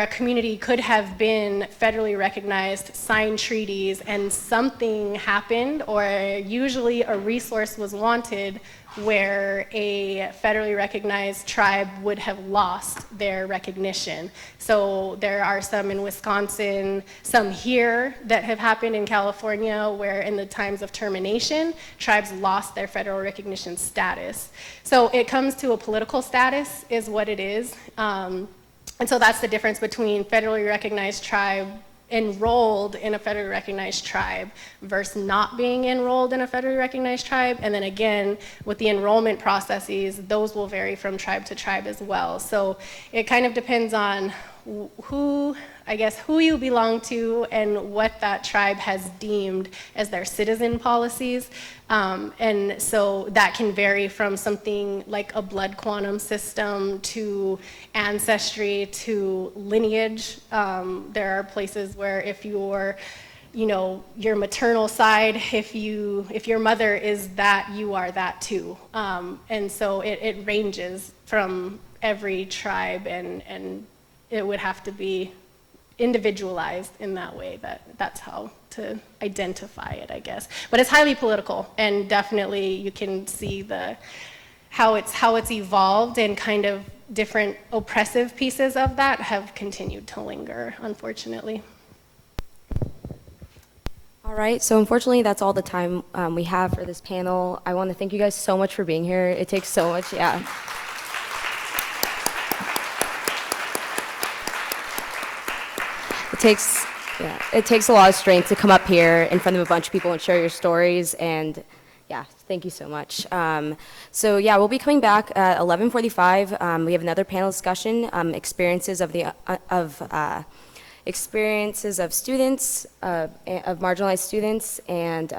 S10: community could have been federally recognized, signed treaties, and something happened, or usually a resource was wanted where a federally recognized tribe would have lost their recognition. So there are some in Wisconsin, some here that have happened in California, where in the times of termination, tribes lost their federal recognition status. So it comes to a political status is what it is. And so that's the difference between federally recognized tribe enrolled in a federally recognized tribe versus not being enrolled in a federally recognized tribe. And then again, with the enrollment processes, those will vary from tribe to tribe as well. So it kind of depends on who you belong to and what that tribe has deemed as their citizen policies. And so that can vary from something like a blood quantum system to ancestry to lineage. There are places where if your maternal side, if your mother is that, you are that too. And so it ranges from every tribe, and it would have to be individualized in that way. That's how to identify it, I guess. But it's highly political, and definitely you can see how it's evolved, and kind of different oppressive pieces of that have continued to linger, unfortunately.
S1: All right, so unfortunately that's all the time we have for this panel. I want to thank you guys so much for being here. It takes so much, yeah. It takes a lot of strength to come up here in front of a bunch of people and share your stories, and yeah, thank you so much. So yeah, we'll be coming back at 11:45. We have another panel discussion, experiences of students, of marginalized students, and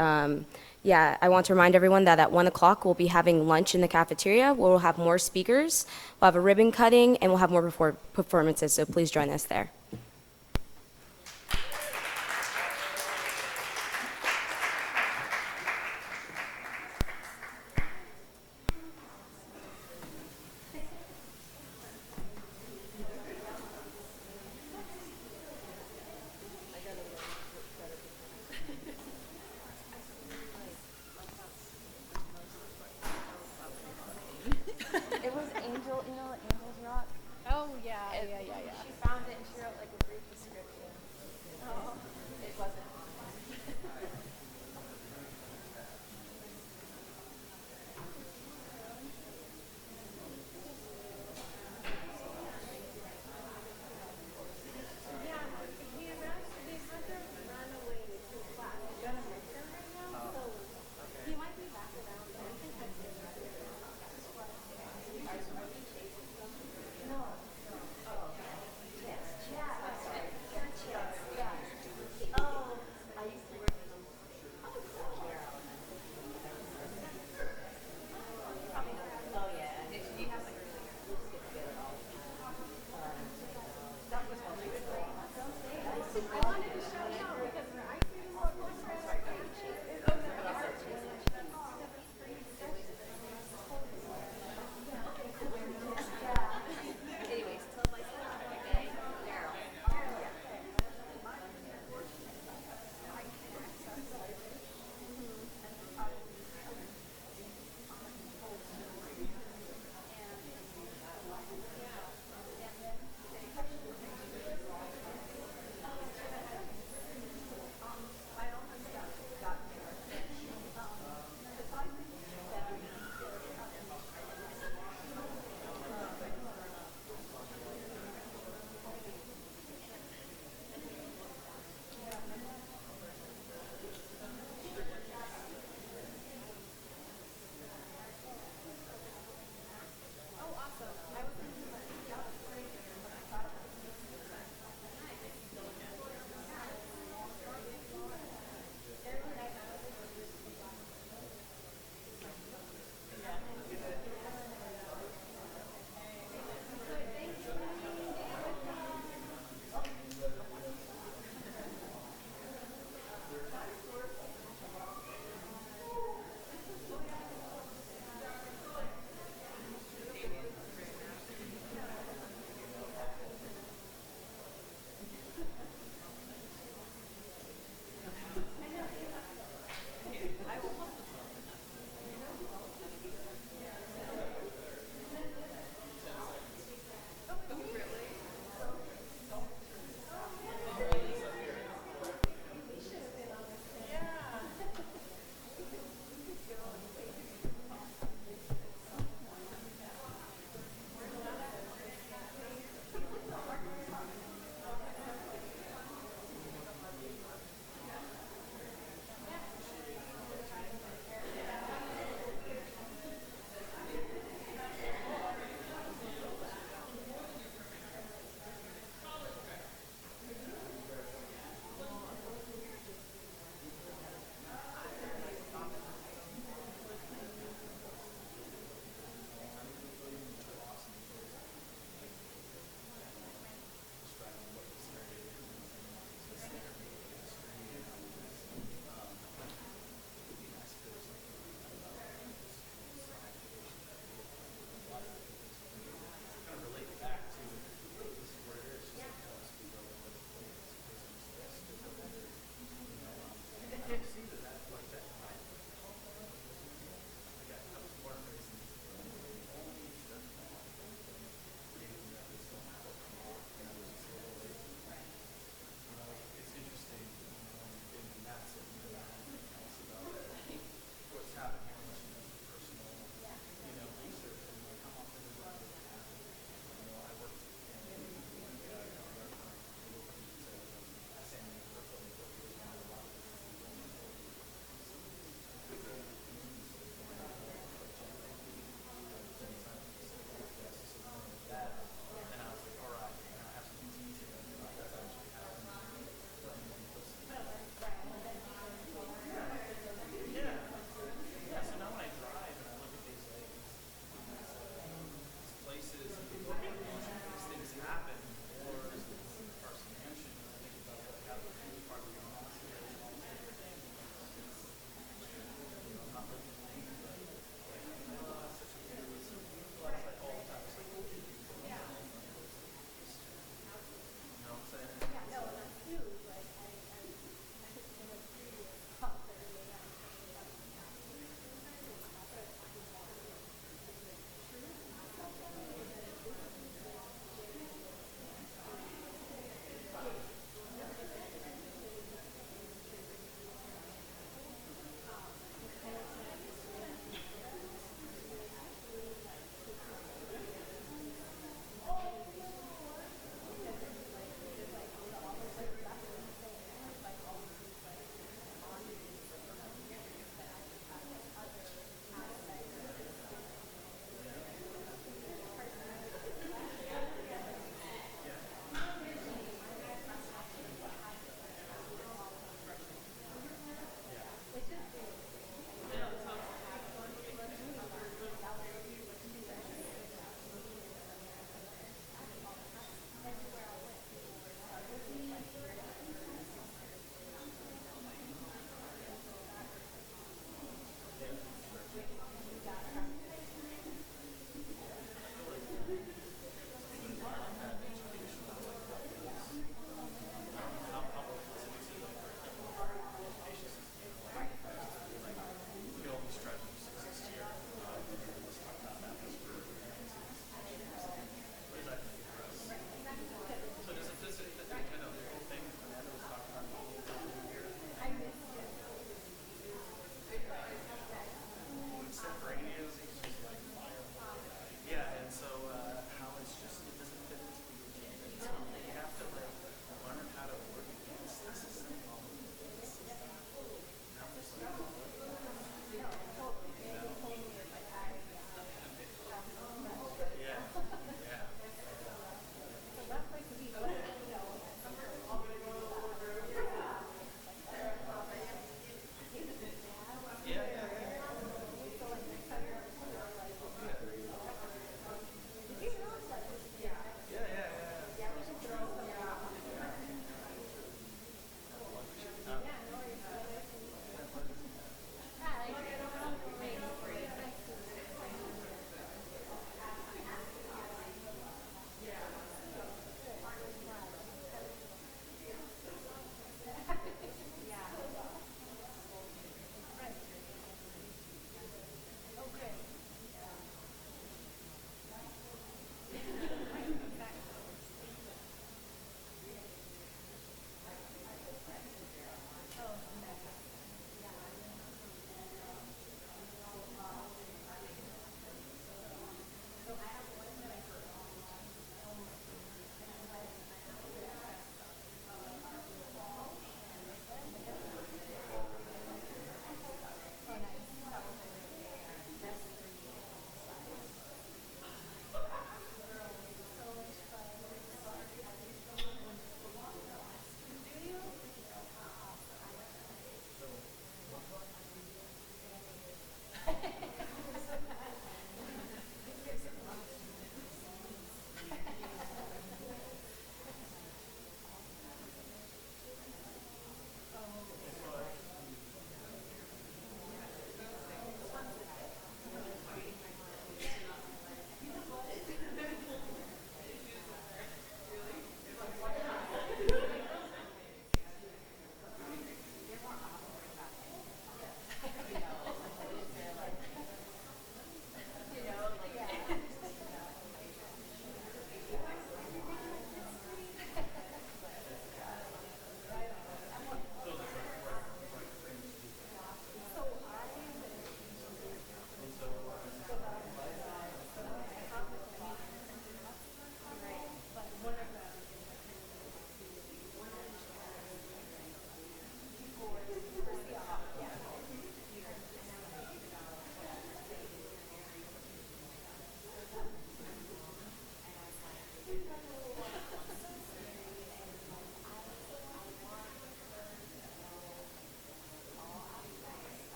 S1: yeah, I want to remind everyone that at 1 o'clock we'll be having lunch in the cafeteria. We'll have more speakers, we'll have a ribbon cutting, and we'll have more performances, so please join us there.
S11: It was Angel, Angel's Rock.
S10: Oh, yeah.
S11: She found it and she wrote like a brief description. Oh. It wasn't.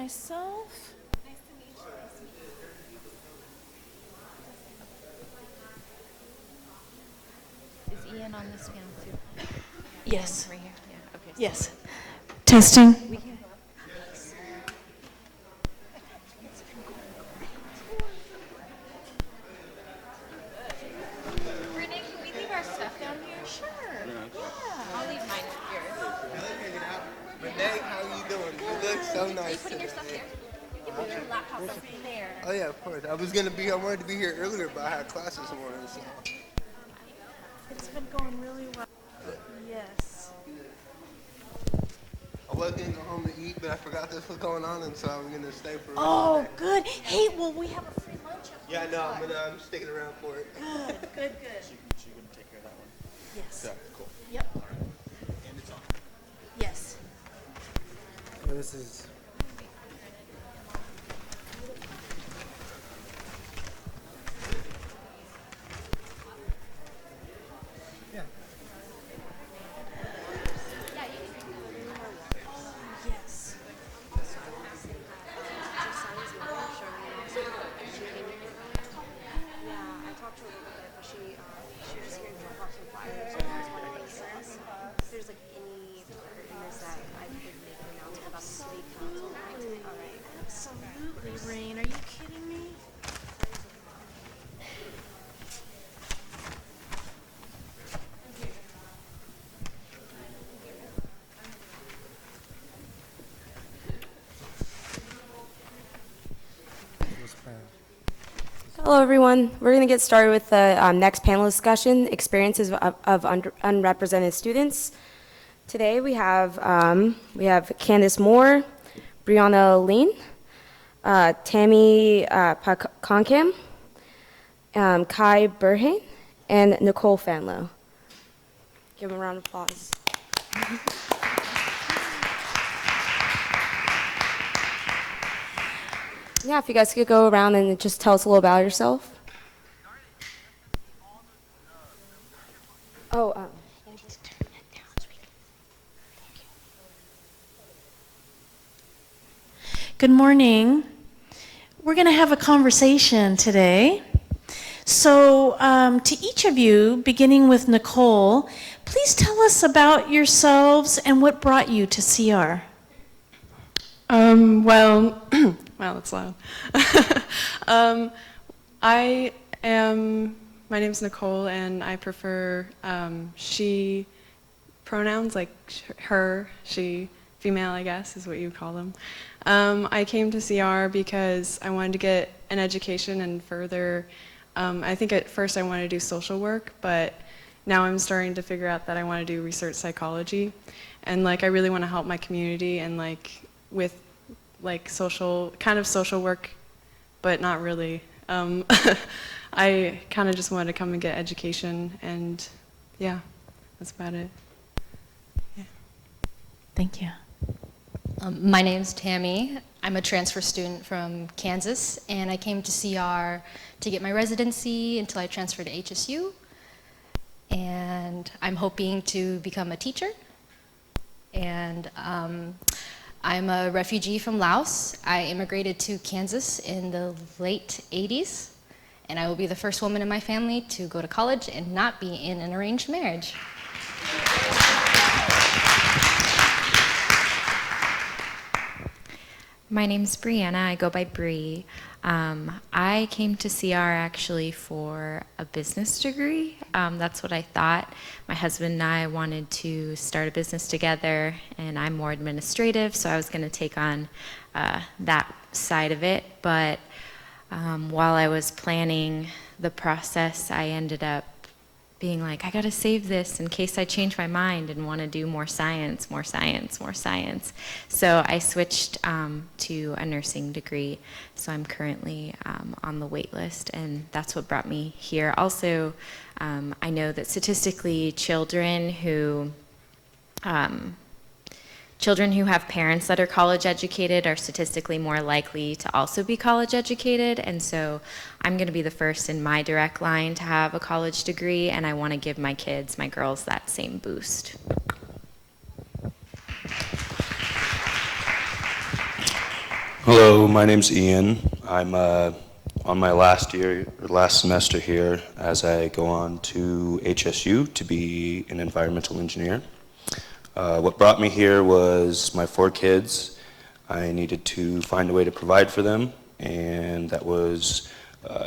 S19: myself.
S20: Is Ian on this panel too?
S19: Yes.
S20: Ian, right here? Yeah, okay.
S19: Yes. Testing.
S20: Renee, can we leave our stuff down here? Sure. Yeah. I'll leave mine here.
S21: Renee, how you doing? You look so nice.
S20: Are you putting your stuff there? You can put your laptop over there.
S21: Oh yeah, of course. I wanted to be here earlier, but I had class this morning, so.
S19: It's been going really well. Yes.
S21: I was gonna go home to eat, but I forgot this was going on, and so I'm gonna stay for.
S19: Oh, good. Hey, well, we have a free lunch.
S21: Yeah, I know. I'm sticking around for it.
S19: Good.
S9: She can take care of that one.
S19: Yes.
S21: Yeah, cool.
S19: Yep.
S9: And it's on.
S19: Yes.
S2: This is.
S19: Yes.
S1: There's like any pertinence that I could make an announcement about the city council today. All right.
S19: Absolutely, Rain. Are you kidding me?
S1: Hello, everyone. We're going to get started with the next panel discussion, experiences of unrepresented students. Today we have Candace Moore, Brianna Lean, Tammy Konkam, Kai Burhane, and Nicole Fanlow. Give them a round of applause. Yeah, if you guys could go around and just tell us a little about yourself. Oh,
S19: Good morning. We're going to have a conversation today. So, to each of you, beginning with Nicole, please tell us about yourselves and what brought you to CR.
S22: Well, wow, that's loud. My name's Nicole, and I prefer she pronouns, like her, she, female, I guess, is what you call them. I came to CR because I wanted to get an education and further, I think at first I wanted to do social work, but now I'm starting to figure out that I want to do research psychology. And like, I really want to help my community and like, with like social work, but not really. I kind of just wanted to come and get education, and yeah, that's about it. Yeah.
S19: Thank you.
S23: My name's Tammy. I'm a transfer student from Kansas, and I came to CR to get my residency until I transferred to HSU. And I'm hoping to become a teacher. And I'm a refugee from Laos. I immigrated to Kansas in the late 80s, and I will be the first woman in my family to go to college and not be in an arranged marriage.
S24: My name's Brianna. I go by Bree. I came to CR actually for a business degree. That's what I thought. My husband and I wanted to start a business together, and I'm more administrative, so I was going to take on that side of it. But while I was planning the process, I ended up being like, I got to save this in case I change my mind and want to do more science, more science, more science. So I switched to a nursing degree. So I'm currently on the wait list, and that's what brought me here. Also, I know that statistically children who have parents that are college educated are statistically more likely to also be college educated, and so I'm going to be the first in my direct line to have a college degree, and I want to give my kids, my girls, that same boost.
S3: Hello, my name's Ian. I'm on my last semester here as I go on to HSU to be an environmental engineer. What brought me here was my 4 kids. I needed to find a way to provide for them, and that was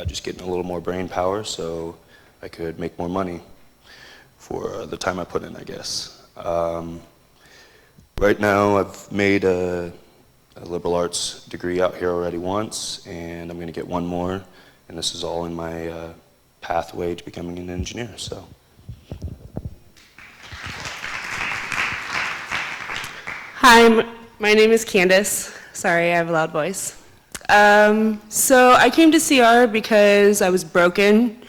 S3: just getting a little more brain power so I could make more money for the time I put in, I guess. Right now I've made a liberal arts degree out here already once, and I'm going to get one more, and this is all in my pathway to becoming an engineer. So,
S4: Hi, my name is Candace. Sorry, I have a loud voice. So I came to CR because I was broken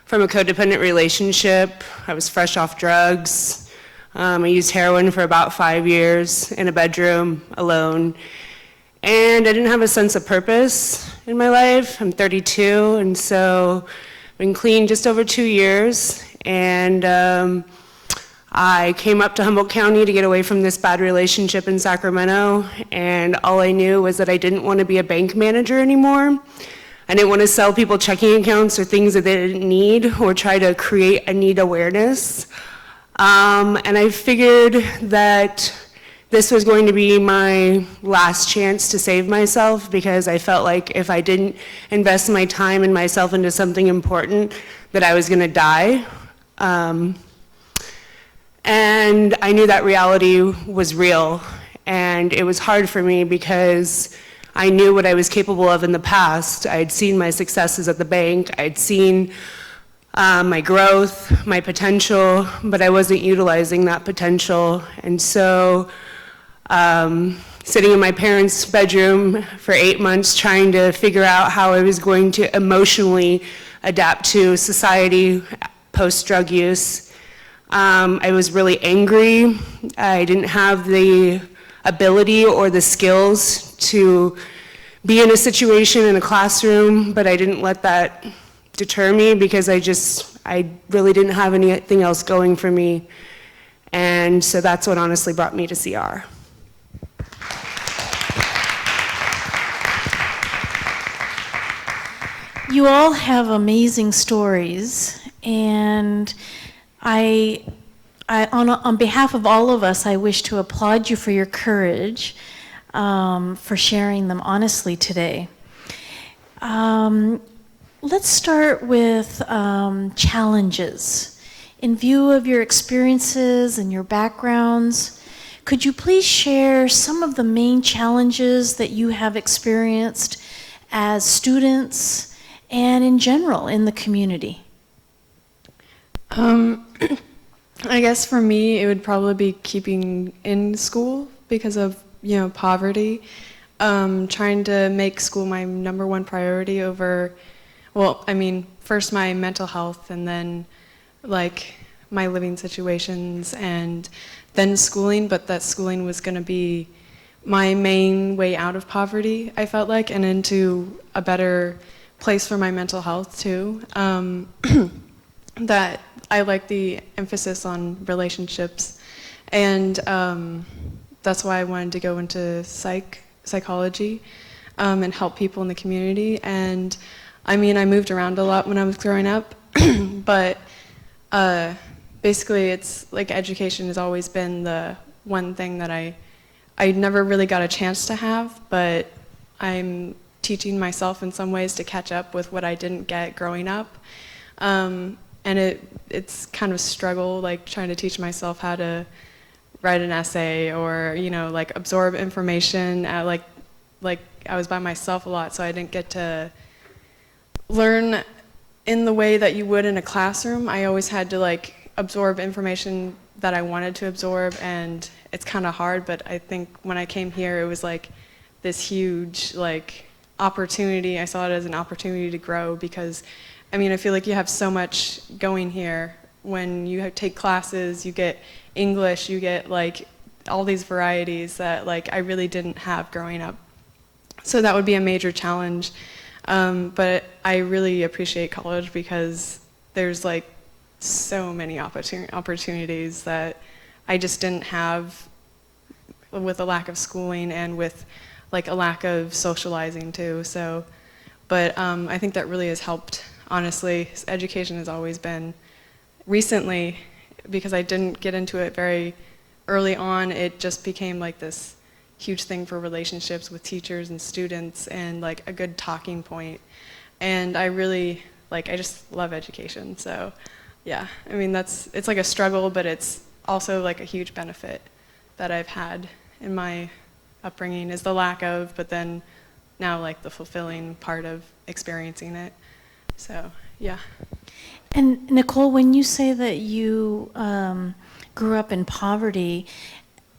S4: from a codependent relationship. I was fresh off drugs. I used heroin for about 5 years in a bedroom alone. And I didn't have a sense of purpose in my life. I'm 32, and so I've been clean just over 2 years. And I came up to Humboldt County to get away from this bad relationship in Sacramento. And all I knew was that I didn't want to be a bank manager anymore. I didn't want to sell people checking accounts or things that they didn't need or try to create a need awareness. And I figured that this was going to be my last chance to save myself, because I felt like if I didn't invest my time and myself into something important, that I was going to die. And I knew that reality was real. And it was hard for me because I knew what I was capable of in the past. I had seen my successes at the bank. I'd seen my growth, my potential, but I wasn't utilizing that potential. And so sitting in my parents' bedroom for 8 months trying to figure out how I was going to emotionally adapt to society post-drug use, I was really angry. I didn't have the ability or the skills to be in a situation in a classroom, but I didn't let that deter me because I really didn't have anything else going for me. And so that's what honestly brought me to CR.
S19: You all have amazing stories, and on behalf of all of us, I wish to applaud you for your courage, for sharing them honestly today. Let's start with challenges. In view of your experiences and your backgrounds, could you please share some of the main challenges that you have experienced as students and in general in the community?
S22: I guess for me, it would probably be keeping in school because of, poverty. Trying to make school my #1 priority over, first my mental health, and then my living situations, and then schooling, but that schooling was going to be my main way out of poverty, I felt like, and into a better place for my mental health too. That I like the emphasis on relationships, and that's why I wanted to go into psychology and help people in the community. And I moved around a lot when I was growing up, but basically it's like education has always been the one thing that I never really got a chance to have, but I'm teaching myself in some ways to catch up with what I didn't get growing up. And it's kind of a struggle, trying to teach myself how to write an essay or, absorb information. I was by myself a lot, so I didn't get to learn in the way that you would in a classroom. I always had to absorb information that I wanted to absorb, and it's kind of hard, but I think when I came here, it was this huge opportunity. I saw it as an opportunity to grow because I feel like you have so much going here. When you take classes, you get English, you get all these varieties that I really didn't have growing up. So that would be a major challenge. But I really appreciate college because there's so many opportunities that I just didn't have with a lack of schooling and with like a lack of socializing too. So, but I think that really has helped. Honestly, education has always been, recently, because I didn't get into it very early on, it just became like this huge thing for relationships with teachers and students and like a good talking point. And I really, like, I just love education. So yeah, I mean, it's like a struggle, but it's also like a huge benefit that I've had in my upbringing is the lack of, but then now like the fulfilling part of experiencing it. So yeah.
S19: And Nicole, when you say that you grew up in poverty,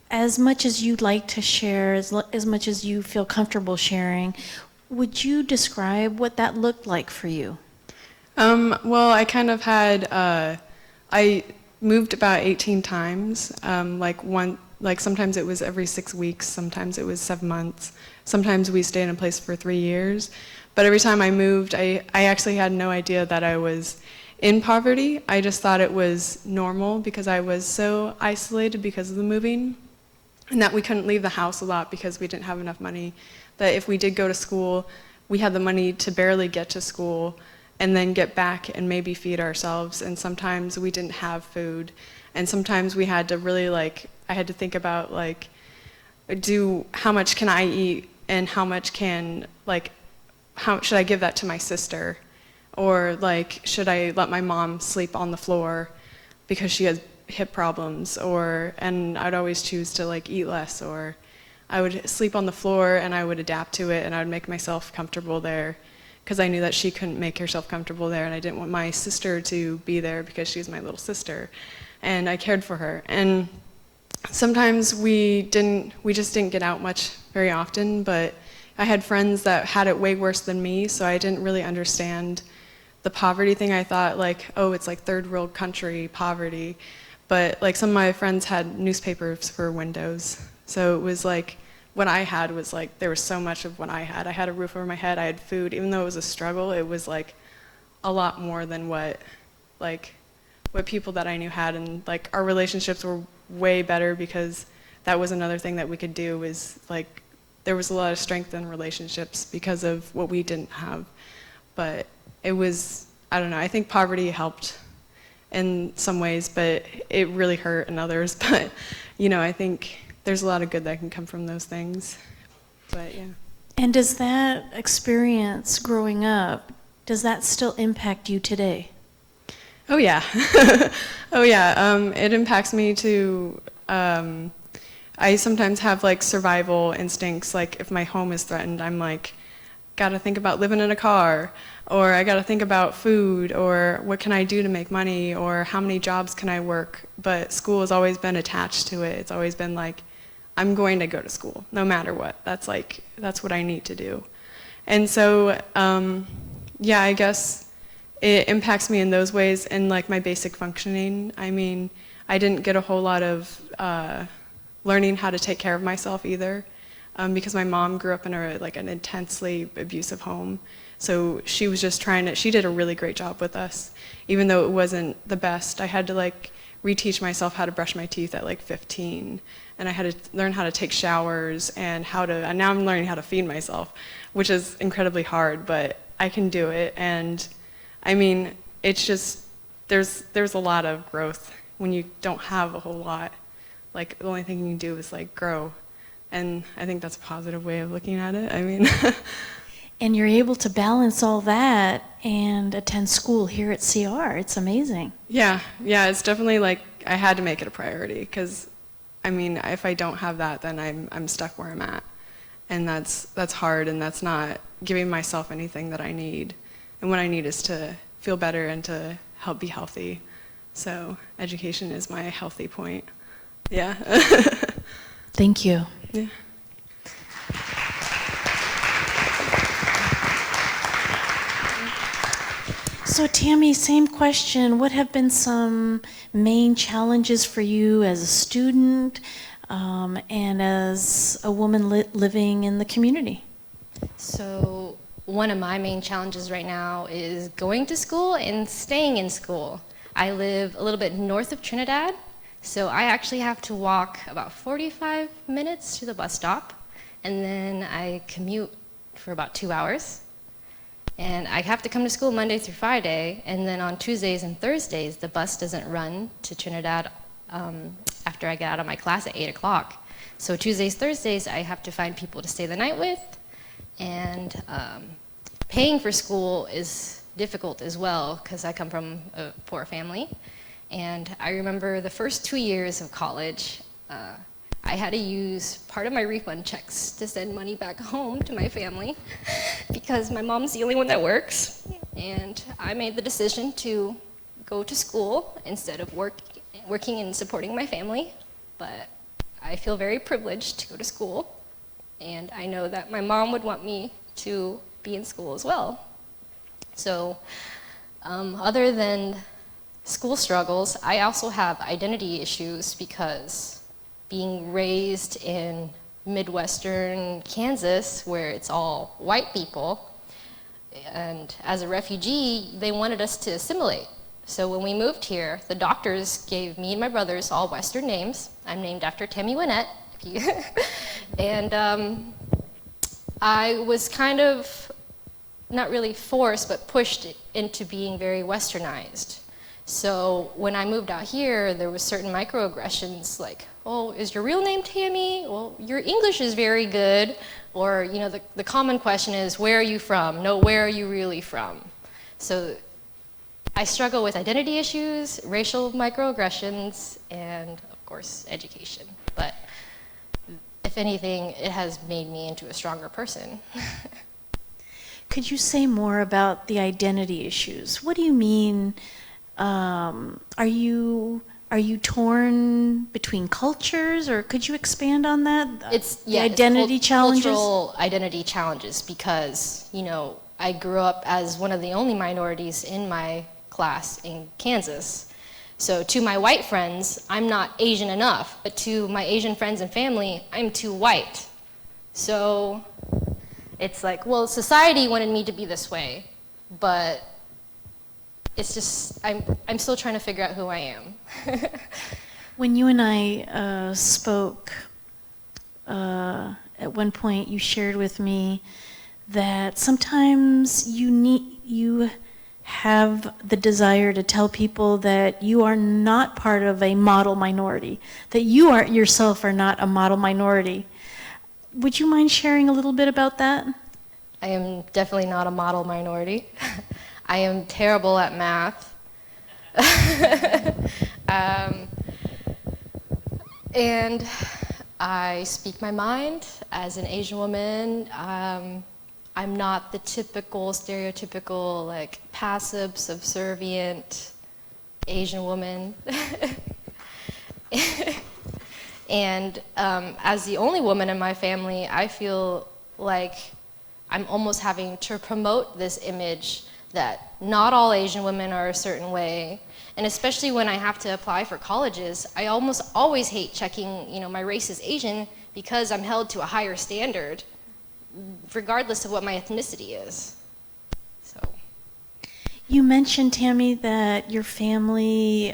S19: as much as you'd like to share, as much as you feel comfortable sharing, would you describe what that looked like for you?
S22: Well, I kind of had, I moved about 18 times, like sometimes it was every 6 weeks, sometimes it was 7 months, sometimes we stayed in a place for 3 years. But every time I moved, I actually had no idea that I was in poverty. I just thought it was normal because I was so isolated because of the moving, and that we couldn't leave the house a lot because we didn't have enough money. That if we did go to school, we had the money to barely get to school and then get back and maybe feed ourselves. And sometimes we didn't have food. And sometimes we had to really I had to think about how much can I eat and how much how should I give that to my sister? Or should I let my mom sleep on the floor because she has hip problems? And I'd always choose to eat less, or I would sleep on the floor and I would adapt to it and I would make myself comfortable there because I knew that she couldn't make herself comfortable there, and I didn't want my sister to be there because she's my little sister and I cared for her. And sometimes we just didn't get out much very often, but I had friends that had it way worse than me, so I didn't really understand the poverty thing. I thought oh, it's like third world country poverty. But some of my friends had newspapers for windows. So it was what I had was there was so much of what I had. I had a roof over my head, I had food. Even though it was a struggle, it was a lot more than what people that I knew had. And our relationships were way better because that was another thing that we could do was there was a lot of strength in relationships because of what we didn't have. But it was, I don't know, I think poverty helped in some ways, but it really hurt in others. But, I think there's a lot of good that can come from those things. But, yeah.
S19: And does that experience growing up, does that still impact you today?
S22: Oh, yeah. Oh, yeah. It impacts me to, I sometimes have survival instincts. If my home is threatened, I'm gotta think about living in a car, or I gotta think about food, or what can I do to make money, or how many jobs can I work. But school has always been attached to it. It's always been I'm going to go to school no matter what. That's what I need to do. And so yeah, I guess it impacts me in those ways, and my basic functioning. I mean, I didn't get a whole lot of learning how to take care of myself either, because my mom grew up in an intensely abusive home. So she was just she did a really great job with us, even though it wasn't the best. I had to reteach myself how to brush my teeth at 15, and I had to learn how to take showers and now I'm learning how to feed myself, which is incredibly hard, but I can do it. And I mean, it's just, there's a lot of growth when you don't have a whole lot. The only thing you can do is grow. And I think that's a positive way of looking at it. I mean.
S19: And you're able to balance all that and attend school here at CR. It's amazing.
S22: Yeah, it's definitely I had to make it a priority, because I mean, if I don't have that, then I'm stuck where I'm at. And that's hard, and that's not giving myself anything that I need. And what I need is to feel better and to be healthy. So education is my healthy point. Yeah.
S19: Thank you.
S22: Yeah.
S19: So Tammy, same question. What have been some main challenges for you as a student and as a woman living in the community?
S23: So one of my main challenges right now is going to school and staying in school. I live a little bit north of Trinidad, so I actually have to walk about 45 minutes to the bus stop. and then I commute for about 2 hours. And I have to come to school Monday through Friday, and then on Tuesdays and Thursdays, the bus doesn't run to Trinidad after I get out of my class at 8 o'clock. So Tuesdays, Thursdays, I have to find people to stay the night with, and paying for school is difficult as well, because I come from a poor family. And I remember the first 2 years of college, I had to use part of my refund checks to send money back home to my family because my mom's the only one that works. And I made the decision to go to school instead of working and supporting my family. But I feel very privileged to go to school. And I know that my mom would want me to be in school as well. So other than school struggles, I also have identity issues because being raised in Midwestern Kansas, where it's all white people, and as a refugee, they wanted us to assimilate. So when we moved here, the doctors gave me and my brothers all Western names. I'm named after Tammy Wynette. And I was kind of, not really forced, but pushed into being very Westernized. So when I moved out here, there was certain microaggressions like, oh, is your real name Tammy? Well, your English is very good. Or, you know, the common question is, where are you from? No, where are you really from? So I struggle with identity issues, racial microaggressions, and of course, education. But if anything, it has made me into a stronger person.
S19: Could you say more about the identity issues? What do you mean? Are you torn between cultures, or could you expand on that? The identity challenges?
S23: Cultural identity challenges, because, you know, I grew up as one of the only minorities in my class in Kansas. So to my white friends, I'm not Asian enough, but to my Asian friends and family, I'm too white. So it's like, well, society wanted me to be this way, but it's just, I'm still trying to figure out who I am.
S19: When you and I spoke, at one point you shared with me that sometimes you have the desire to tell people that you are not part of a model minority, that you yourself are not a model minority. Would you mind sharing a little bit about that?
S23: I am definitely not a model minority. I am terrible at math. And I speak my mind as an Asian woman. I'm not the typical, stereotypical, like, passive, subservient Asian woman. And as the only woman in my family, I feel like I'm almost having to promote this image that not all Asian women are a certain way. And especially when I have to apply for colleges, I almost always hate checking, you know, my race is Asian, because I'm held to a higher standard, regardless of what my ethnicity is. So.
S19: You mentioned, Tammy, that your family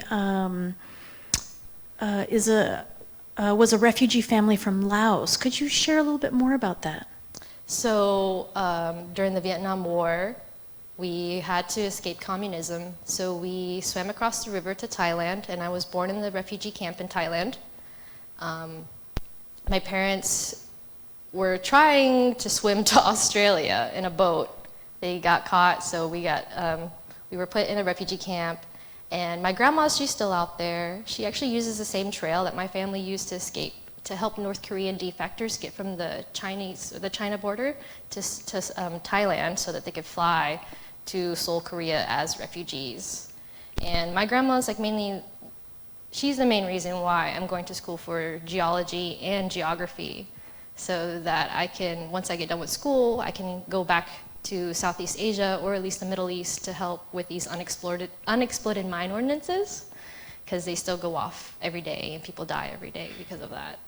S19: was a refugee family from Laos. Could you share a little bit more about that?
S23: So during the Vietnam War, we had to escape communism. So we swam across the river to Thailand, and I was born in the refugee camp in Thailand. My parents were trying to swim to Australia in a boat. They got caught, so we were put in a refugee camp. And my grandma, she's still out there. She actually uses the same trail that my family used to escape, to help North Korean defectors get from the China border to Thailand, so that they could fly to Seoul, Korea as refugees. And my grandma's like she's the main reason why I'm going to school for geology and geography, so that I can, once I get done with school, I can go back to Southeast Asia, or at least the Middle East, to help with these unexploded mine ordinances, because they still go off every day and people die every day because of that.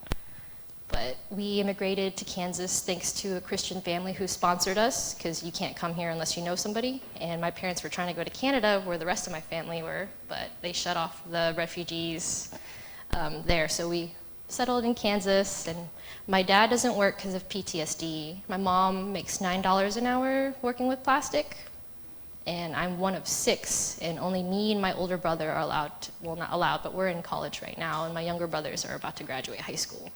S23: But we immigrated to Kansas thanks to a Christian family who sponsored us, because you can't come here unless you know somebody. And my parents were trying to go to Canada, where the rest of my family were, but they shut off the refugees there. So we settled in Kansas, and my dad doesn't work because of PTSD. My mom makes $9 an hour working with plastic, and I'm one of 6, and only me and my older brother are allowed to, well, not allowed, but we're in college right now, and my younger brothers are about to graduate high school.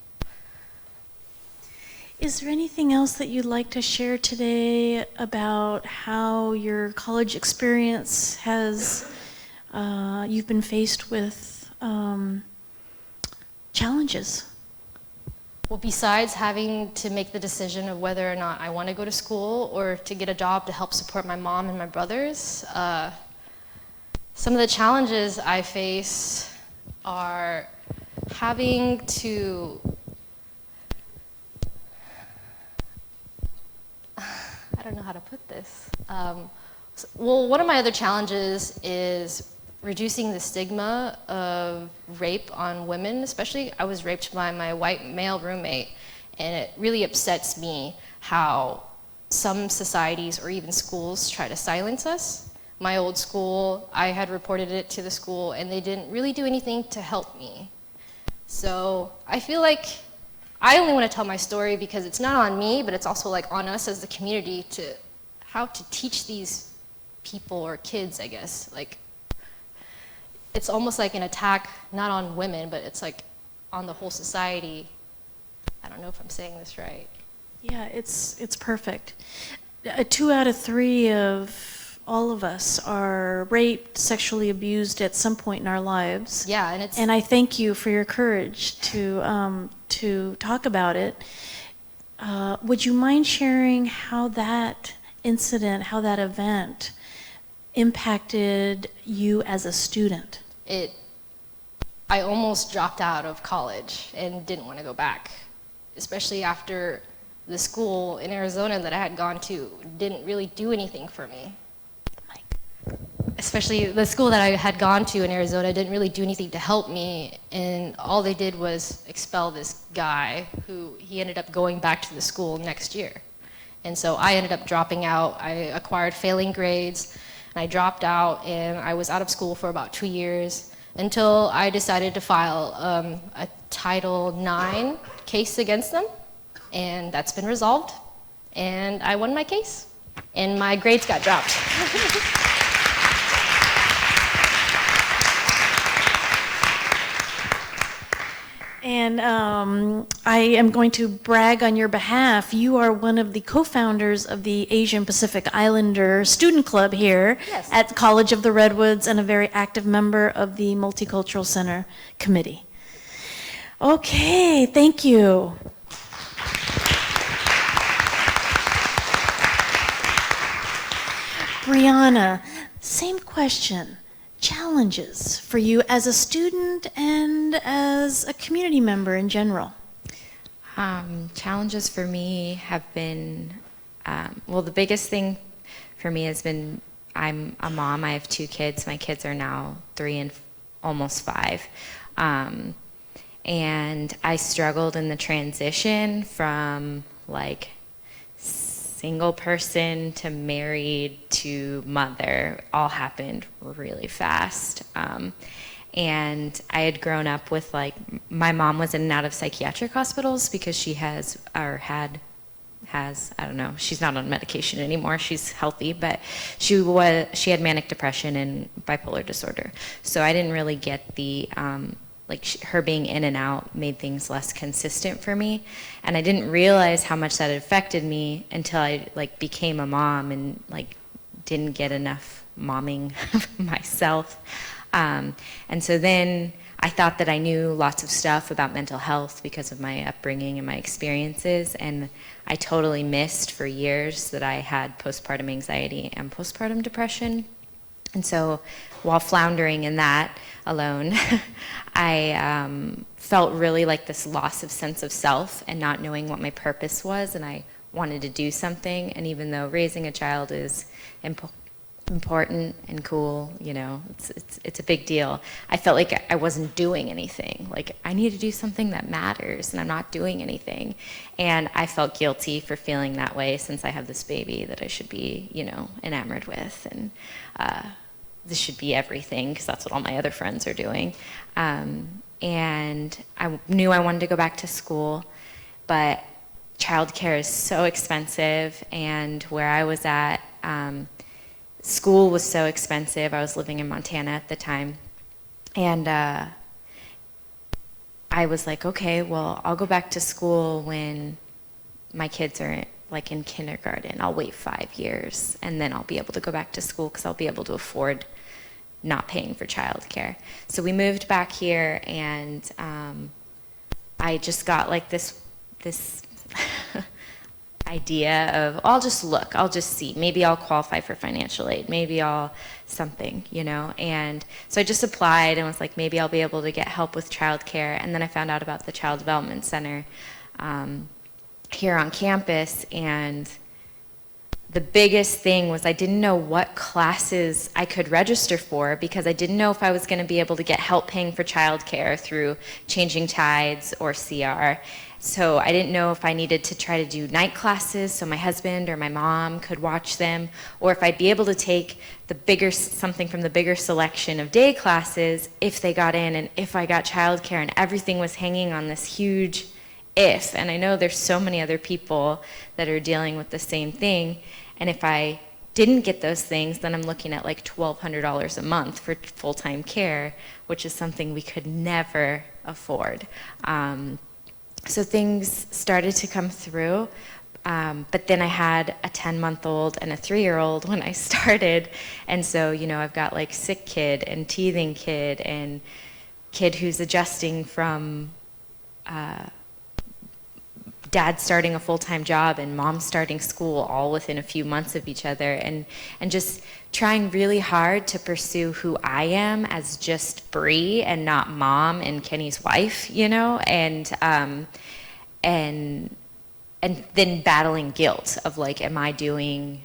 S19: Is there anything else that you'd like to share today about how your college experience has, you've been faced with challenges?
S23: Well, besides having to make the decision of whether or not I want to go to school or to get a job to help support my mom and my brothers, some of the challenges I face are having to, I don't know how to put this. Well, one of my other challenges is reducing the stigma of rape on women, especially I was raped by my white male roommate, and it really upsets me how some societies or even schools try to silence us. My old school, I had reported it to the school, and they didn't really do anything to help me. So I feel like I only want to tell my story because it's not on me, but it's also like on us as the community to how to teach these people or kids, I guess, like it's almost like an attack, not on women, but it's like on the whole society. I don't know if I'm saying this right.
S19: Yeah, it's perfect. 2 out of 3 of all of us are raped, sexually abused at some point in our lives.
S23: Yeah, and it's.
S19: And I thank you for your courage to talk about it. Would you mind sharing how that incident, how that event impacted you as a student?
S23: I almost dropped out of college and didn't want to go back, especially after the school in Arizona that I had gone to didn't really do anything for me. Especially the school that I had gone to in Arizona didn't really do anything to help me, and all they did was expel this guy who he ended up going back to the school next year. And so I ended up dropping out. I acquired failing grades, and I dropped out, and I was out of school for about 2 years until I decided to file a Title IX case against them, and that's been resolved, and I won my case, and my grades got dropped.
S19: And I am going to brag on your behalf. You are one of the co-founders of the Asian Pacific Islander Student Club here at College of the Redwoods and a very active member of the Multicultural Center Committee. Okay, thank you. Brianna, same question. Challenges for you as a student and as a community member in general?
S24: Challenges for me have been, well, the biggest thing for me has been I'm a mom. I have 2 kids. My kids are now 3 and almost 5. And I struggled in the transition from like single person to married to mother. All happened really fast. And I had grown up with like, my mom was in and out of psychiatric hospitals because she has, or had, I don't know, she's not on medication anymore, she's healthy, but she had manic depression and bipolar disorder. So I didn't really get the, her being in and out made things less consistent for me. And I didn't realize how much that had affected me until I became a mom and didn't get enough momming myself. And so then I thought that I knew lots of stuff about mental health because of my upbringing and my experiences, and I totally missed for years that I had postpartum anxiety and postpartum depression. And so while floundering in that alone, I felt really like this loss of sense of self and not knowing what my purpose was, and I wanted to do something. And even though raising a child is important and cool, you know, it's a big deal, I felt like I wasn't doing anything. Like, I need to do something that matters, and I'm not doing anything. And I felt guilty for feeling that way since I have this baby that I should be, you know, enamored with, and this should be everything because that's what all my other friends are doing. and I knew I wanted to go back to school, but childcare is so expensive, and where I was at, school was so expensive. I was living in Montana at the time, and I was like, okay, well, I'll go back to school when my kids are like in kindergarten. I'll wait 5 years, and then I'll be able to go back to school because I'll be able to afford not paying for childcare. So we moved back here, and I just got like this idea of, I'll just look, I'll just see. Maybe I'll qualify for financial aid. Maybe I'll something, you know. And so I just applied and was like, maybe I'll be able to get help with childcare. And then I found out about the Child Development Center here on campus, and the biggest thing was I didn't know what classes I could register for, because I didn't know if I was going to be able to get help paying for childcare through Changing Tides or CR. So I didn't know if I needed to try to do night classes so my husband or my mom could watch them, or if I'd be able to take something from the bigger selection of day classes if they got in, and if I got childcare, and everything was hanging on this huge if. And I know there's so many other people that are dealing with the same thing, and if I didn't get those things, then I'm looking at like $1,200 a month for full-time care, which is something we could never afford. So things started to come through, but then I had a 10-month-old and a 3-year-old when I started, and so, you know, I've got like sick kid and teething kid and kid who's adjusting from dad starting a full-time job and mom starting school all within a few months of each other, and just trying really hard to pursue who I am as just Bree and not mom and Kenny's wife, you know, and then battling guilt of like, am I doing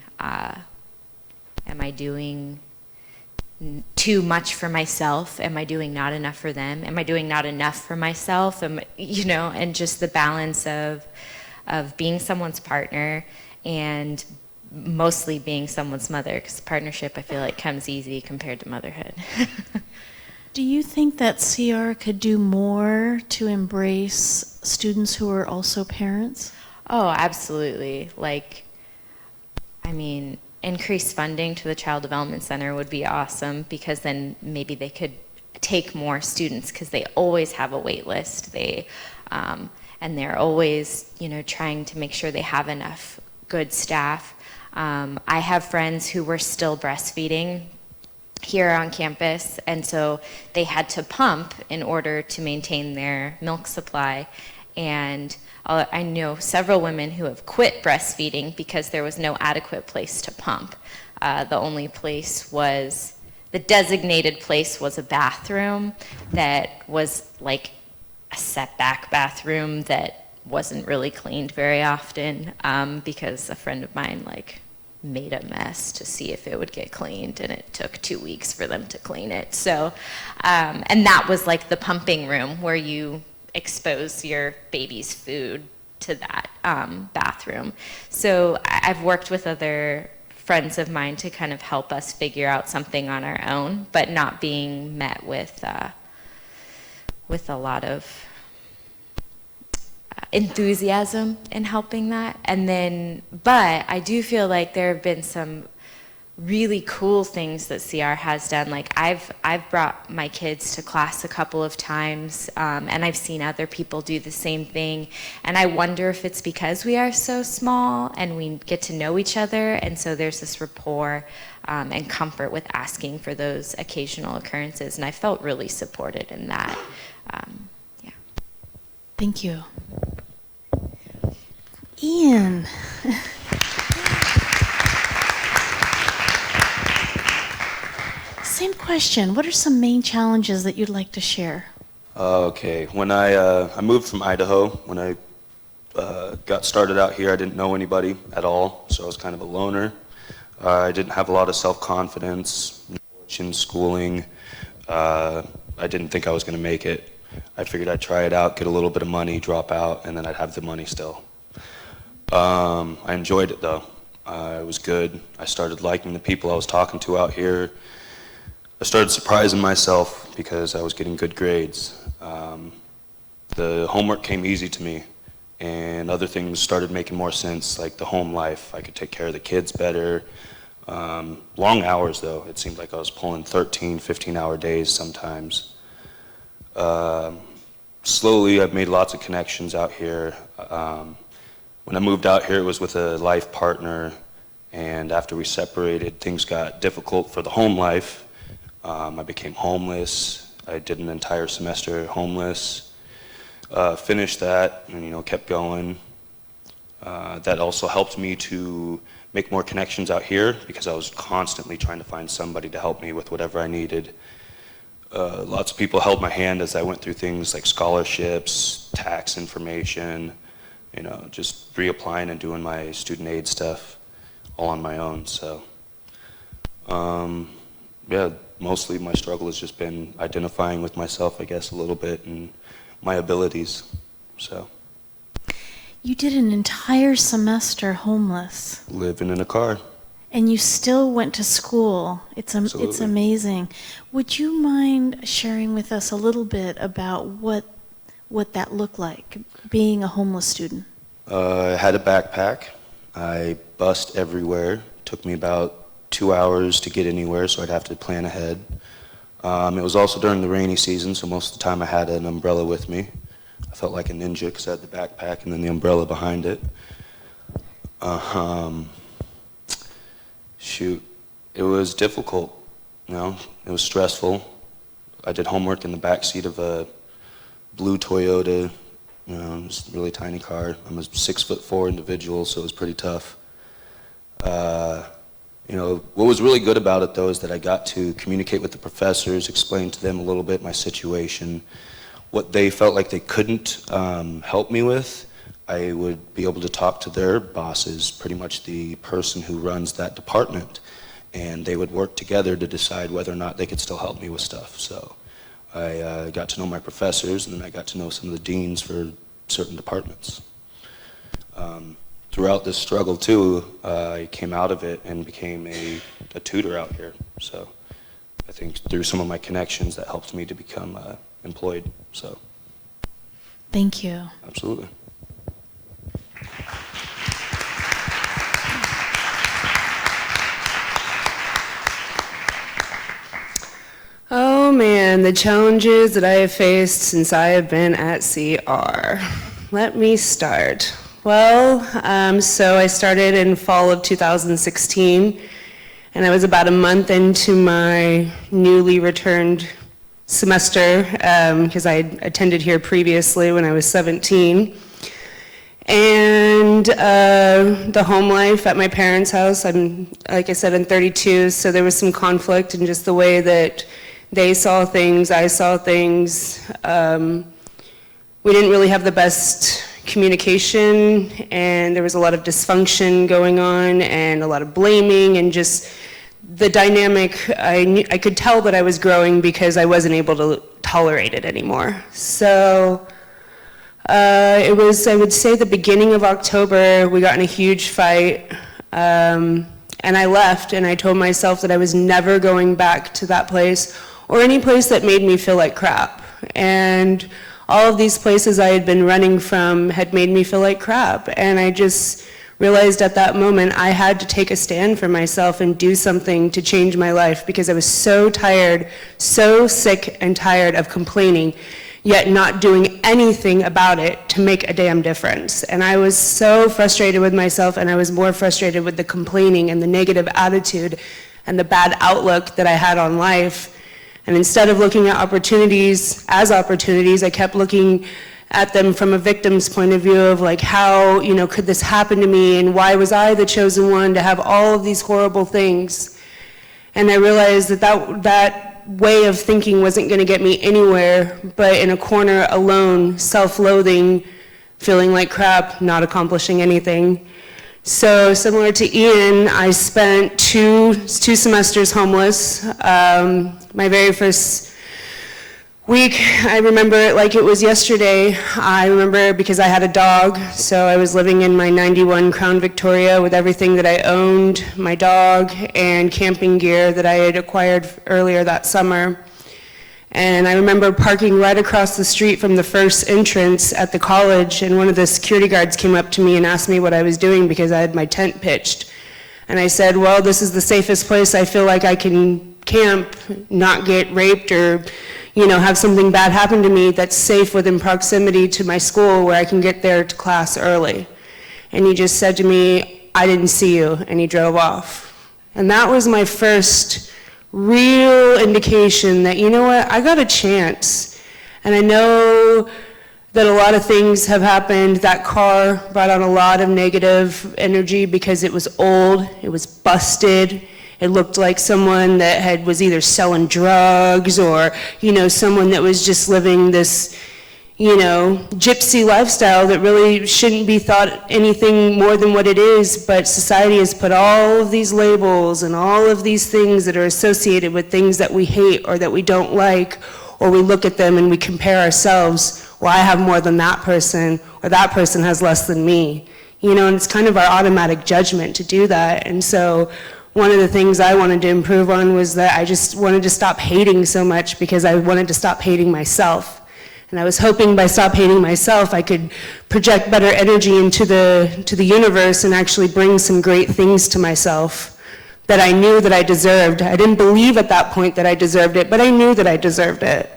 S24: too much for myself? Am I doing not enough for them? Am I doing not enough for myself? You know, and just the balance of being someone's partner and mostly being someone's mother, because partnership, I feel like, comes easy compared to motherhood.
S19: Do you think that CR could do more to embrace students who are also parents?
S24: Oh, absolutely. Like, I mean, increased funding to the Child Development Center would be awesome, because then maybe they could take more students, because they always have a wait list. And they're always, you know, trying to make sure they have enough good staff. I have friends who were still breastfeeding here on campus, and so they had to pump in order to maintain their milk supply. And I know several women who have quit breastfeeding because there was no adequate place to pump. The only place was, the designated place was a bathroom that was like a setback bathroom that wasn't really cleaned very often, because a friend of mine like made a mess to see if it would get cleaned, and it took 2 weeks for them to clean it. So, and that was like the pumping room where you expose your baby's food to that bathroom. So I've worked with other friends of mine to kind of help us figure out something on our own, but not being met with a lot of enthusiasm in helping that. And then, but I do feel like there have been some really cool things that CR has done. Like I've brought my kids to class a couple of times, and I've seen other people do the same thing. And I wonder if it's because we are so small and we get to know each other, and so there's this rapport and comfort with asking for those occasional occurrences. And I felt really supported in that. Yeah.
S19: Thank you. Ian. Same question. What are some main challenges that you'd like to share?
S3: Okay, when I moved from Idaho, when I got started out here, I didn't know anybody at all, so I was kind of a loner. I didn't have a lot of self-confidence in schooling. I didn't think I was going to make it. I figured I'd try it out, get a little bit of money, drop out, and then I'd have the money still. I enjoyed it though. It was good. I started liking the people I was talking to out here. I started surprising myself because I was getting good grades. The homework came easy to me, and other things started making more sense, like the home life. I could take care of the kids better. Long hours, though. It seemed like I was pulling 13, 15-hour days sometimes. Slowly, I've made lots of connections out here. When I moved out here, it was with a life partner, and after we separated, things got difficult for the home life. I became homeless. I did an entire semester homeless. Finished that and kept going. That also helped me to make more connections out here because I was constantly trying to find somebody to help me with whatever I needed. Lots of people held my hand as I went through things like scholarships, tax information, just reapplying and doing my student aid stuff all on my own. So yeah, mostly my struggle has just been identifying with myself, I guess, a little bit, and my abilities. So
S19: You did an entire semester homeless,
S3: living in a car.
S19: and you still went to school. It's
S3: Absolutely.
S19: amazing. Would you mind sharing with us a little bit about what that looked like, being a homeless student?
S3: I had a backpack. I bussed everywhere. Took me about 2 hours to get anywhere, so I'd have to plan ahead. It was also during the rainy season, so most of the time I had an umbrella with me. I felt like a ninja because I had the backpack and then the umbrella behind it. Shoot, it was difficult, it was stressful. I did homework in the back seat of a blue Toyota, it was a really tiny car. I'm a 6'4" individual, so it was pretty tough. What was really good about it, though, is that I got to communicate with the professors, explain to them a little bit my situation, what they felt like they couldn't help me with. I would be able to talk to their bosses, pretty much the person who runs that department, and they would work together to decide whether or not they could still help me with stuff. So I got to know my professors, and then I got to know some of the deans for certain departments. Throughout this struggle, too, I came out of it and became a tutor out here. So I think through some of my connections, that helped me to become employed. So
S19: Thank you.
S3: absolutely.
S4: Oh man, the challenges that I have faced since I have been at CR. Let me start. Well, so I started in fall of 2016, and I was about a month into my newly returned semester because I had attended here previously when I was 17. And the home life at my parents' house, like I said, I'm 32, so there was some conflict in just the way that they saw things, I saw things. We didn't really have the best communication, and there was a lot of dysfunction going on and a lot of blaming, and just the dynamic, I could tell that I was growing because I wasn't able to tolerate it anymore. So it was, I would say, the beginning of October. We got in a huge fight, and I left, and I told myself that I was never going back to that place or any place that made me feel like crap. And all of these places I had been running from had made me feel like crap, and I just realized at that moment I had to take a stand for myself and do something to change my life, because I was so tired, so sick and tired of complaining, yet not doing anything about it to make a damn difference. And I was so frustrated with myself, and I was more frustrated with the complaining and the negative attitude and the bad outlook that I had on life. And instead of looking at opportunities as opportunities, I kept looking at them from a victim's point of view of like, how, could this happen to me, and why was I the chosen one to have all of these horrible things? And I realized that way of thinking wasn't going to get me anywhere, but in a corner alone, self-loathing, feeling like crap, not accomplishing anything. So similar to Ian, I spent two semesters homeless. My very first week, I remember it like it was yesterday. I remember because I had a dog, so I was living in my 91 Crown Victoria with everything that I owned, my dog, and camping gear that I had acquired earlier that summer. And I remember parking right across the street from the first entrance at the college, and one of the security guards came up to me and asked me what I was doing because I had my tent pitched. And I said, well, this is the safest place I feel like I can camp, not get raped or, you know, have something bad happen to me that's safe within proximity to my school where I can get there to class early. And he just said to me, I didn't see you, and he drove off. And that was my first real indication that, you know what, I got a chance. And I know that a lot of things have happened. That car brought on a lot of negative energy because it was old, it was busted, it looked like someone that was either selling drugs or, you know, someone that was just living this, you know, gypsy lifestyle that really shouldn't be thought anything more than what it is, but society has put all of these labels and all of these things that are associated with things that we hate or that we don't like, or we look at them and we compare ourselves. Well, I have more than that person, or that person has less than me. You know, and it's kind of our automatic judgment to do that. And so one of the things I wanted to improve on was that I just wanted to stop hating so much because I wanted to stop hating myself. And I was hoping by stop hating myself, I could project better energy into the universe and actually bring some great things to myself that I knew that I deserved. I didn't believe at that point that I deserved it, but I knew that I deserved it.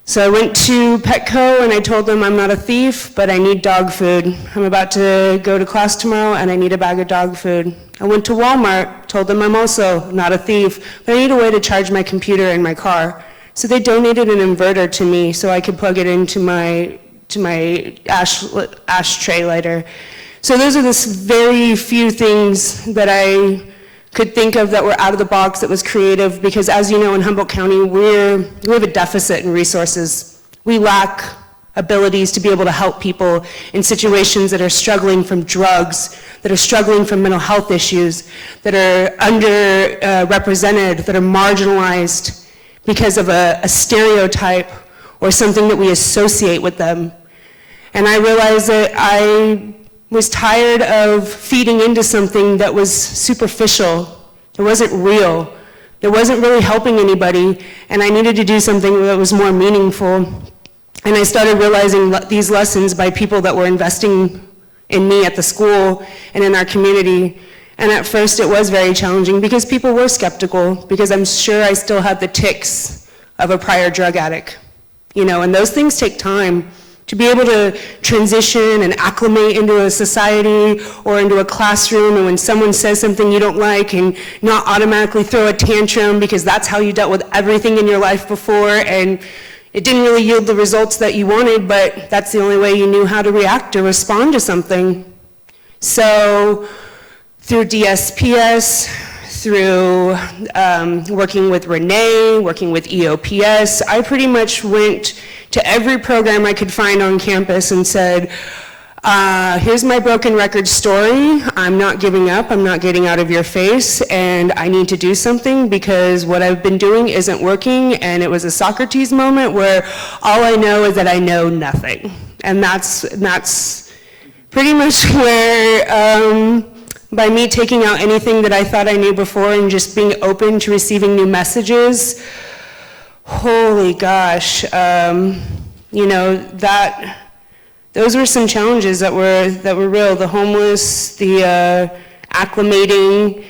S4: So I went to Petco and I told them I'm not a thief, but I need dog food. I'm about to go to class tomorrow and I need a bag of dog food. I went to Walmart, told them I'm also not a thief, but I need a way to charge my computer in my car. So they donated an inverter to me so I could plug it into my ashtray lighter. So those are the very few things that I could think of that were out of the box, that was creative, because as you know, in Humboldt County, we have a deficit in resources. We lack abilities to be able to help people in situations that are struggling from drugs, that are struggling from mental health issues, that are underrepresented, that are marginalized because of a stereotype or something that we associate with them. And I realized that I was tired of feeding into something that was superficial. It wasn't real. It wasn't really helping anybody, and I needed to do something that was more meaningful. And I started realizing these lessons by people that were investing in me at the school and in our community. And at first it was very challenging because people were skeptical, because I'm sure I still had the tics of a prior drug addict. You know, and those things take time. To be able to transition and acclimate into a society or into a classroom, and when someone says something you don't like, and not automatically throw a tantrum because that's how you dealt with everything in your life before, and it didn't really yield the results that you wanted, but that's the only way you knew how to react or respond to something. So through DSPS, through working with Renee, working with EOPS, I pretty much went to every program I could find on campus and said, here's my broken record story. I'm not giving up, I'm not getting out of your face, and I need to do something because what I've been doing isn't working. And it was a Socrates moment where all I know is that I know nothing. And that's pretty much where, by me taking out anything that I thought I knew before and just being open to receiving new messages, holy gosh, you know, those were some challenges that were real. The homeless, the acclimating,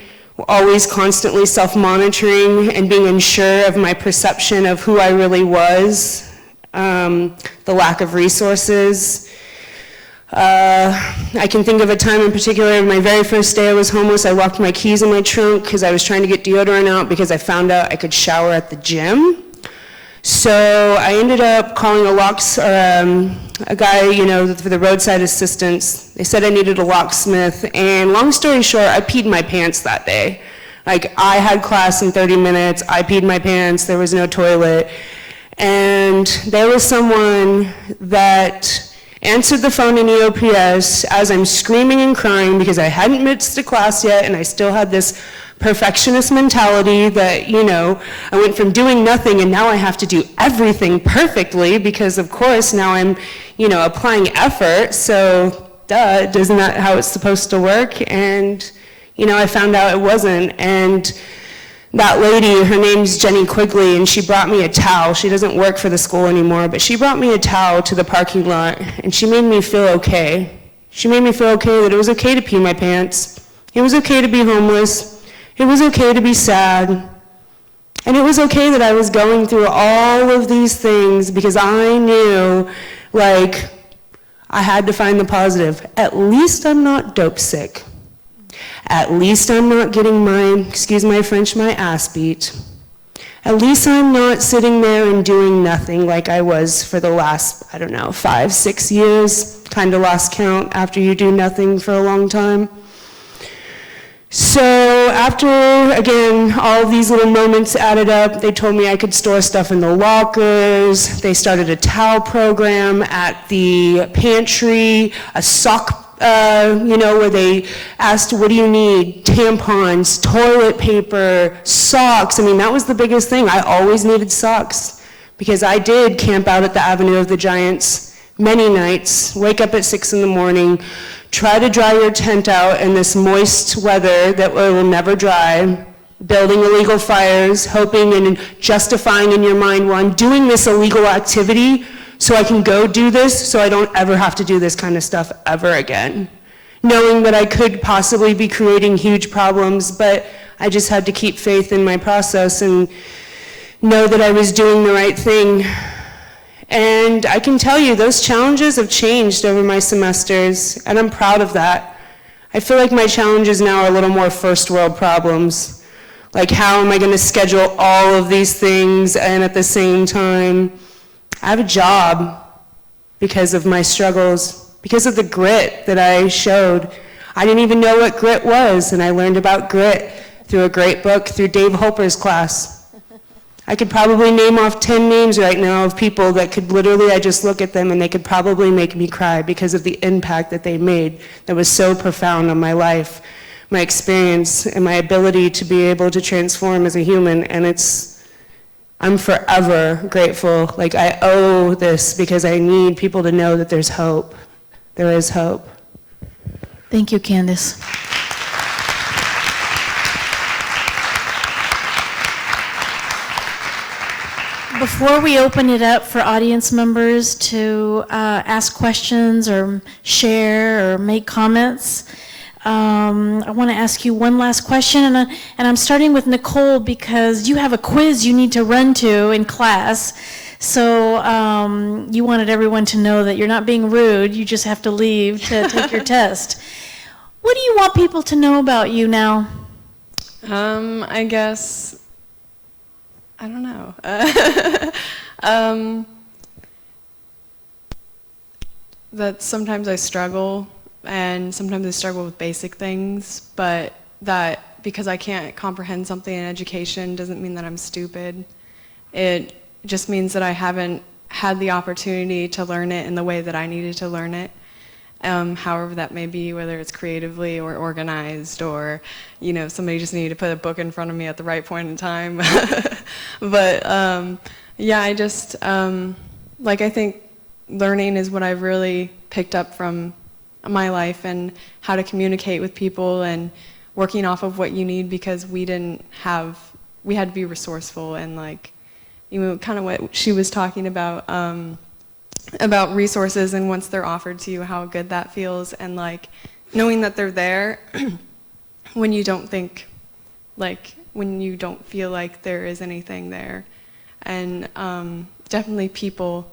S4: always constantly self-monitoring and being unsure of my perception of who I really was, the lack of resources. I can think of a time in particular, my very first day I was homeless, I locked my keys in my trunk because I was trying to get deodorant out because I found out I could shower at the gym. So I ended up calling a guy, you know, for the roadside assistance. They said I needed a locksmith, and long story short, I peed my pants that day. Like, I had class in 30 minutes, I peed my pants, there was no toilet, and there was someone that answered the phone in EOPS as I'm screaming and crying because I hadn't missed a class yet, and I still had this perfectionist mentality that, you know, I went from doing nothing and now I have to do everything perfectly because, of course, now I'm, you know, applying effort. So, duh, isn't that how it's supposed to work? And, you know, I found out it wasn't. And that lady, her name's Jenny Quigley, and she brought me a towel. She doesn't work for the school anymore, but she brought me a towel to the parking lot, and she made me feel okay. She made me feel okay that it was okay to pee my pants. It was okay to be homeless. It was okay to be sad. And it was okay that I was going through all of these things because I knew, like, I had to find the positive. At least I'm not dope sick. At least I'm not getting my, excuse my French, my ass beat. At least I'm not sitting there and doing nothing like I was for the last, I don't know, 5, 6 years. Kind of lost count after you do nothing for a long time. So after, again, all of these little moments added up, they told me I could store stuff in the lockers. They started a towel program at the pantry, a sock you know, where they asked, what do you need? Tampons, toilet paper, socks. I mean, that was the biggest thing. I always needed socks because I did camp out at the Avenue of the Giants many nights, wake up at 6 in the morning, try to dry your tent out in this moist weather that will never dry, building illegal fires, hoping and justifying in your mind, well, I'm doing this illegal activity so I can go do this so I don't ever have to do this kind of stuff ever again. Knowing that I could possibly be creating huge problems, but I just had to keep faith in my process and know that I was doing the right thing. And I can tell you, those challenges have changed over my semesters, and I'm proud of that. I feel like my challenges now are a little more first world problems. Like, how am I going to schedule all of these things and at the same time I have a job because of my struggles, because of the grit that I showed. I didn't even know what grit was, and I learned about grit through a great book, through Dave Holper's class. I could probably name off 10 names right now of people that could literally, I just look at them and they could probably make me cry because of the impact that they made that was so profound on my life, my experience, and my ability to be able to transform as a human. And I'm forever grateful. Like, I owe this because I need people to know that there's hope. There is hope.
S19: Thank you, Candace. Before we open it up for audience members to ask questions or share or make comments, I want to ask you one last question, and I'm starting with Nicole because you have a quiz you need to run to in class. So you wanted everyone to know that you're not being rude, you just have to leave to take your test. What do you want people to know about you now?
S22: I guess, I don't know. That sometimes I struggle, and sometimes I struggle with basic things, but that because I can't comprehend something in education doesn't mean that I'm stupid. It just means that I haven't had the opportunity to learn it in the way that I needed to learn it. However that may be, whether it's creatively or organized, or, you know, somebody just needed to put a book in front of me at the right point in time. But yeah, I just, like, I think learning is what I've really picked up from my life, and how to communicate with people and working off of what you need, because we had to be resourceful, and, like, you know, kind of what she was talking about resources, and once they're offered to you, how good that feels, and, like, knowing that they're there when you don't think, like, when you don't feel like there is anything there. And definitely people,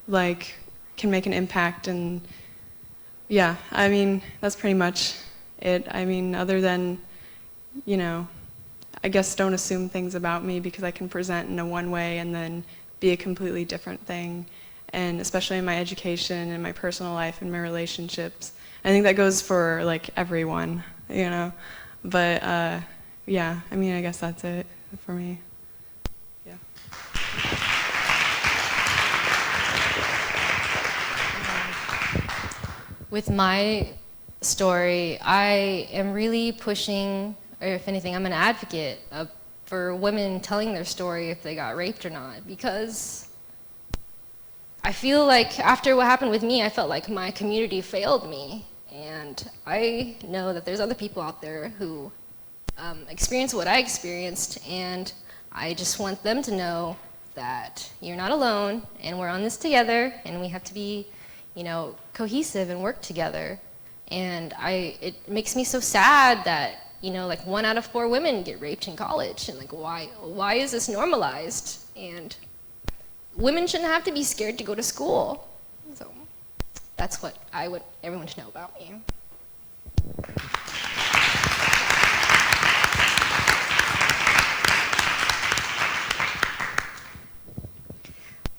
S22: like, can make an impact. And yeah, I mean, that's pretty much it. I mean, other than, you know, I guess don't assume things about me, because I can present in a one way and then be a completely different thing. And especially in my education and my personal life and my relationships. I think that goes for, like, everyone, you know. But yeah, I mean, I guess that's it for me. Yeah.
S23: With my story, I am really pushing or if anything, I'm an advocate for women telling their story if they got raped or not, because I feel like after what happened with me, I felt like my community failed me. And I know that there's other people out there who experience what I experienced, and I just want them to know that you're not alone, and we're on this together, and we have to be, you know, cohesive and work together. And it makes me so sad that, you know, like 1 out of 4 women get raped in college, and like why is this normalized? And women shouldn't have to be scared to go to school. So that's what I want everyone to know about me.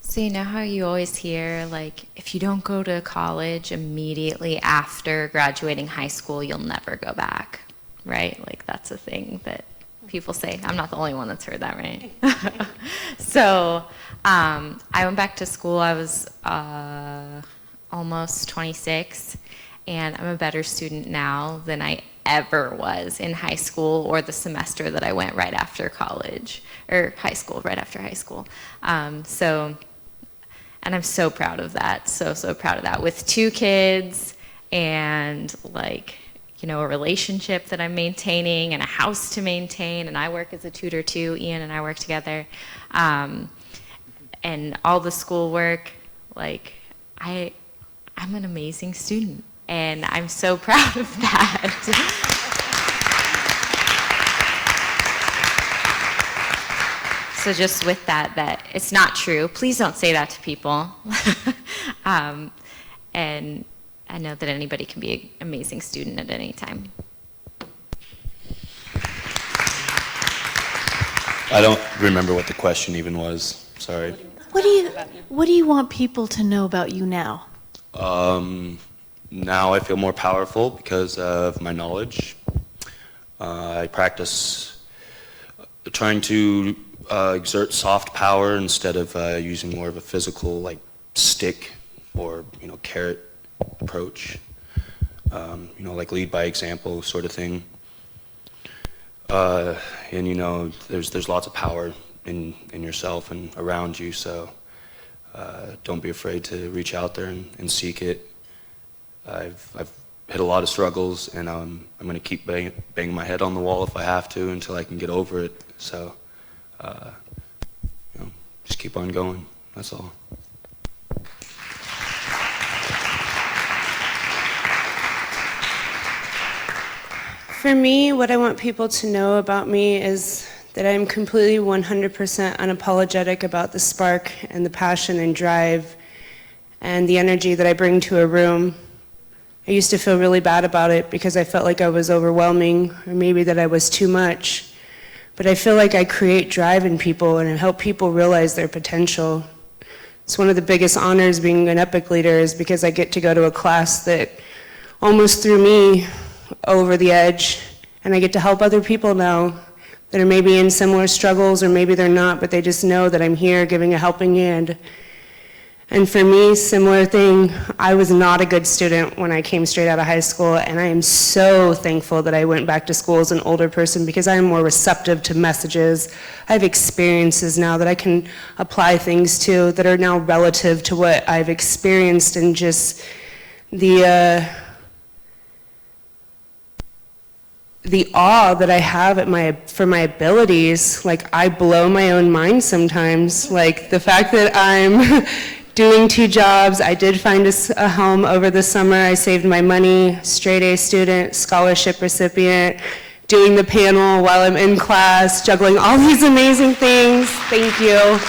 S24: So you know how you always hear, like, if you don't go to college immediately after graduating high school, you'll never go back, right? Like, that's a thing that people say. I'm not the only one that's heard that, right? So I went back to school. I was almost 26, and I'm a better student now than I ever was in high school or the semester that I went right after college, or high school, right after high school. And I'm so proud of that, so proud of that. With 2 kids and, like, you know, a relationship that I'm maintaining and a house to maintain, and I work as a tutor too. Ian and I work together. And all the schoolwork, like, I'm an amazing student, and I'm so proud of that. So just with that it's not true. Please don't say that to people. And I know that anybody can be an amazing student at any time.
S3: I don't remember what the question even was. Sorry.
S19: What do you want people to know about you now?
S3: Now I feel more powerful because of my knowledge. I practice trying to exert soft power instead of using more of a physical, like, stick or, you know, carrot approach. You know, like lead by example sort of thing. And you know, there's lots of power in yourself and around you, so don't be afraid to reach out there and seek it. I've hit a lot of struggles, and I'm going to keep banging my head on the wall if I have to until I can get over it. So, you know, just keep on going. That's all.
S4: For me, what I want people to know about me is that I'm completely 100% unapologetic about the spark and the passion and drive and the energy that I bring to a room. I used to feel really bad about it because I felt like I was overwhelming, or maybe that I was too much. But I feel like I create drive in people and I help people realize their potential. It's one of the biggest honors being an EPIC leader, is because I get to go to a class that almost threw me over the edge, and I get to help other people know that are maybe in similar struggles, or maybe they're not, but they just know that I'm here giving a helping hand. And for me, similar thing, I was not a good student when I came straight out of high school, and I am so thankful that I went back to school as an older person, because I am more receptive to messages. I have experiences now that I can apply things to that are now relative to what I've experienced, and just the awe that I have for my abilities. Like, I blow my own mind sometimes. Like, the fact that I'm doing 2 jobs. I did find a home over the summer. I saved my money, straight A student, scholarship recipient, doing the panel while I'm in class, juggling all these amazing things. Thank you.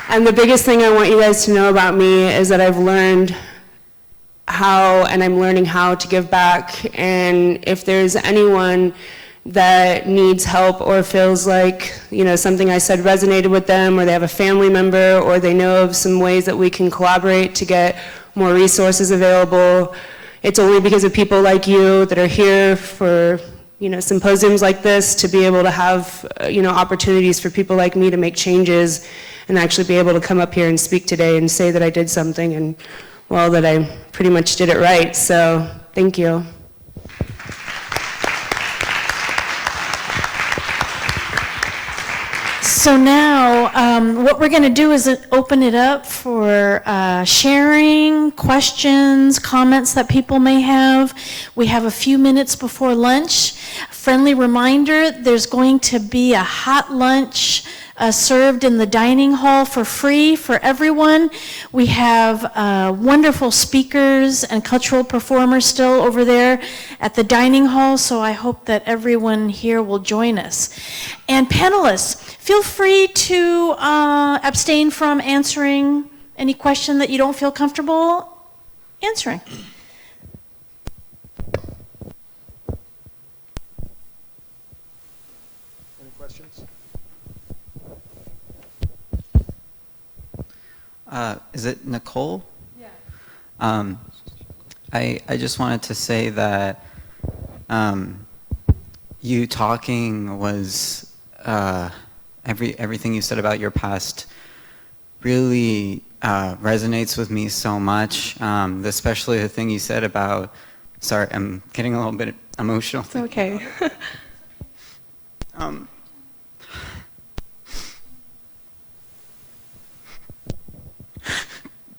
S4: And the biggest thing I want you guys to know about me is that I've learned how, and I'm learning how to give back. And if there's anyone that needs help, or feels like, you know, something I said resonated with them, or they have a family member, or they know of some ways that we can collaborate to get more resources available, it's only because of people like you that are here for, you know, symposiums like this, to be able to have, you know, opportunities for people like me to make changes and actually be able to come up here and speak today and say that I did something, and, well, that I pretty much did it right. So, thank you.
S19: So now, what we're going to do is open it up for sharing, questions, comments that people may have. We have a few minutes before lunch. Friendly reminder, there's going to be a hot lunch served in the dining hall for free for everyone. We have wonderful speakers and cultural performers still over there at the dining hall, so I hope that everyone here will join us. And panelists, feel free to abstain from answering any question that you don't feel comfortable answering.
S8: Any questions?
S5: Is it Nicole? Yeah. I just wanted to say that you talking was everything you said about your past really resonates with me so much. Especially the thing you said about. Sorry, I'm getting a little bit emotional.
S4: It's okay.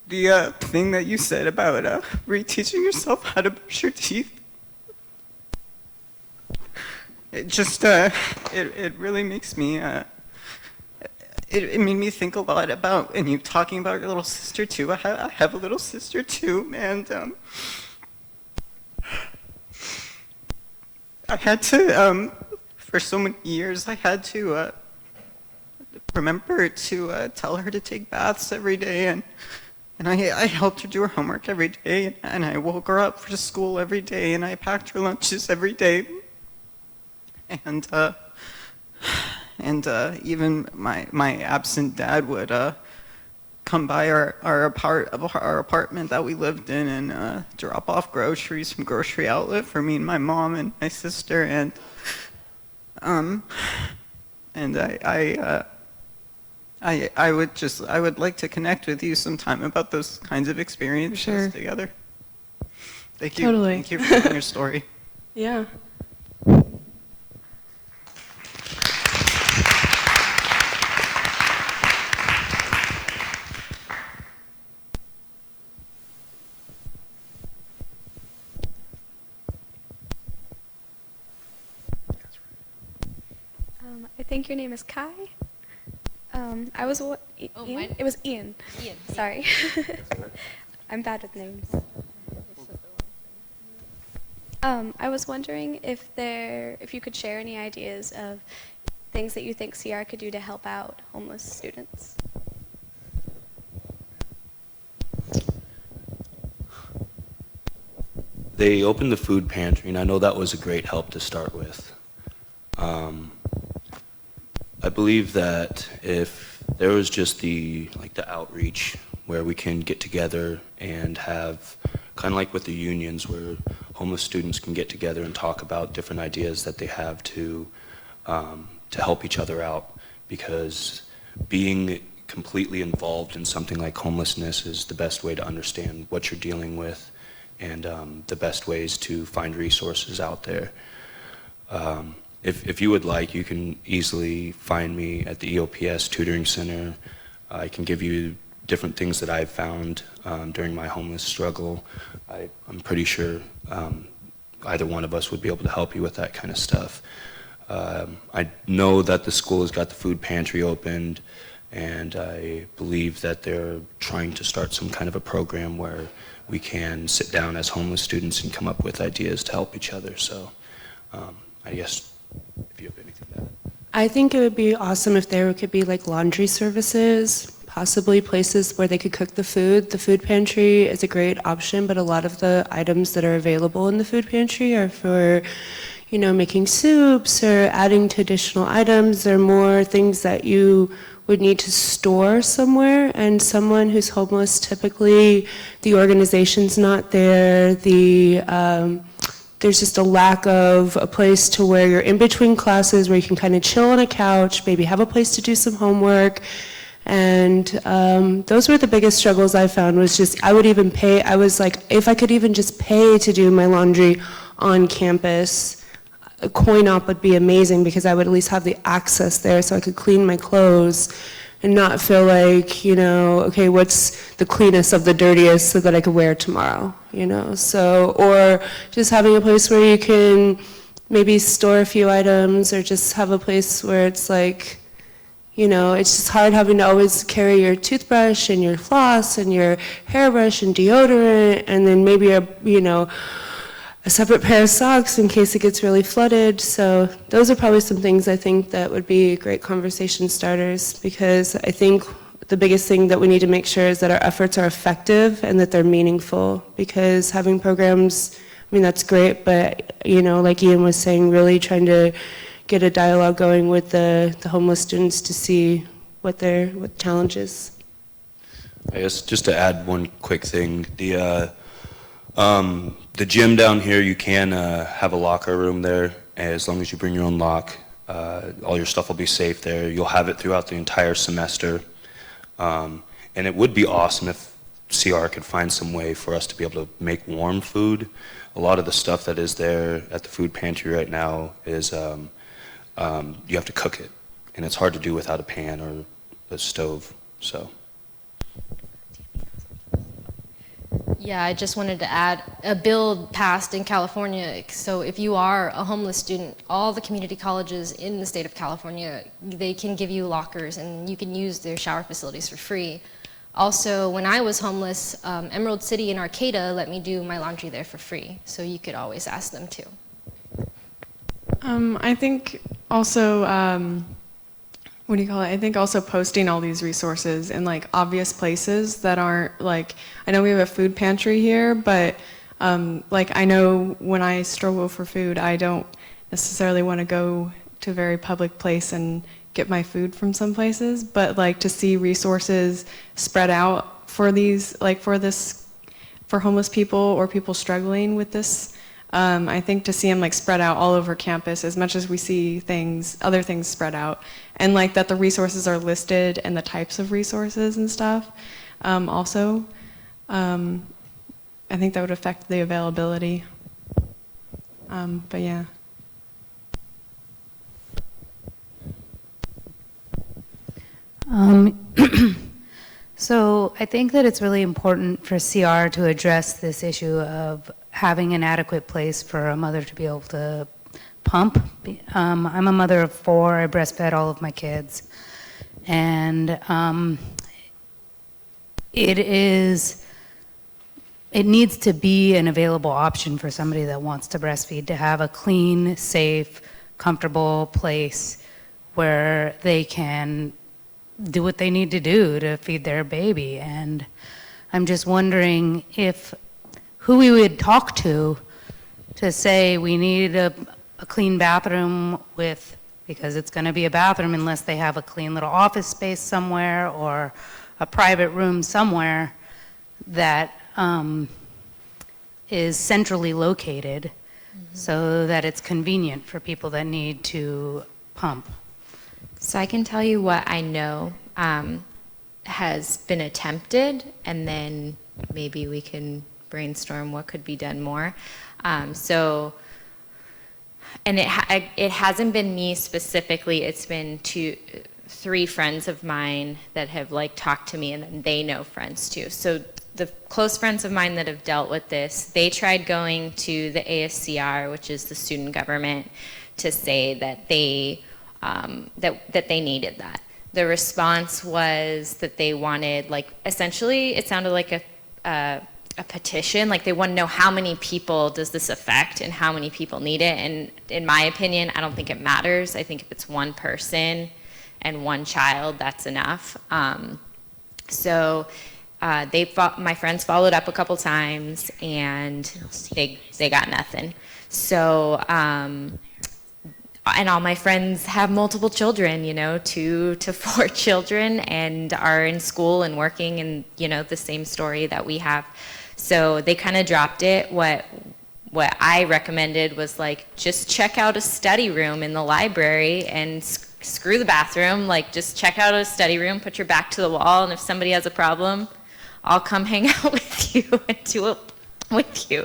S5: The thing that you said about reteaching yourself how to brush your teeth, it just, it really makes me, it made me think a lot about, and you talking about your little sister too. I have a little sister too, and I had to, for so many years, I had to remember to tell her to take baths every day, and I helped her do her homework every day, and I woke her up for school every day, and I packed her lunches every day. And even my absent dad would come by our apartment that we lived in and drop off groceries from Grocery Outlet for me and my mom and my sister, and I would like to connect with you sometime about those kinds of experiences together. Thank you.
S4: Totally.
S5: Thank you for sharing your story.
S4: Yeah.
S6: I think your name is Kai. I was Ian? It was Ian.
S16: Ian.
S6: Sorry. I'm bad with names. I was wondering if you could share any ideas of things that you think CR could do to help out homeless students.
S3: They opened the food pantry, and I know that was a great help to start with. I believe that if there was just the outreach where we can get together and have kind of like with the unions where homeless students can get together and talk about different ideas that they have to help each other out, because being completely involved in something like homelessness is the best way to understand what you're dealing with and the best ways to find resources out there. If you would like, you can easily find me at the EOPS Tutoring Center. I can give you different things that I've found during my homeless struggle. I'm pretty sure either one of us would be able to help you with that kind of stuff. I know that the school has got the food pantry opened, and I believe that they're trying to start some kind of a program where we can sit down as homeless students and come up with ideas to help each other. So I guess if you have anything to add.
S4: I think it would be awesome if there could be like laundry services, possibly places where they could cook the food. The food pantry is a great option, but a lot of the items that are available in the food pantry are for, you know, making soups or adding to additional items. They're more things that you would need to store somewhere, and someone who's homeless, typically the organization's not there, there's just a lack of a place to where you're in between classes where you can kind of chill on a couch, maybe have a place to do some homework. And those were the biggest struggles I found, was just, I would even pay, I was like, if I could even just pay to do my laundry on campus, a coin op would be amazing because I would at least have the access there so I could clean my clothes and not feel like, you know, okay, what's the cleanest of the dirtiest so that I could wear it tomorrow, you know? So, or just having a place where you can maybe store a few items, or just have a place where it's like, you know, it's just hard having to always carry your toothbrush and your floss and your hairbrush and deodorant, and then maybe a, you know, a separate pair of socks in case it gets really flooded. So those are probably some things I think that would be great conversation starters, because I think the biggest thing that we need to make sure is that our efforts are effective and that they're meaningful, because having programs, I mean, that's great, but, you know, like Ian was saying, really trying to get a dialogue going with the homeless students to see what challenges.
S3: I guess just to add one quick thing, the gym down here, you can have a locker room there, as long as you bring your own lock. All your stuff will be safe there. You'll have it throughout the entire semester. And it would be awesome if CR could find some way for us to be able to make warm food. A lot of the stuff that is there at the food pantry right now is you have to cook it, and it's hard to do without a pan or a stove. So.
S23: Yeah, I just wanted to add, a bill passed in California, so if you are a homeless student, all the community colleges in the state of California, they can give you lockers and you can use their shower facilities for free. Also, when I was homeless, Emerald City in Arcata let me do my laundry there for free, so you could always ask them too.
S22: I think also, what do you call it? I think also posting all these resources in like obvious places that aren't like, I know we have a food pantry here, but like I know when I struggle for food, I don't necessarily want to go to a very public place and get my food from some places, but like to see resources spread out for these, like for homeless people or people struggling with this. I think to see them like spread out all over campus as much as we see other things spread out, and like that the resources are listed and the types of resources and stuff. Also, I think that would affect the availability. But yeah.
S7: So I think that it's really important for CR to address this issue of having an adequate place for a mother to be able to pump. I'm a mother of 4. I breastfed all of my kids. And it needs to be an available option for somebody that wants to breastfeed, to have a clean, safe, comfortable place where they can do what they need to do to feed their baby. And I'm just wondering who we would talk to say we need a clean bathroom because it's going to be a bathroom unless they have a clean little office space somewhere or a private room somewhere that is centrally located, so that it's convenient for people that need to pump.
S24: So I can tell you what I know has been attempted, and then maybe we can brainstorm what could be done more. And it hasn't been me specifically, it's been 3 friends of mine that have like talked to me, and then they know friends too. So the close friends of mine that have dealt with this, they tried going to the ASCR, which is the student government, to say that they that they needed that. The response was that they wanted, like, essentially it sounded like a petition, like they want to know how many people does this affect and how many people need it. And in my opinion, I don't think it matters. I think if it's one person and one child, that's enough. My friends followed up a couple times and they got nothing. So, and all my friends have multiple children, 2 to 4 children, and are in school and working, and the same story that we have. So they kind of dropped it. What I recommended was like, just check out a study room in the library and screw the bathroom. Like, just check out a study room, put your back to the wall, and if somebody has a problem, I'll come hang out with you and do it with you,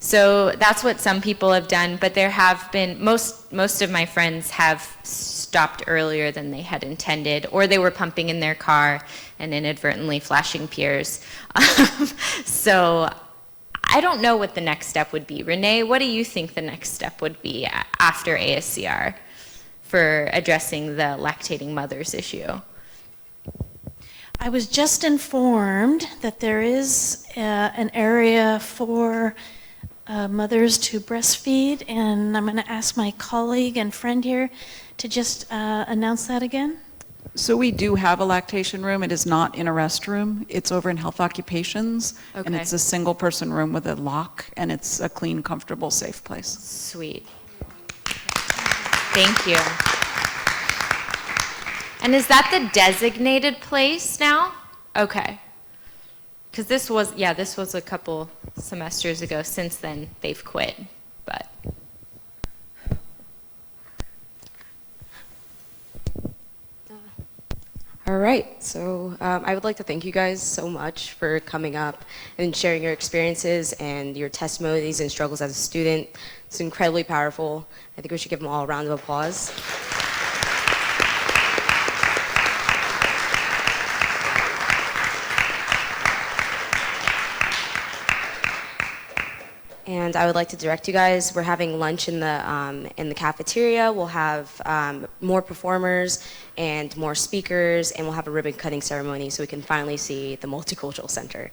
S24: So that's what some people have done, but there have been, most of my friends have stopped earlier than they had intended, or they were pumping in their car and inadvertently flashing peers. So I don't know what the next step would be. Renee, what do you think the next step would be after ASCR for addressing the lactating mothers issue?
S19: I was just informed that there is an area for mothers to breastfeed, and I'm going to ask my colleague and friend here to just announce that again.
S13: So we do have a lactation room. It is not in a restroom. It's over in Health Occupations, and
S24: Okay.
S13: it's a single-person room with a lock, and it's a clean, comfortable, safe place.
S24: Sweet. Thank you. And is that the designated place now? Okay. Because this was a couple semesters ago. Since then, they've quit, but.
S14: All right, so I would like to thank you guys so much for coming up and sharing your experiences and your testimonies and struggles as a student. It's incredibly powerful. I think we should give them all a round of applause. And I would like to direct you guys. We're having lunch in the cafeteria. We'll have more performers and more speakers, and we'll have a ribbon cutting ceremony so we can finally see the Multicultural Center.